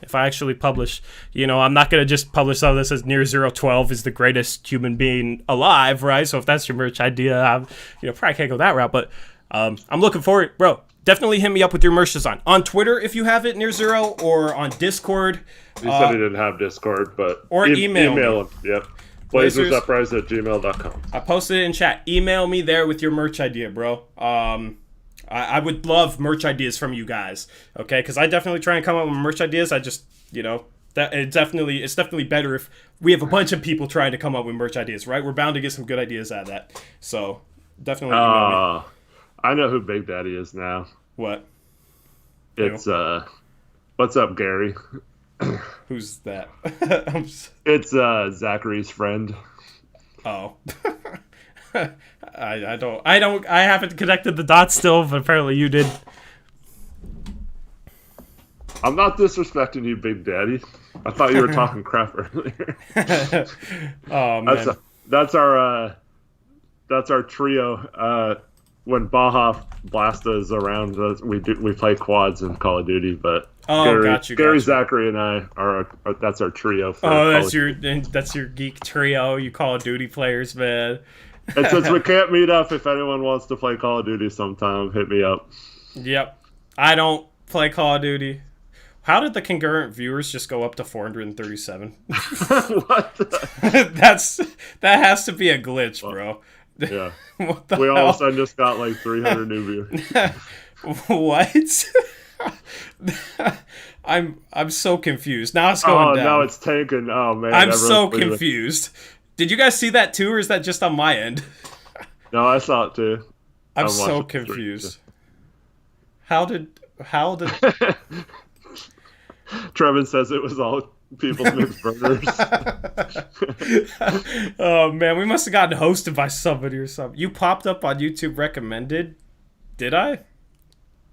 If I actually publish, I'm not going to just publish something that says Near 012 is the greatest human being alive, right? So if that's your merch idea, probably can't go that route. But I'm looking forward, bro. Definitely hit me up with your merch design. On Twitter, if you have it, Near Zero, or on Discord. He said he didn't have Discord, but... Or email him. Yep. BlazersUprise@gmail.com. I posted it in chat. Email me there with your merch idea, bro. I would love merch ideas from you guys, okay? Because I definitely try and come up with merch ideas. I just, that it's definitely better if we have a bunch of people trying to come up with merch ideas, right? We're bound to get some good ideas out of that. So definitely email me. I know who Big Daddy is now. What? It's what's up, Gary? Who's that? It's Zachary's friend. Oh. I haven't connected the dots still, but apparently you did. I'm not disrespecting you, Big Daddy. I thought you were talking crap earlier. Oh man, that's our trio. When Baja Blasta is around, we play quads in Call of Duty. But Gary, Zachary, and I are that's our trio. That's your geek trio. You Call of Duty players, man. And since we can't meet up, if anyone wants to play Call of Duty sometime, hit me up. Yep. I don't play Call of Duty. How did the concurrent viewers just go up to 437? What? That has to be a glitch, bro. Yeah. We all of a sudden just got like 300 new viewers. What? I'm so confused. Now it's going down. Now it's tanking. Oh man. I'm so confused. Did you guys see that too, or is that just on my end? No, I saw it too. I'm so confused. How did Trevin says it was all people's mixed burgers. Oh man, we must have gotten hosted by somebody or something. You popped up on YouTube recommended. Did I?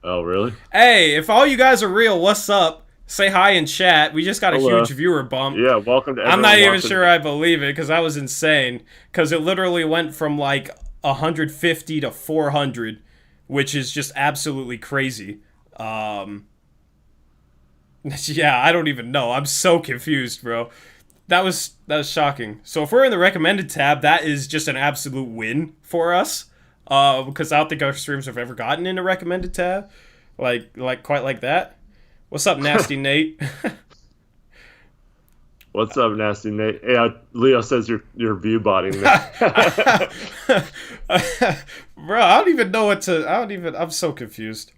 Oh, really? Hey, if all you guys are real, what's up? Say hi in chat. We just got a huge viewer bump. Yeah, welcome to everyone. I'm not even sure I believe it because that was insane. Because it literally went from like 150 to 400, which is just absolutely crazy. Yeah, I don't even know. I'm so confused, bro. That was shocking. So if we're in the recommended tab, that is just an absolute win for us. Because I don't think our streams have ever gotten in a recommended tab, like quite like that. What's up, Nasty Nate? What's up, Nasty Nate? Yeah, Leo says you're view botting me. Bro, I don't even know what to. I'm so confused.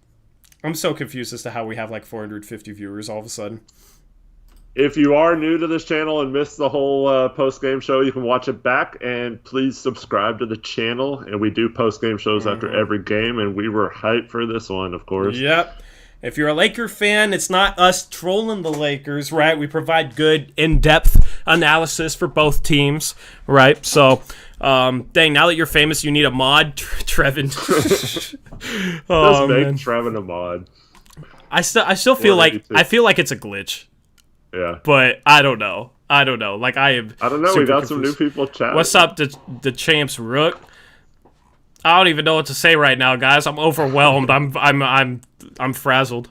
I'm so confused as to how we have like 450 viewers all of a sudden. If you are new to this channel and missed the whole post-game show, you can watch it back, and please subscribe to the channel. And we do post-game shows after every game, and we were hyped for this one, of course. Yep. If you're a Laker fan, it's not us trolling the Lakers, right? We provide good, in-depth analysis for both teams, right? So, dang, now that you're famous, you need a mod, Trevin. Just make Trevin a mod. I still feel like it's a glitch. Yeah. But I don't know. Like I don't know. We got some new people chatting. What's up, the champs Rook? I don't even know what to say right now, guys. I'm overwhelmed. I'm frazzled.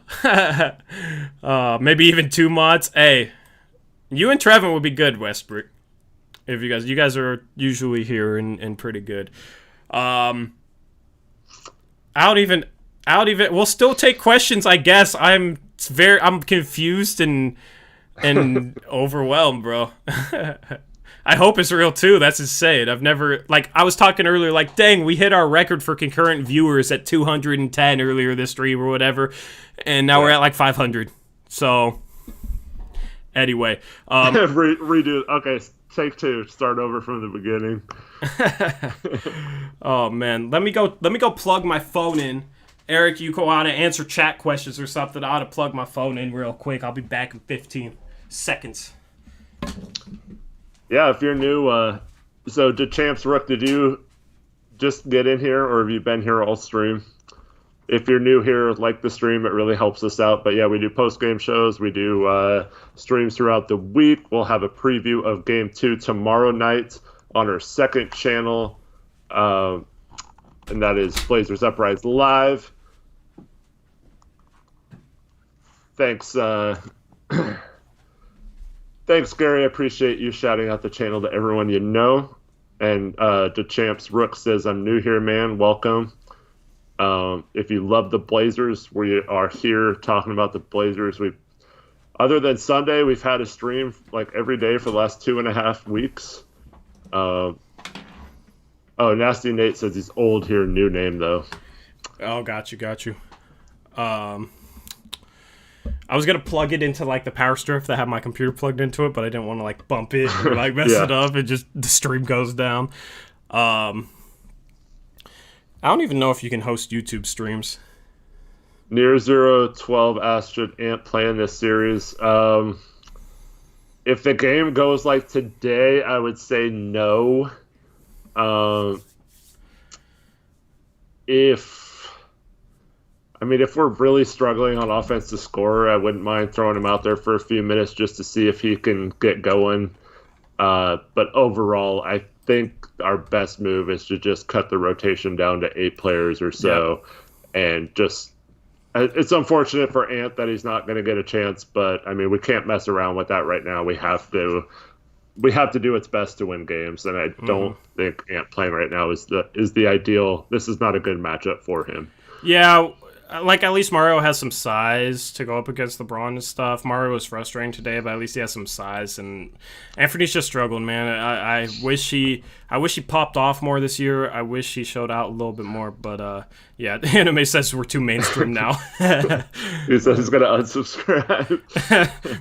Maybe even 2 mods. Hey, you and Trevin would be good, Westbrook. If you guys are usually here and pretty good. I don't even. We'll still take questions, I guess. I'm confused and overwhelmed, bro. I hope it's real too. That's insane. I've never, like, I was talking earlier, like, dang, we hit our record for concurrent viewers at 210 earlier this stream or whatever, and now we're at like 500. So, anyway, redo. Okay, take 2. Start over from the beginning. Oh man, let me go plug my phone in. Eric, you go on and answer chat questions or something. I ought to plug my phone in real quick. I'll be back in 15 seconds. Yeah, if you're new, so did Champs Rook, did you just get in here, or have you been here all stream? If you're new here, like the stream, it really helps us out. But yeah, we do post-game shows. We do streams throughout the week. We'll have a preview of Game 2 tomorrow night on our second channel, and that is Blazers Uprise Live. Thanks, thanks, Gary. I appreciate you shouting out the channel to everyone you know. And to Champs Rook says, I'm new here, man. Welcome. If you love the Blazers, we are here talking about the Blazers. Other than Sunday, we've had a stream like every day for the last 2.5 weeks. Oh, Nasty Nate says he's old here. New name, though. Oh, got you. I was gonna plug it into like the power strip that had my computer plugged into it, but I didn't want to like bump it or like mess it up. It just the stream goes down. I don't even know if you can host YouTube streams. Near 012 asked, should Ant play in this series? If the game goes like today, I would say no. If we're really struggling on offense to score, I wouldn't mind throwing him out there for a few minutes just to see if he can get going. But overall, I think our best move is to just cut the rotation down to 8 players or so. Yep. And just, it's unfortunate for Ant that he's not going to get a chance, but I mean, we can't mess around with that right now. We have to do its best to win games, and I don't think Ant playing right now is the ideal. This is not a good matchup for him. Yeah, like at least Mario has some size to go up against LeBron and stuff. Mario was frustrating today, but at least he has some size. And Anthony's just struggling, man. I wish he popped off more this year. I wish he showed out a little bit more. But yeah, Anime says we're too mainstream now. He says he's gonna unsubscribe.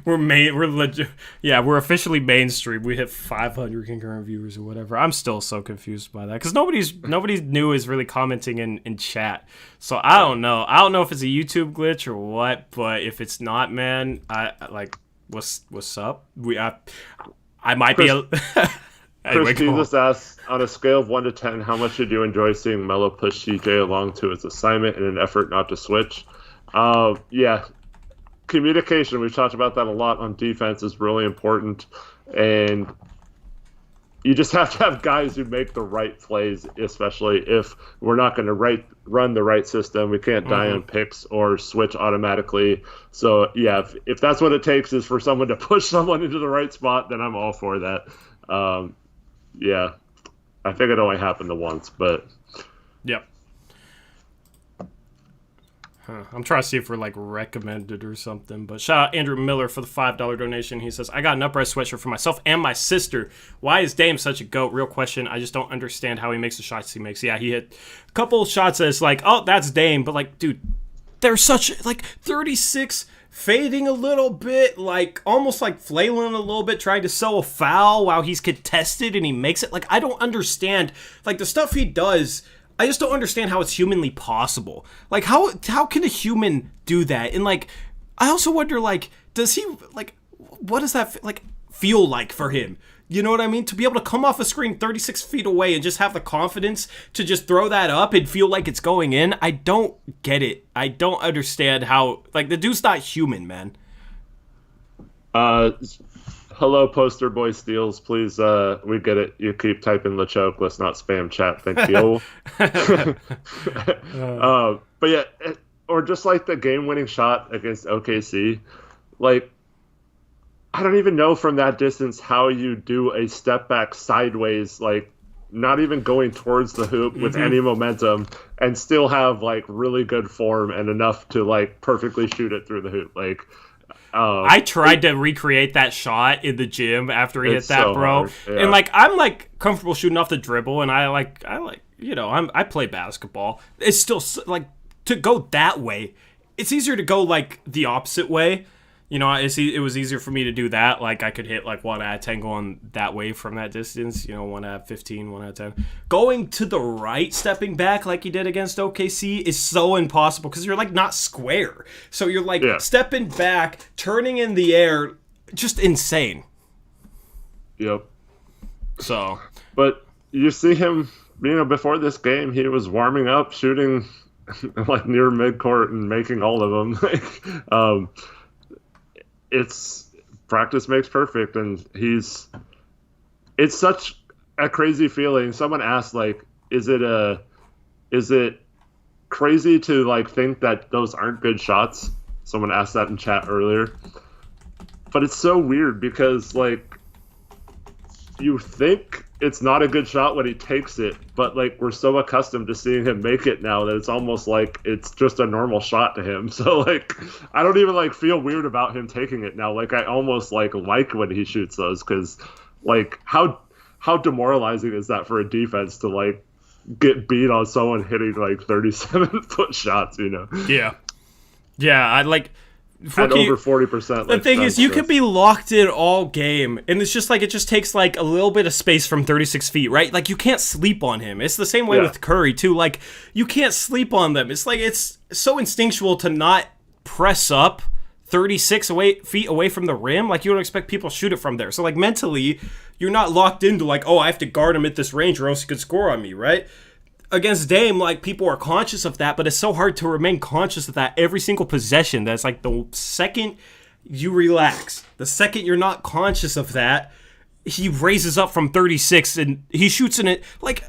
We're legit. Yeah, we're officially mainstream. We hit 500 concurrent viewers or whatever. I'm still so confused by that because nobody new is really commenting in chat. So I don't know. I don't know if it's a YouTube glitch or what, but if it's not, man, I like What's up? I might be a. Chris Jesus asks, on a scale of 1 to 10, how much did you enjoy seeing Melo push CJ along to his assignment in an effort not to switch? Yeah, communication, we've talked about that a lot on defense, is really important. And you just have to have guys who make the right plays, especially if we're not going to run the right system. We can't die on picks or switch automatically. So, yeah, if that's what it takes is for someone to push someone into the right spot, then I'm all for that. Yeah, I think it only happened once, but... Yep. I'm trying to see if we're, like, recommended or something. But shout out Andrew Miller for the $5 donation. He says, I got an Uprise sweatshirt for myself and my sister. Why is Dame such a GOAT? Real question. I just don't understand how he makes the shots he makes. Yeah, he hit a couple shots that's like, oh, that's Dame. But, like, dude, they're such, like, 36... fading a little bit, like almost like flailing a little bit, trying to sell a foul while he's contested and he makes it. Like, I don't understand, like, the stuff he does. I just don't understand how it's humanly possible. Like, how can a human do that? And, like, I also wonder, like, does he, like, what does that like feel like for him? You know what I mean? To be able to come off a screen 36 feet away and just have the confidence to just throw that up and feel like it's going in. I don't get it. I don't understand how, like, the dude's not human, man. Hello, Poster Boy Steals. Please, we get it. You keep typing LeChoke. Let's not spam chat. Thank you. But yeah, or just like the game-winning shot against OKC, like, I don't even know from that distance how you do a step back sideways, like not even going towards the hoop with any momentum and still have like really good form and enough to like perfectly shoot it through the hoop. Like, I tried to recreate that shot in the gym after he hit that, so bro. Yeah. And like, I'm like comfortable shooting off the dribble, and I like, you know, I play basketball. It's still like, to go that way, it's easier to go like the opposite way. You know, it was easier for me to do that. Like, I could hit, like, 1 out of 10 going that way from that distance. You know, 1 out of 15, 1 out of 10. Going to the right, stepping back like you did against OKC is so impossible because you're, like, not square. So you're, like, stepping back, turning in the air, just insane. Yep. So. But you see him, you know, before this game, he was warming up, shooting, like, near midcourt and making all of them. It's practice makes perfect, and it's such a crazy feeling. Someone asked, like, is it crazy to like think that those aren't good shots? Someone asked that in chat earlier. But it's so weird because, like, you think it's not a good shot when he takes it, but like we're so accustomed to seeing him make it now that it's almost like it's just a normal shot to him. So like I don't even like feel weird about him taking it now. Like I almost like when he shoots those, because like how demoralizing is that for a defense to like get beat on someone hitting like 37-foot shots, you know? Yeah, I like at over 40%. The thing is, you could be locked in all game, and it's just like, it just takes like a little bit of space from 36 feet, right? Like, you can't sleep on him. It's the same way with Curry, too. Like, you can't sleep on them. It's like, it's so instinctual to not press up 36 feet away from the rim. Like, you don't expect people to shoot it from there. So, like, mentally, you're not locked into, like, oh, I have to guard him at this range or else he could score on me, right? Against Dame, like, people are conscious of that, but it's so hard to remain conscious of that every single possession. That's like the second you relax, the second you're not conscious of that, he raises up from 36 and he shoots in it. Like,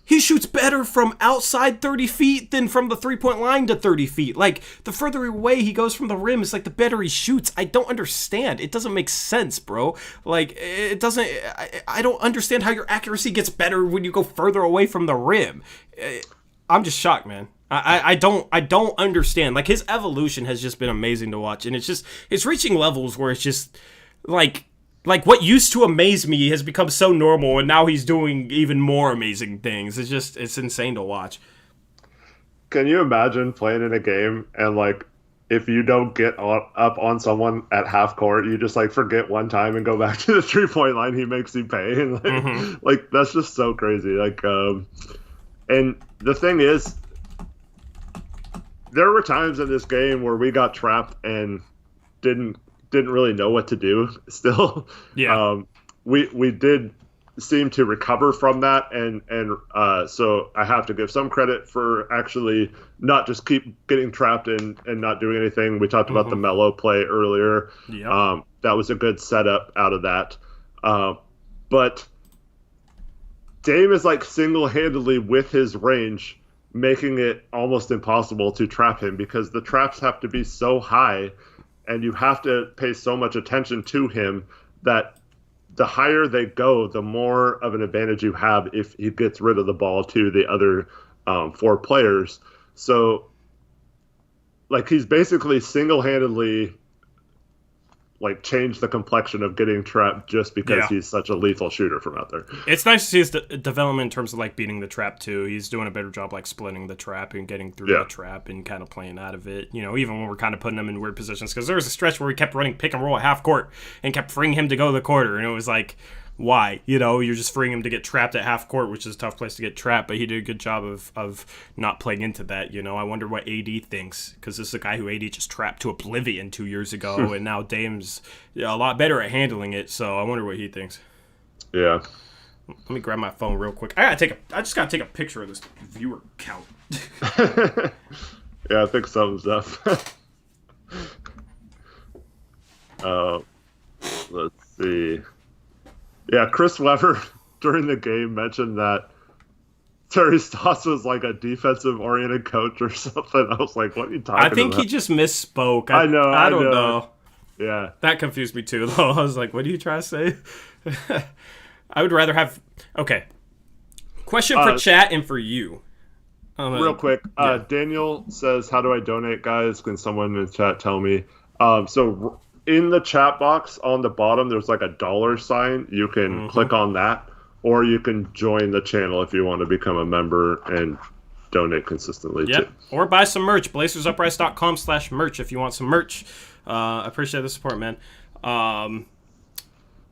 he shoots better from outside 30 feet than from the three-point line to 30 feet. Like, the further away he goes from the rim, it's like the better he shoots. I don't understand. It doesn't make sense, bro. Like, it doesn't... I don't understand how your accuracy gets better when you go further away from the rim. I'm just shocked, man. I don't understand. Like, his evolution has just been amazing to watch, and it's reaching levels where it's just, like what used to amaze me has become so normal, and now he's doing even more amazing things. It's insane to watch. Can you imagine playing in a game and like if you don't get up on someone at half court, you just like forget one time and go back to the 3-point line, he makes you pay, and like, like that's just so crazy. Like, and the thing is, there were times in this game where we got trapped and didn't didn't really know what to do still. Yeah. We did seem to recover from that, and so I have to give some credit for actually not just keep getting trapped and not doing anything. We talked about the mellow play earlier. Yep. That was a good setup out of that. But Dame is like single-handedly with his range making it almost impossible to trap him, because the traps have to be so high and you have to pay so much attention to him that the higher they go, the more of an advantage you have if he gets rid of the ball to the other 4 players. So, like, he's basically single-handedly like changed the complexion of getting trapped just because he's such a lethal shooter from out there. It's nice to see his development in terms of like beating the trap too. He's doing a better job like splitting the trap and getting through the trap and kind of playing out of it. You know, even when we're kind of putting him in weird positions, because there was a stretch where we kept running pick and roll at half court and kept freeing him to go to the quarter, and it was like, why? You know, you're just freeing him to get trapped at half court, which is a tough place to get trapped, but he did a good job of not playing into that, you know. I wonder what AD thinks, because this is a guy who AD just trapped to oblivion 2 years ago, and now Dame's a lot better at handling it, so I wonder what he thinks. Yeah. Let me grab my phone real quick. I just gotta take a picture of this viewer count. Yeah, I think something's up. Let's see. Yeah, Chris Webber during the game mentioned that Terry Stoss was like a defensive-oriented coach or something. I was like, what are you talking about? I think he just misspoke. I know. I don't know. Yeah. That confused me too, though. I was like, what are you trying to say? I would rather have... Okay. Question for chat and for you. Real quick. Daniel says, how do I donate, guys? Can someone in the chat tell me? So in the chat box on the bottom, there's like a dollar sign. You can click on that, or you can join the channel if you want to become a member and donate consistently too. Or buy some merch. BlazersUprise.com/merch if you want some merch. I appreciate the support, man.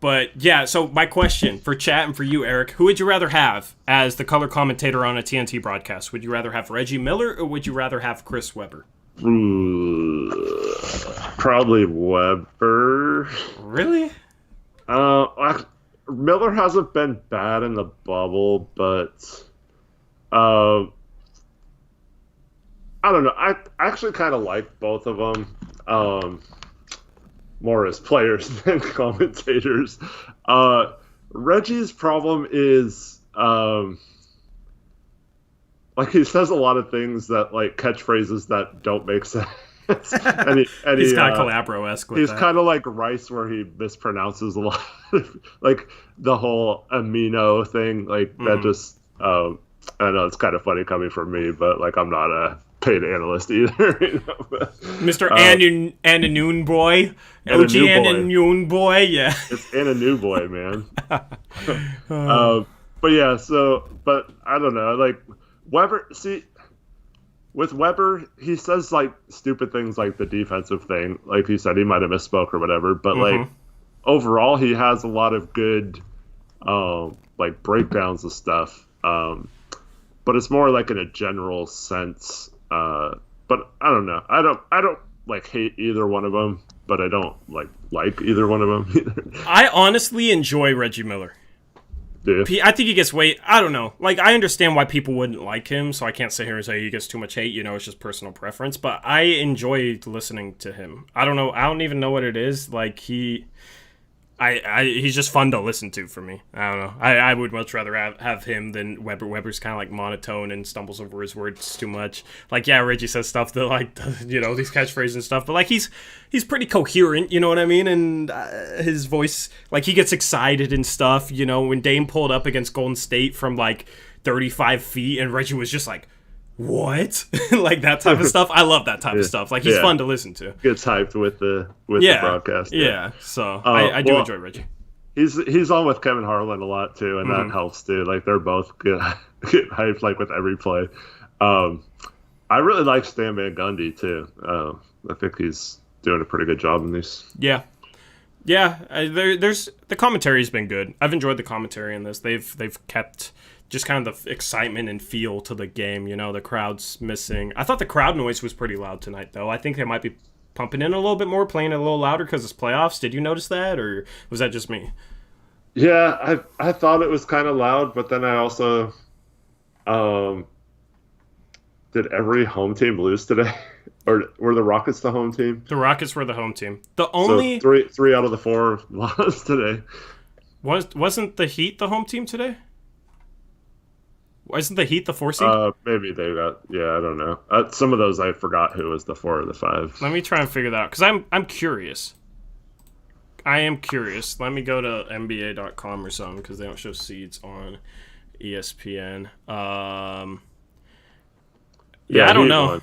But yeah, so my question for chat and for you, Eric, who would you rather have as the color commentator on a TNT broadcast? Would you rather have Reggie Miller or would you rather have Chris Webber? Probably Webber. Really? Miller hasn't been bad in the bubble, but I don't know. I actually kind of like both of them. More as players than commentators. Reggie's problem is like he says a lot of things that like catchphrases that don't make sense. and he's kind of Calabro-esque with he's that. Kind of like Rice, where he mispronounces a lot. Like the whole amino thing, like that just I know it's kind of funny coming from me, but like I'm not a paid analyst either. You know? Mr. Ananoon boy. OG Ananoon boy, yeah. It's Ananoon boy, man. But yeah, but I don't know. Like Webber, with Webber, he says like stupid things like the defensive thing. Like he said, he might have misspoke or whatever. But like overall, he has a lot of good like breakdowns of stuff. But it's more like in a general sense. But I don't know. I don't like hate either one of them, but I don't like either one of them either. I honestly enjoy Reggie Miller. I think he gets I don't know. Like, I understand why people wouldn't like him, so I can't sit here and say he gets too much hate. You know, it's just personal preference. But I enjoy listening to him. I don't know. I don't even know what it is. Like, he's just fun to listen to for me. I don't know. I would much rather have him than Webber. Webber's kind of like monotone and stumbles over his words too much. Like, yeah, Reggie says stuff that like, you know, these catchphrases and stuff, but like he's pretty coherent, you know what I mean? And his voice, like he gets excited and stuff, you know, when Dame pulled up against Golden State from like 35 feet and Reggie was just like, what? Like that type of stuff. I love that type of stuff. Like he's fun to listen to. Gets hyped with the broadcast. Yeah. So I do enjoy Reggie. He's on with Kevin Harlan a lot too, and that helps too. Like they're both get hyped like with every play. I really like Stan Van Gundy too. I think he's doing a pretty good job in these. Yeah. There's the commentary's been good. I've enjoyed the commentary in this. They've kept just kind of the excitement and feel to the game. You know, the crowd's missing. I thought the crowd noise was pretty loud tonight, though. I think they might be pumping in a little bit more, playing a little louder because it's playoffs. Did you notice that, or was that just me? Yeah, I thought it was kind of loud, but then I also um did every home team lose today? Or were the Rockets the home team? The Rockets were the home team. The So only three out of the four lost today. wasn't the Heat the home team today? Wasn't the Heat the 4 seed? Maybe they got, yeah, I don't know. Some of those I forgot who was the 4 or the 5. Let me try and figure that out because I'm curious. I am curious. Let me go to NBA.com or something because they don't show seeds on ESPN. Yeah, I don't know. Won.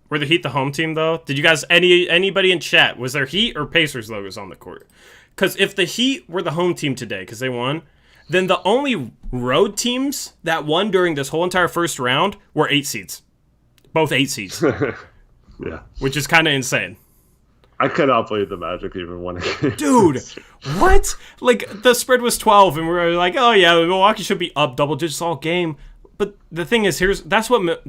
Were the Heat the home team though? Did you guys anybody in chat, was there Heat or Pacers logos on the court? Because if the Heat were the home team today because they won, then the only road teams that won during this whole entire first round were 8 seeds. Both 8 seeds. Yeah. Which is kind of insane. I cannot believe the Magic even won a game. Dude, what? Like, the spread was 12, and we were like, oh yeah, Milwaukee should be up double digits all game. But the thing is, that's what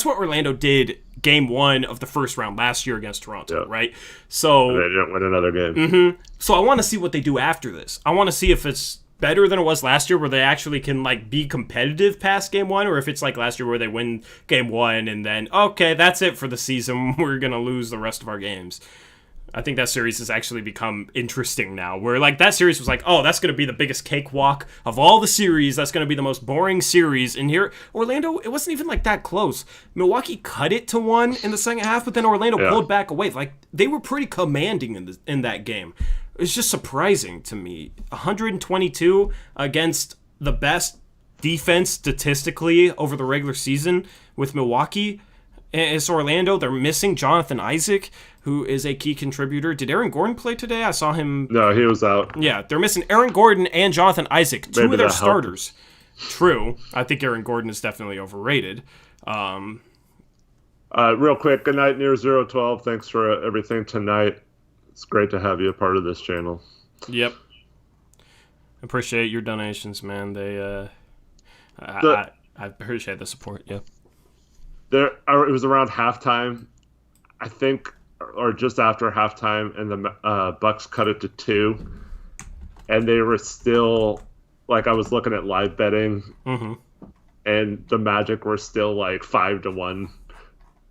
Orlando did game 1 of the first round last year against Toronto, right? So they didn't win another game. Mm-hmm. So I want to see what they do after this. I want to see if it's better than it was last year where they actually can like be competitive past game 1, or if it's like last year where they win game 1 and then, okay, that's it for the season. We're going to lose the rest of our games. I think that series has actually become interesting now, where like that series was like, oh, that's going to be the biggest cakewalk of all the series. That's going to be the most boring series. And here, Orlando, it wasn't even like that close. Milwaukee cut it to 1 in the second half, but then Orlando pulled back away. Like they were pretty commanding in that game. It's just surprising to me. 122 against the best defense statistically over the regular season with Milwaukee. It's Orlando. They're missing Jonathan Isaac, who is a key contributor. Did Aaron Gordon play today? I saw him. No, he was out. Yeah, they're missing Aaron Gordon and Jonathan Isaac, two of their starters. True. I think Aaron Gordon is definitely overrated. Real quick, good night, Near 012. Thanks for everything tonight. It's great to have you a part of this channel. Yep. Appreciate your donations, man. I appreciate the support. Yeah. It was around halftime, I think, or just after halftime, and the Bucks cut it to 2, and they were still like, I was looking at live betting, and the Magic were still like 5-1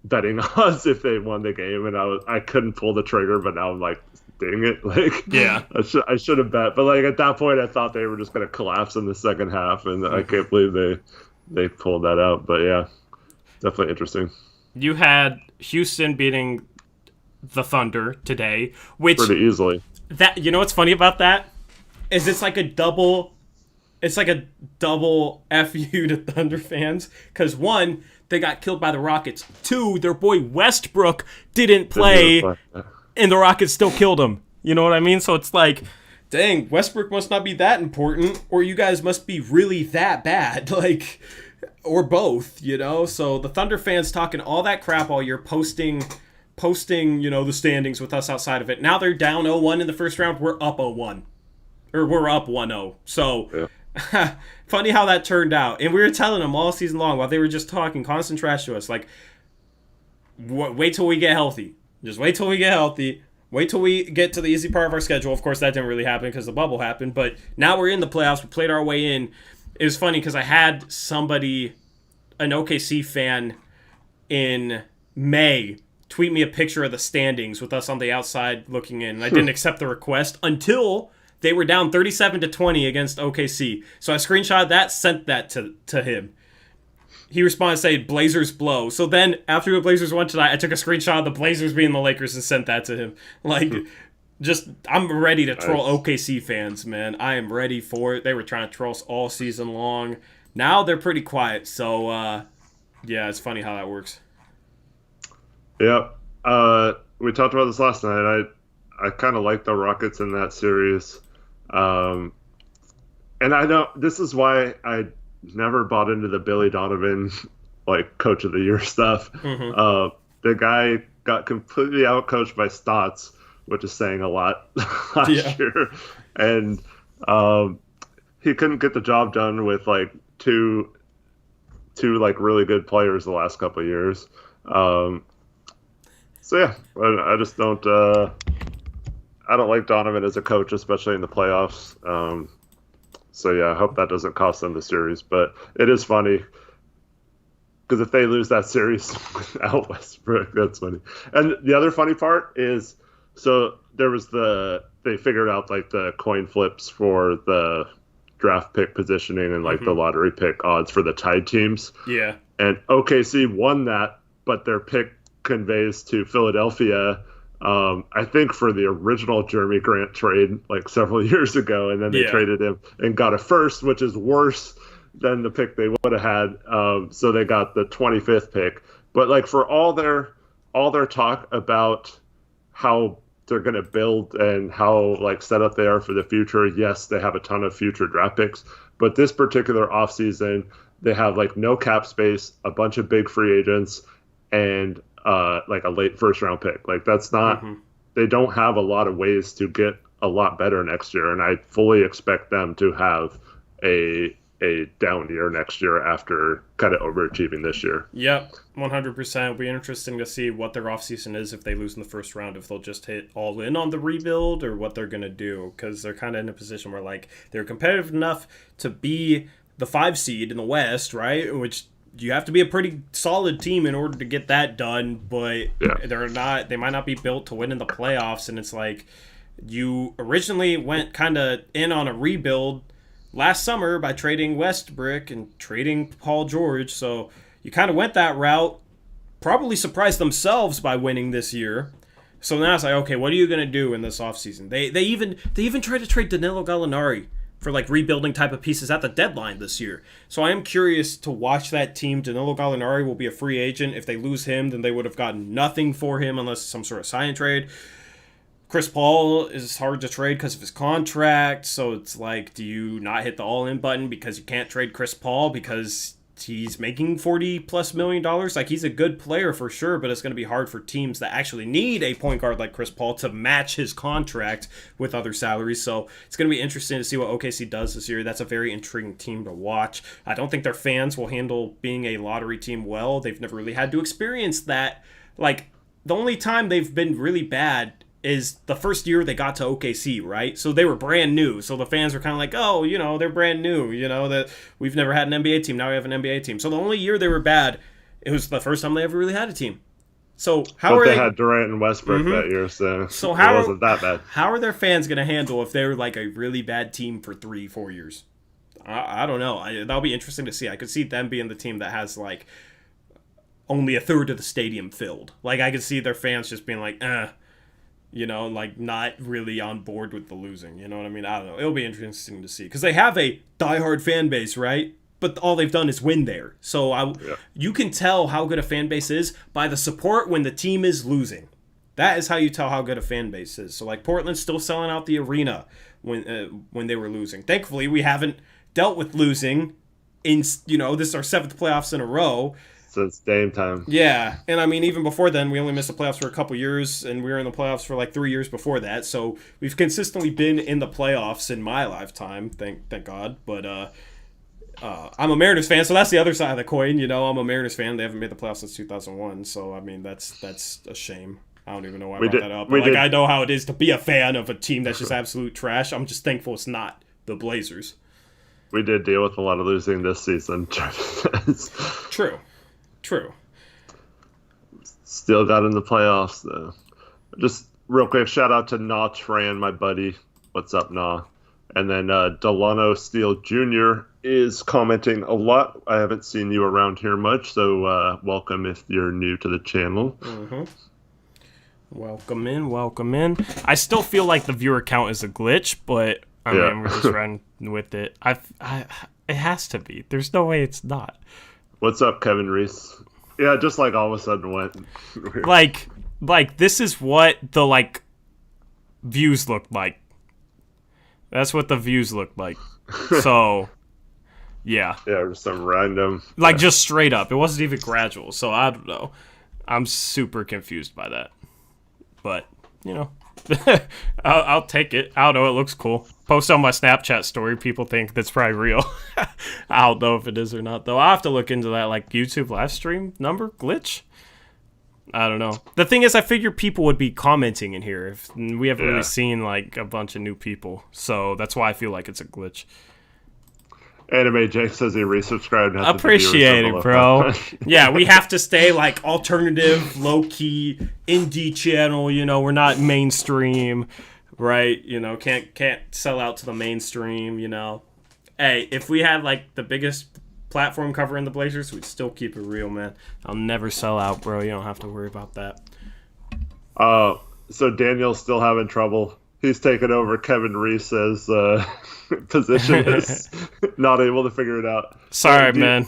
betting odds if they won the game, and I couldn't pull the trigger, but now I'm like, dang it, like, yeah, I should have bet, but like at that point I thought they were just going to collapse in the second half, and I can't believe they pulled that out. But yeah, definitely interesting. You had Houston beating the Thunder today, which pretty easily. That, you know what's funny about that is it's like a double FU to Thunder fans, because 1, they got killed by the Rockets. 2, their boy Westbrook didn't play, and the Rockets still killed him. You know what I mean? So it's like, dang, Westbrook must not be that important, or you guys must be really that bad, like, or both, you know? So the Thunder fans talking all that crap all year, posting, you know, the standings with us outside of it. Now they're down 0-1 in the first round. We're up 0-1. Or we're up 1-0. So, yeah. Funny how that turned out. And we were telling them all season long while they were just talking constant trash to us, like, wait till we get healthy. Just wait till we get healthy. Wait till we get to the easy part of our schedule. Of course, that didn't really happen because the bubble happened. But now we're in the playoffs. We played our way in. It was funny because I had somebody, an OKC fan in May, tweet me a picture of the standings with us on the outside looking in. And I didn't accept the request until they were down 37-20 against OKC. So I screenshot that, sent that to him. He responded saying, Blazers blow. So then, after the Blazers won tonight, I took a screenshot of the Blazers being the Lakers and sent that to him. Like, just, I'm ready to troll OKC fans, man. I am ready for it. They were trying to troll us all season long. Now they're pretty quiet. So, yeah, it's funny how that works. Yep. We talked about this last night. I kind of like the Rockets in that series. And I know this is why I never bought into the Billy Donovan, like, Coach of the Year stuff. The guy got completely outcoached by Stotts, which is saying a lot last year. And he couldn't get the job done with, like, two like, really good players the last couple of years. So yeah, I just don't. I don't like Donovan as a coach, especially in the playoffs. So yeah, I hope that doesn't cost them the series. But it is funny because if they lose that series out Westbrook, that's funny. And the other funny part is, so there was they figured out like the coin flips for the draft pick positioning and like the lottery pick odds for the tied teams. Yeah. And OKC won that, but their pick conveys to Philadelphia, I think for the original Jeremy Grant trade like several years ago, and then they traded him and got a first, which is worse than the pick they would have had. So they got the 25th pick. But like for all their talk about how they're going to build and how like set up they are for the future, yes, they have a ton of future draft picks. But this particular offseason, they have like no cap space, a bunch of big free agents, and like a late first round pick. Like that's not, they don't have a lot of ways to get a lot better next year. And I fully expect them to have a down year next year after kind of overachieving this year. Yep, 100%. It'll be interesting to see what their offseason is if they lose in the first round, if they'll just hit all in on the rebuild or what they're going to do. Because they're kind of in a position where like they're competitive enough to be the 5 seed in the West, right? Which you have to be a pretty solid team in order to get that done, but they might not be built to win in the playoffs. And it's like you originally went kind of in on a rebuild last summer by trading Westbrook and trading Paul George. So you kind of went that route, probably surprised themselves by winning this year. So now it's like, okay, what are you going to do in this offseason? They even tried to trade Danilo Gallinari for like rebuilding type of pieces at the deadline this year. So I am curious to watch that team. Danilo Gallinari will be a free agent. If they lose him, then they would have gotten nothing for him unless some sort of sign and trade. Chris Paul is hard to trade because of his contract. So it's like, do you not hit the all-in button because you can't trade Chris Paul because he's making $40+ million? Like, he's a good player for sure, but it's going to be hard for teams that actually need a point guard like Chris Paul to match his contract with other salaries. So it's going to be interesting to see what OKC does this year. That's a very intriguing team to watch. I don't think their fans will handle being a lottery team well. They've never really had to experience that. Like, the only time they've been really bad is the first year they got to OKC, right? So they were brand new. So the fans were kind of like, oh, they're brand new. That we've never had an NBA team. Now we have an NBA team. So the only year they were bad, it was the first time they ever really had a team. So they had Durant and Westbrook that year, so it wasn't that bad. How are their fans going to handle if they're like a really bad team for 3-4 years? I don't know. That'll be interesting to see. I could see them being the team that has like only a third of the stadium filled. Like I could see their fans just being like, like not really on board with the losing. You know what I mean? I don't know. It'll be interesting to see because they have a diehard fan base, right? But all they've done is win there. So you can tell how good a fan base is by the support when the team is losing. That is how you tell how good a fan base is. So like Portland's still selling out the arena when they were losing. Thankfully, we haven't dealt with losing in this is our 7th playoffs in a row. Since Dame time. Yeah, and I mean, even before then, we only missed the playoffs for a couple years, and we were in the playoffs for like 3 years before that. So we've consistently been in the playoffs in my lifetime, thank God. But I'm a Mariners fan, so that's the other side of the coin. I'm a Mariners fan. They haven't made the playoffs since 2001, so I mean, that's a shame. I don't even know why I brought that up. But I know how it is to be a fan of a team that's just absolute trash. I'm just thankful it's not the Blazers. We did deal with a lot of losing this season. True. Still got in the playoffs, though. Just real quick, shout out to Nah Tran, my buddy. What's up, Nah? And then Delano Steele Jr. is commenting a lot. I haven't seen you around here much, so welcome if you're new to the channel. Mm-hmm. Welcome in. I still feel like the viewer count is a glitch, but I mean, we're just running with it. It has to be. There's no way it's not. What's up, Kevin Reese? Yeah, just like all of a sudden went. like this is what the views looked like. That's what the views looked like. So, yeah. Yeah, some random. Just straight up. It wasn't even gradual. So I don't know. I'm super confused by that. But I'll take it. I don't know. It looks cool. Post on my Snapchat story. People think that's probably real. I don't know if it is or not, though. I'll have to look into that YouTube live stream number glitch. I don't know. The thing is, I figured people would be commenting in here. We haven't really seen like a bunch of new people, so that's why I feel like it's a glitch. Anime Jake says he resubscribed. Appreciate it, bro. Yeah, we have to stay like alternative, low key, indie channel. You know, we're not mainstream, right? You know, can't sell out to the mainstream. You know, hey, if we had like the biggest platform covering the Blazers, we'd still keep it real, man. I'll never sell out, bro. You don't have to worry about that. So Daniel's still having trouble. He's taken over Kevin Reese's position is not able to figure it out. Sorry, man.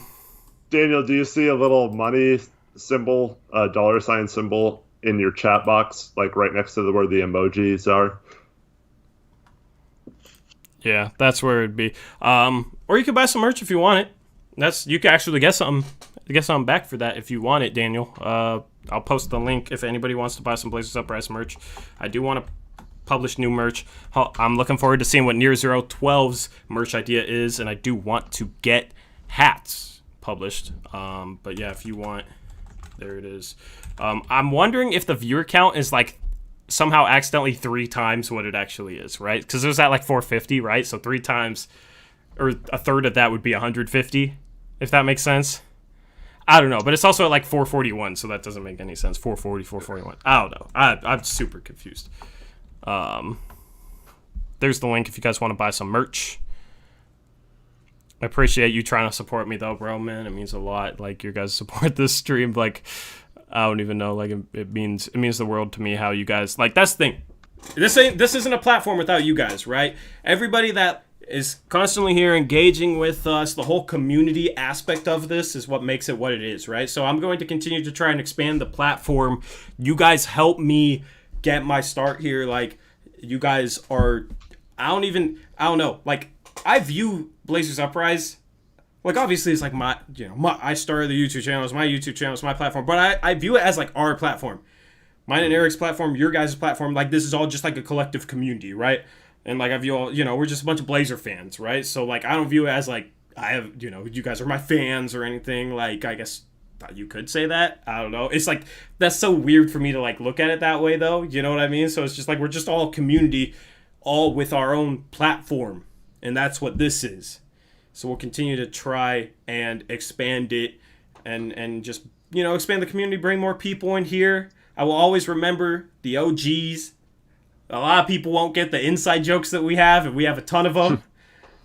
Daniel, do you see a little money symbol, $sign symbol in your chat box, like right next to where the emojis are? Yeah, that's where it'd be. Or you could buy some merch if you want it. You could actually get something back for that if you want it, Daniel. I'll post the link if anybody wants to buy some Blazers Uprise merch. I do want to publish new merch. I'm looking forward to seeing what Near Zero 12's merch idea is, and I do want to get hats published. But yeah, if you want, there it is. I'm wondering if the viewer count is like somehow accidentally 3 times what it actually is, right? Because it was at like 450, right? So 3 times, or a third of that would be 150, if that makes sense. I don't know, but it's also at like 441, so that doesn't make any sense. 440, 441. I don't know. I'm super confused. There's the link if you guys want to buy some merch. I appreciate you trying to support me though, bro, man. It means a lot. Like, you guys support this stream. Like, I don't even know. Like, it means the world to me how you guys, like, that's the thing. This isn't a platform without you guys, right? Everybody that is constantly here engaging with us, the whole community aspect of this is what makes it what it is, right? So I'm going to continue to try and expand the platform. You guys help me get my start here. Like, you guys are, I don't know, like, I view Blazers Uprise, like, obviously it's like I started the YouTube channel, it's my YouTube channel, it's my platform, but I view it as like our platform, mine and Eric's platform, your guys' platform. Like, this is all just like a collective community, right? And like, I view all, we're just a bunch of Blazer fans, right? So like, I don't view it as like I have, you guys are my fans or anything. Like, I guess you could say that. I don't know. It's like, that's so weird for me to like look at it that way though. You know what I mean? So it's just like, we're just all a community, all with our own platform. And that's what this is. So we'll continue to try and expand it and just, expand the community, bring more people in here. I will always remember the OGs. A lot of people won't get the inside jokes that we have, and we have a ton of them.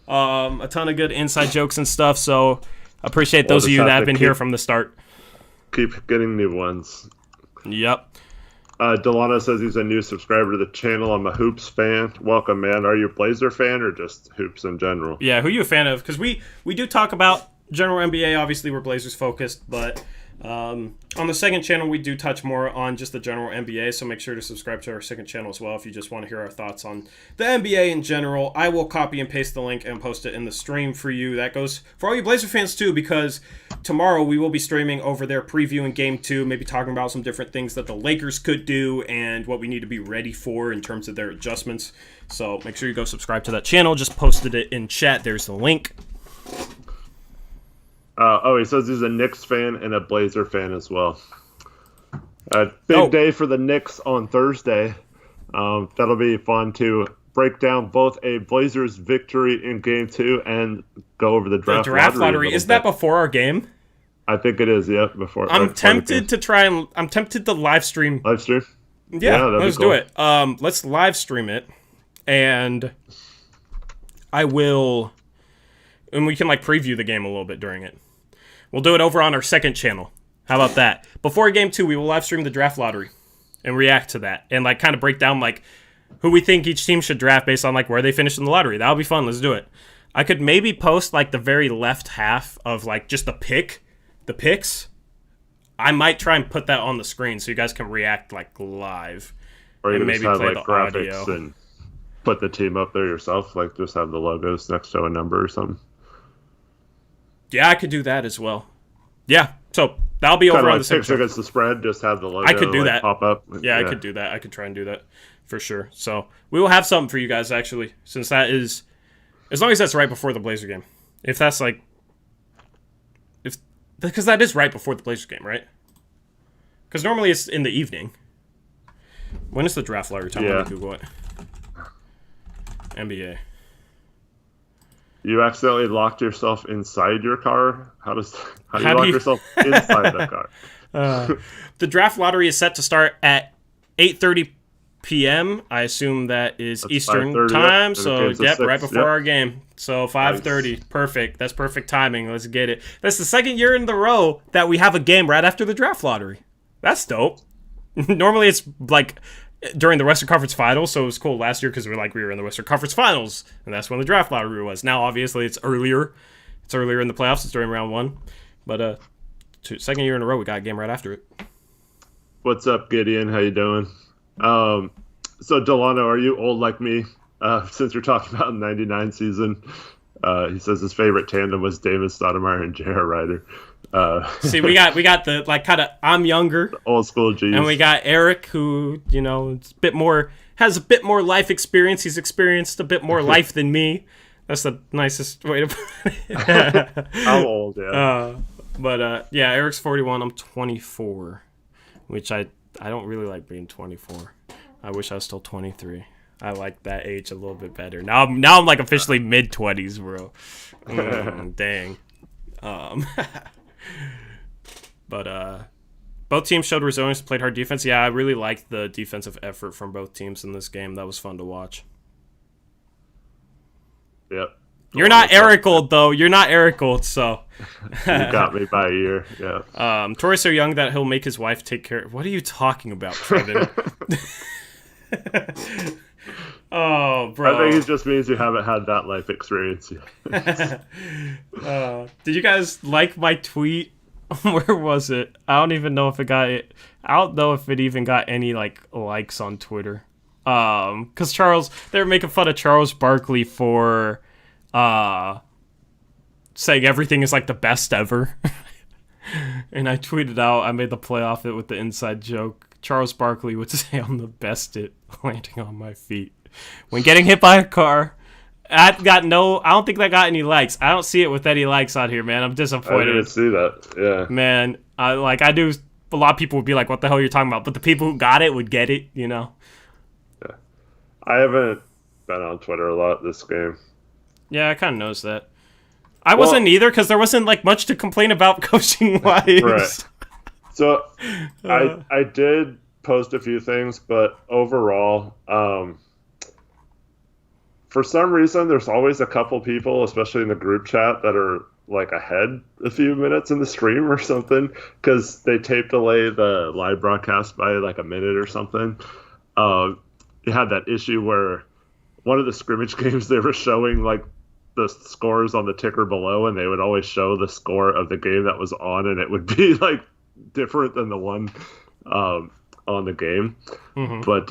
A ton of good inside jokes and stuff. So appreciate those of you that have been here from the start. Keep getting new ones. Yep. Delano says he's a new subscriber to the channel. I'm a Hoops fan. Welcome, man. Are you a Blazer fan or just Hoops in general? Yeah, who are you a fan of? Because we do talk about general NBA. Obviously, we're Blazers focused, but on the second channel, we do touch more on just the general NBA, so make sure to subscribe to our second channel as well if you just want to hear our thoughts on the NBA in general. I will copy and paste the link and post it in the stream for you. That goes for all you Blazer fans too, because tomorrow we will be streaming over their preview in Game 2, maybe talking about some different things that the Lakers could do and what we need to be ready for in terms of their adjustments. So make sure you go subscribe to that channel. Just posted it in chat. There's the link. He says he's a Knicks fan and a Blazer fan as well. Big day for the Knicks on Thursday. That'll be fun to break down both a Blazers victory in Game 2 and go over the draft lottery. Is that before our game? I think it is, yeah, before. I'm tempted to live stream. Live stream? Yeah, let's do it. Let's live stream it, and I will, and we can like preview the game a little bit during it. We'll do it over on our second channel. How about that? Before Game 2, we will live stream the draft lottery and react to that and like kind of break down like who we think each team should draft based on like where they finished in the lottery. That'll be fun. Let's do it. I could maybe post like the very left half of like just the picks. I might try and put that on the screen so you guys can react like live. Or you and maybe have like graphics audio. And put the team up there yourself, like just have the logos next to a number or something. Yeah, I could do that as well. Yeah, so that'll be over on the picks against the spread. Just have the logo. I could do that. Pop up. Yeah, I could do that. I could try and do that for sure. So we will have something for you guys actually, since that is, as long as that's right before the Blazer game. If that's like, because that is right before the Blazer game, right? Because normally it's in the evening. When is the draft lottery time? Let me Google it. NBA. You accidentally locked yourself inside your car? How do you lock yourself inside the car? The draft lottery is set to start at 8:30 p.m. I assume that is That's Eastern time. So, right before our game. So, 5:30. Nice. Perfect. That's perfect timing. Let's get it. That's the second year in a row that we have a game right after the draft lottery. That's dope. Normally, it's like during the Western Conference Finals, so it was cool last year because we were in the Western Conference Finals, and that's when the draft lottery was. Now, obviously, it's earlier. It's earlier in the playoffs. It's during round one. But second year in a row, we got a game right after it. What's up, Gideon? How you doing? So, Delano, are you old like me? Since you're talking about the 99 season, he says his favorite tandem was Damon Stoudemire and J.R. Ryder. See, we got the kind of I'm younger, old school G's, and we got Eric, who has a bit more life experience. He's experienced a bit more life than me. That's the nicest way to put it. I'm old, yeah. But Eric's 41. I'm 24, which I don't really like being 24. I wish I was still 23. I like that age a little bit better. Now I'm like officially mid-20s, bro. Dang. But both teams showed resilience, played hard defense. Yeah, I really liked the defensive effort from both teams in this game. That was fun to watch. Yep. You're not Eric-old, though. You're not Eric-old, so. You got me by a year, yeah. Tori's so young that he'll make his wife take care. What are you talking about, Trevin? Oh, bro. I think it just means you haven't had that life experience yet. Did you guys like my tweet? Where was it? I don't even know if it got it. I don't know if it even got any likes on Twitter. Because they were making fun of Charles Barkley for saying everything is like the best ever. And I tweeted out, I made the play off it with the inside joke. Charles Barkley would say I'm the best at landing on my feet when getting hit by a car. I don't think that got any likes. I don't see it with any likes on here, man. I'm disappointed. I didn't see that. Yeah. Man, I do. A lot of people would be like, what the hell are you talking about? But the people who got it would get it, you know? Yeah. I haven't been on Twitter a lot this game. Yeah, I kind of noticed that. I wasn't either because there wasn't much to complain about coaching-wise. Right. So I did post a few things, but overall, for some reason, there's always a couple people, especially in the group chat, that are ahead a few minutes in the stream or something because they tape delay the live broadcast by a minute or something. You had that issue where one of the scrimmage games they were showing the scores on the ticker below, and they would always show the score of the game that was on, and it would be different than the one on the game. Mm-hmm. But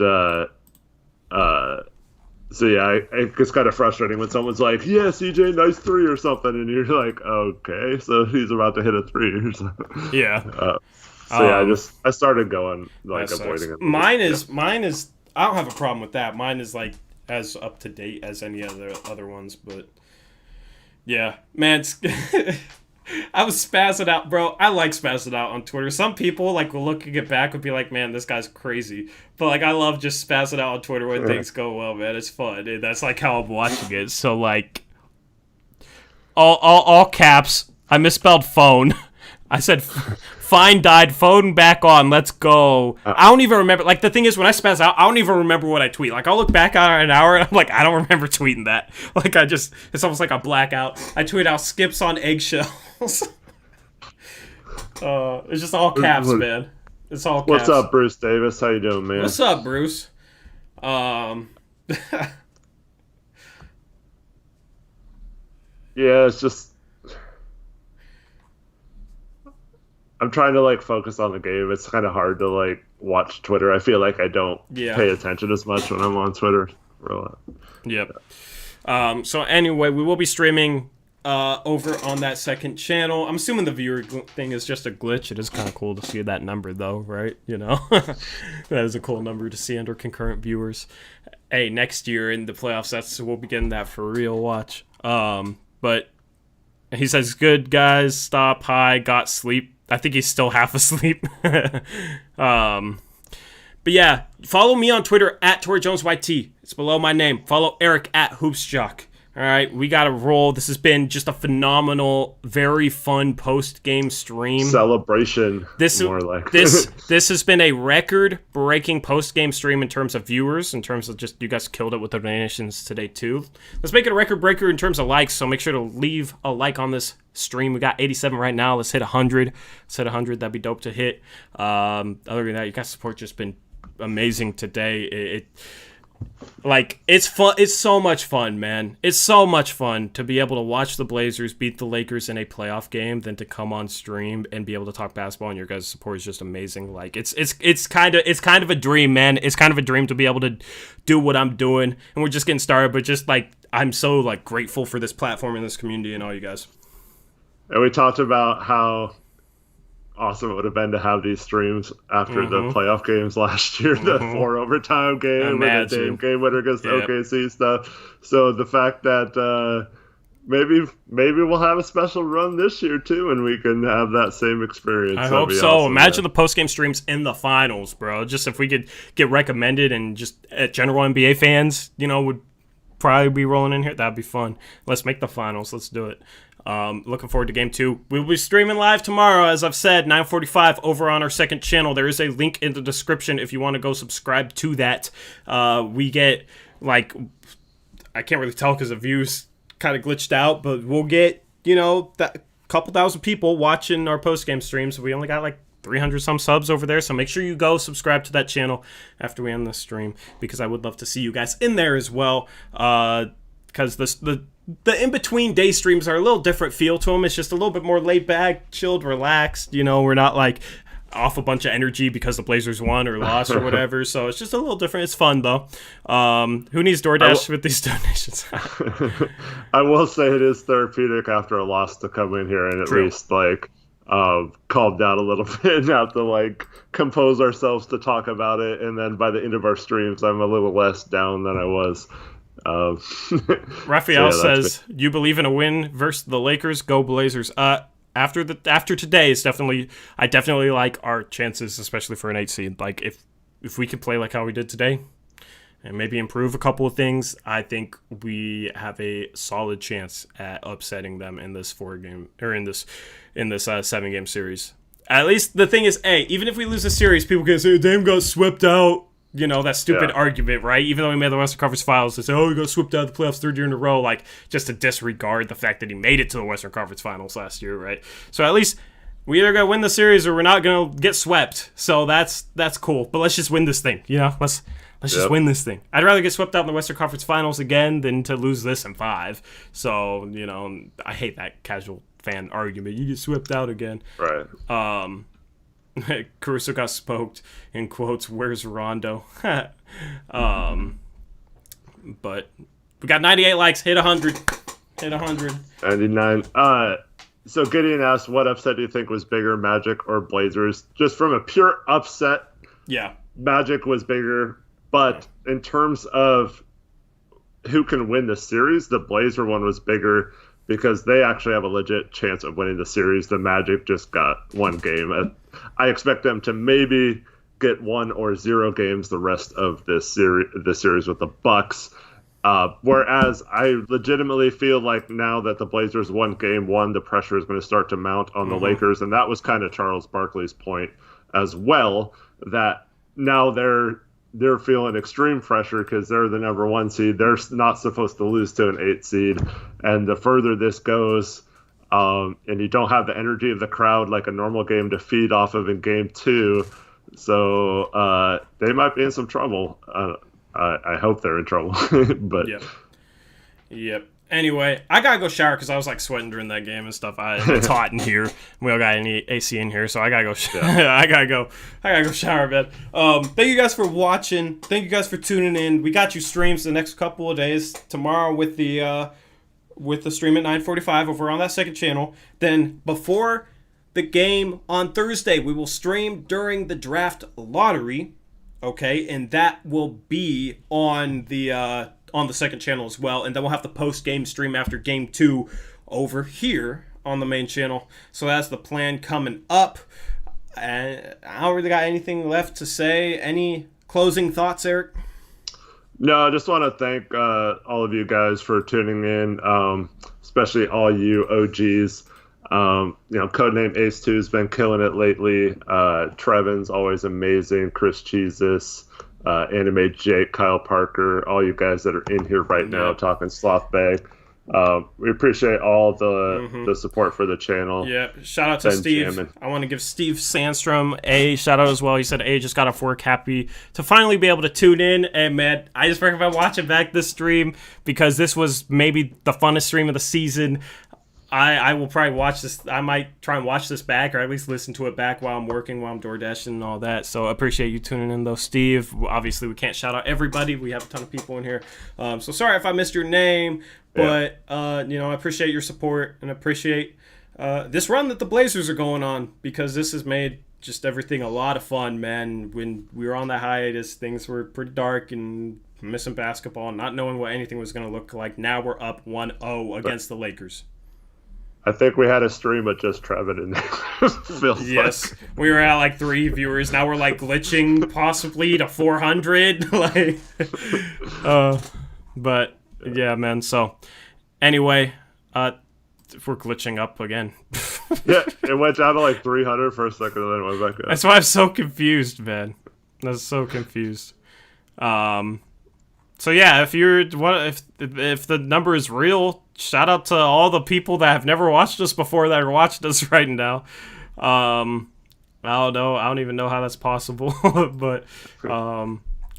so yeah, it gets kind of frustrating when someone's like, "Yeah, CJ, nice three" or something, and you're like, "Okay, so he's about to hit a three." Or something. Yeah. I started going avoiding it. Mine is. I don't have a problem with that. Mine is as up to date as any other ones, but yeah, man. I was spazzing out, bro. I like spazzing out on Twitter. Some people, looking it back, would be like, man, this guy's crazy. But, I love just spazzing out on Twitter when things go well, man. It's fun. And that's, how I'm watching it. So, all caps. I misspelled phone. I said, fine died, phone back on, let's go. I don't even remember. The thing is, when I spaz out, I don't even remember what I tweet. I'll look back on an hour, and I'm like, I don't remember tweeting that. It's almost like a blackout. I tweet out skips on eggshells. It's just all caps, man. It's all caps. What's up, Bruce Davis? How you doing, man? What's up, Bruce? Yeah, it's just I'm trying to focus on the game. It's kind of hard to watch Twitter. I feel like I don't pay attention as much when I'm on Twitter. Yep. So anyway, we will be streaming over on that second channel. I'm assuming the viewer thing is just a glitch. It is kind of cool to see that number, though, right? You know, that is a cool number to see under concurrent viewers. Hey, next year in the playoffs, we'll be getting that for real. Watch. But he says, "Good guys, stop. Hi, got sleep." I think he's still half asleep. But yeah, follow me on Twitter at TorJonesYT. It's below my name. Follow Eric at HoopsJock. All right, we got to roll. This has been just a phenomenal, very fun post-game stream. Celebration, more like. This has been a record-breaking post-game stream in terms of viewers, in terms of just you guys killed it with the donations today, too. Let's make it a record-breaker in terms of likes, so make sure to leave a like on this stream. We got 87 right now. Let's hit 100. Let's hit 100. That'd be dope to hit. Other than that, you guys' support just been amazing today. It's fun. It's so much fun, man. It's so much fun to be able to watch the Blazers beat the Lakers in a playoff game than to come on stream and be able to talk basketball, and your guys' support is just amazing. Like it's kind of a dream, man. It's kind of a dream to be able to do what I'm doing, and we're just getting started, but just like I'm so like grateful for this platform and this community and all you guys. And we talked about how awesome it would have been to have these streams after the playoff games last year, the 4 overtime game and the game winner against OKC stuff. So the fact that maybe we'll have a special run this year too, and we can have that same experience. I hope so. Awesome, imagine the post-game streams in the finals, bro. Just if we could get recommended, and just general NBA fans, would probably be rolling in here. That'd be fun. Let's make the finals. Let's do it. Looking forward to game 2. We'll be streaming live tomorrow, as I've said, 9:45 over on our second channel. There is a link in the description if you want to go subscribe to that. We get, I can't really tell because the views kind of glitched out, but we'll get, that couple thousand people watching our post-game streams. We only got 300 some subs over there, so make sure you go subscribe to that channel after we end the stream, because I would love to see you guys in there as well, because the in-between day streams are a little different feel to them. It's just a little bit more laid back, chilled, relaxed. We're not off a bunch of energy because the Blazers won or lost or whatever. So it's just a little different. It's fun though. Who needs DoorDash with these donations? I will say it is therapeutic after a loss to come in here and at least calm down a little bit and have to compose ourselves to talk about it. And then by the end of our streams, I'm a little less down than I was. Raphael says, "You believe in a win versus the Lakers? Go Blazers." After today, I definitely like our chances, especially for an 8 seed. If we can play like how we did today, and maybe improve a couple of things, I think we have a solid chance at upsetting them in this 4-game or in this 7-game series. At least the thing is, even if we lose the series, people can say Dame got swept out. That stupid argument, right? Even though he made the Western Conference Finals, they say, he got swept out of the playoffs 3rd year in a row, just to disregard the fact that he made it to the Western Conference Finals last year, right? So at least we either going to win the series or we're not going to get swept. So that's cool. But let's just win this thing, Let's just win this thing. I'd rather get swept out in the Western Conference Finals again than to lose this in 5. So, I hate that casual fan argument. You get swept out again. Right. Caruso got smoked in quotes. Where's Rondo? But we got 98 likes. Hit 100. 99. So Gideon asked, what upset do you think was bigger, Magic or Blazers? Just from a pure upset, Magic was bigger. But in terms of who can win the series, the Blazer one was bigger, because they actually have a legit chance of winning the series. The Magic just got 1 game. I expect them to maybe get 1 or 0 games the rest of this series with the Bucks. Whereas I legitimately feel like now that the Blazers won game 1, the pressure is going to start to mount on the Lakers. And that was kind of Charles Barkley's point as well, that now they're feeling extreme pressure because they're the number 1 seed. They're not supposed to lose to an 8 seed. And the further this goes, and you don't have the energy of the crowd like a normal game to feed off of in game 2. So they might be in some trouble. I hope they're in trouble. But Yep. Anyway, I gotta go shower because I was sweating during that game and stuff. It's hot in here. We don't got any AC in here, so I gotta go. I gotta go shower, man. Thank you guys for watching. Thank you guys for tuning in. We got you streams the next couple of days. Tomorrow with the stream at 9:45 over on that second channel. Then before the game on Thursday, we will stream during the draft lottery. Okay, and that will be on the second channel as well, and then we'll have the post-game stream after game 2 over here on the main channel. So that's the plan coming up. And I don't really got anything left to say. Any closing thoughts, Eric? No, I just want to thank all of you guys for tuning in, especially all you OGs. Codename Ace2 has been killing it lately. Trevin's always amazing. Chris Jesus, Anime Jake, Kyle Parker, all you guys that are in here right now talking Sloth Bag. We appreciate all the support for the channel. Yeah, shout out to Steve. Jamming. I want to give Steve Sandstrom a shout out as well. He said, "Hey, just got off work, happy to finally be able to tune in." And man, I just recommend watching back this stream because this was maybe the funnest stream of the season. I will probably watch this. I might try and watch this back, or at least listen to it back while I'm working, while I'm door dashing and all that. So I appreciate you tuning in, though, Steve. Obviously, we can't shout out everybody. We have a ton of people in here. So sorry if I missed your name, but I appreciate your support and appreciate this run that the Blazers are going on, because this has made just everything a lot of fun, man. When we were on that hiatus, things were pretty dark and missing basketball, not knowing what anything was going to look like. Now we're up 1-0 against the Lakers. I think we had a stream with just Trevin in there. Yes, we were at like 3 viewers. Now we're like glitching possibly to 400. But yeah, man. So anyway, we're glitching up again. Yeah, it went down to like 300 for a second, and then it went back up. That's why I'm so confused, man. I was so confused. So yeah, if the number is real, shout out to all the people that have never watched us before that are watching us right now. I don't know. I don't even know how that's possible, but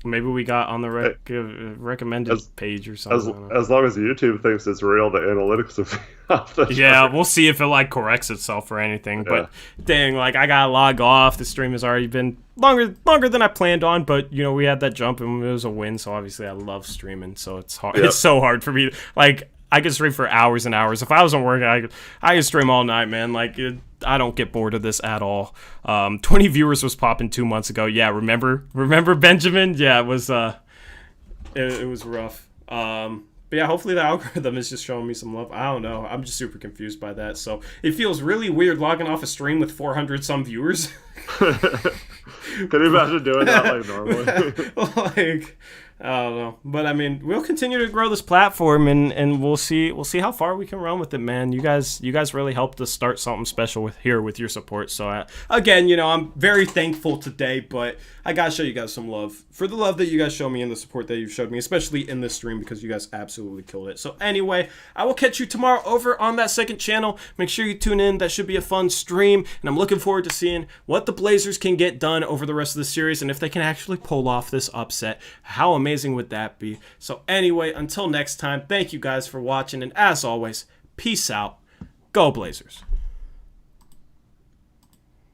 maybe we got on the recommended page or something. As long as YouTube thinks it's real, the analytics will be off the chart. We'll see if it like corrects itself or anything. Yeah. But dang, like I gotta log off. The stream has already been longer than I planned on, but we had that jump and it was a win. So obviously I love streaming. So it's hard. Yep. It's so hard for me. Like I could stream for hours and hours. If I wasn't working, I could stream all night, man. Like I don't get bored of this at all. 20 viewers was popping 2 months ago. Yeah, remember Benjamin? Yeah, it was it was rough. But yeah, hopefully the algorithm is just showing me some love. I don't know. I'm just super confused by that. So it feels really weird logging off a stream with 400 some viewers. Can you imagine doing that like normally? I don't know, but I mean, we'll continue to grow this platform, and we'll see how far we can run with it, man. You guys really helped us start something special with your support. So again, I'm very thankful today, but I gotta show you guys some love for the love that you guys show me and the support that you've showed me, especially in this stream, because you guys absolutely killed it. So anyway, I will catch you tomorrow over on that second channel. Make sure you tune in. That should be a fun stream, and I'm looking forward to seeing what the Blazers can get done over the rest of the series, and if they can actually pull off this upset. How amazing would that be? So anyway, until next time, thank you guys for watching, and as always, peace out. Go Blazers.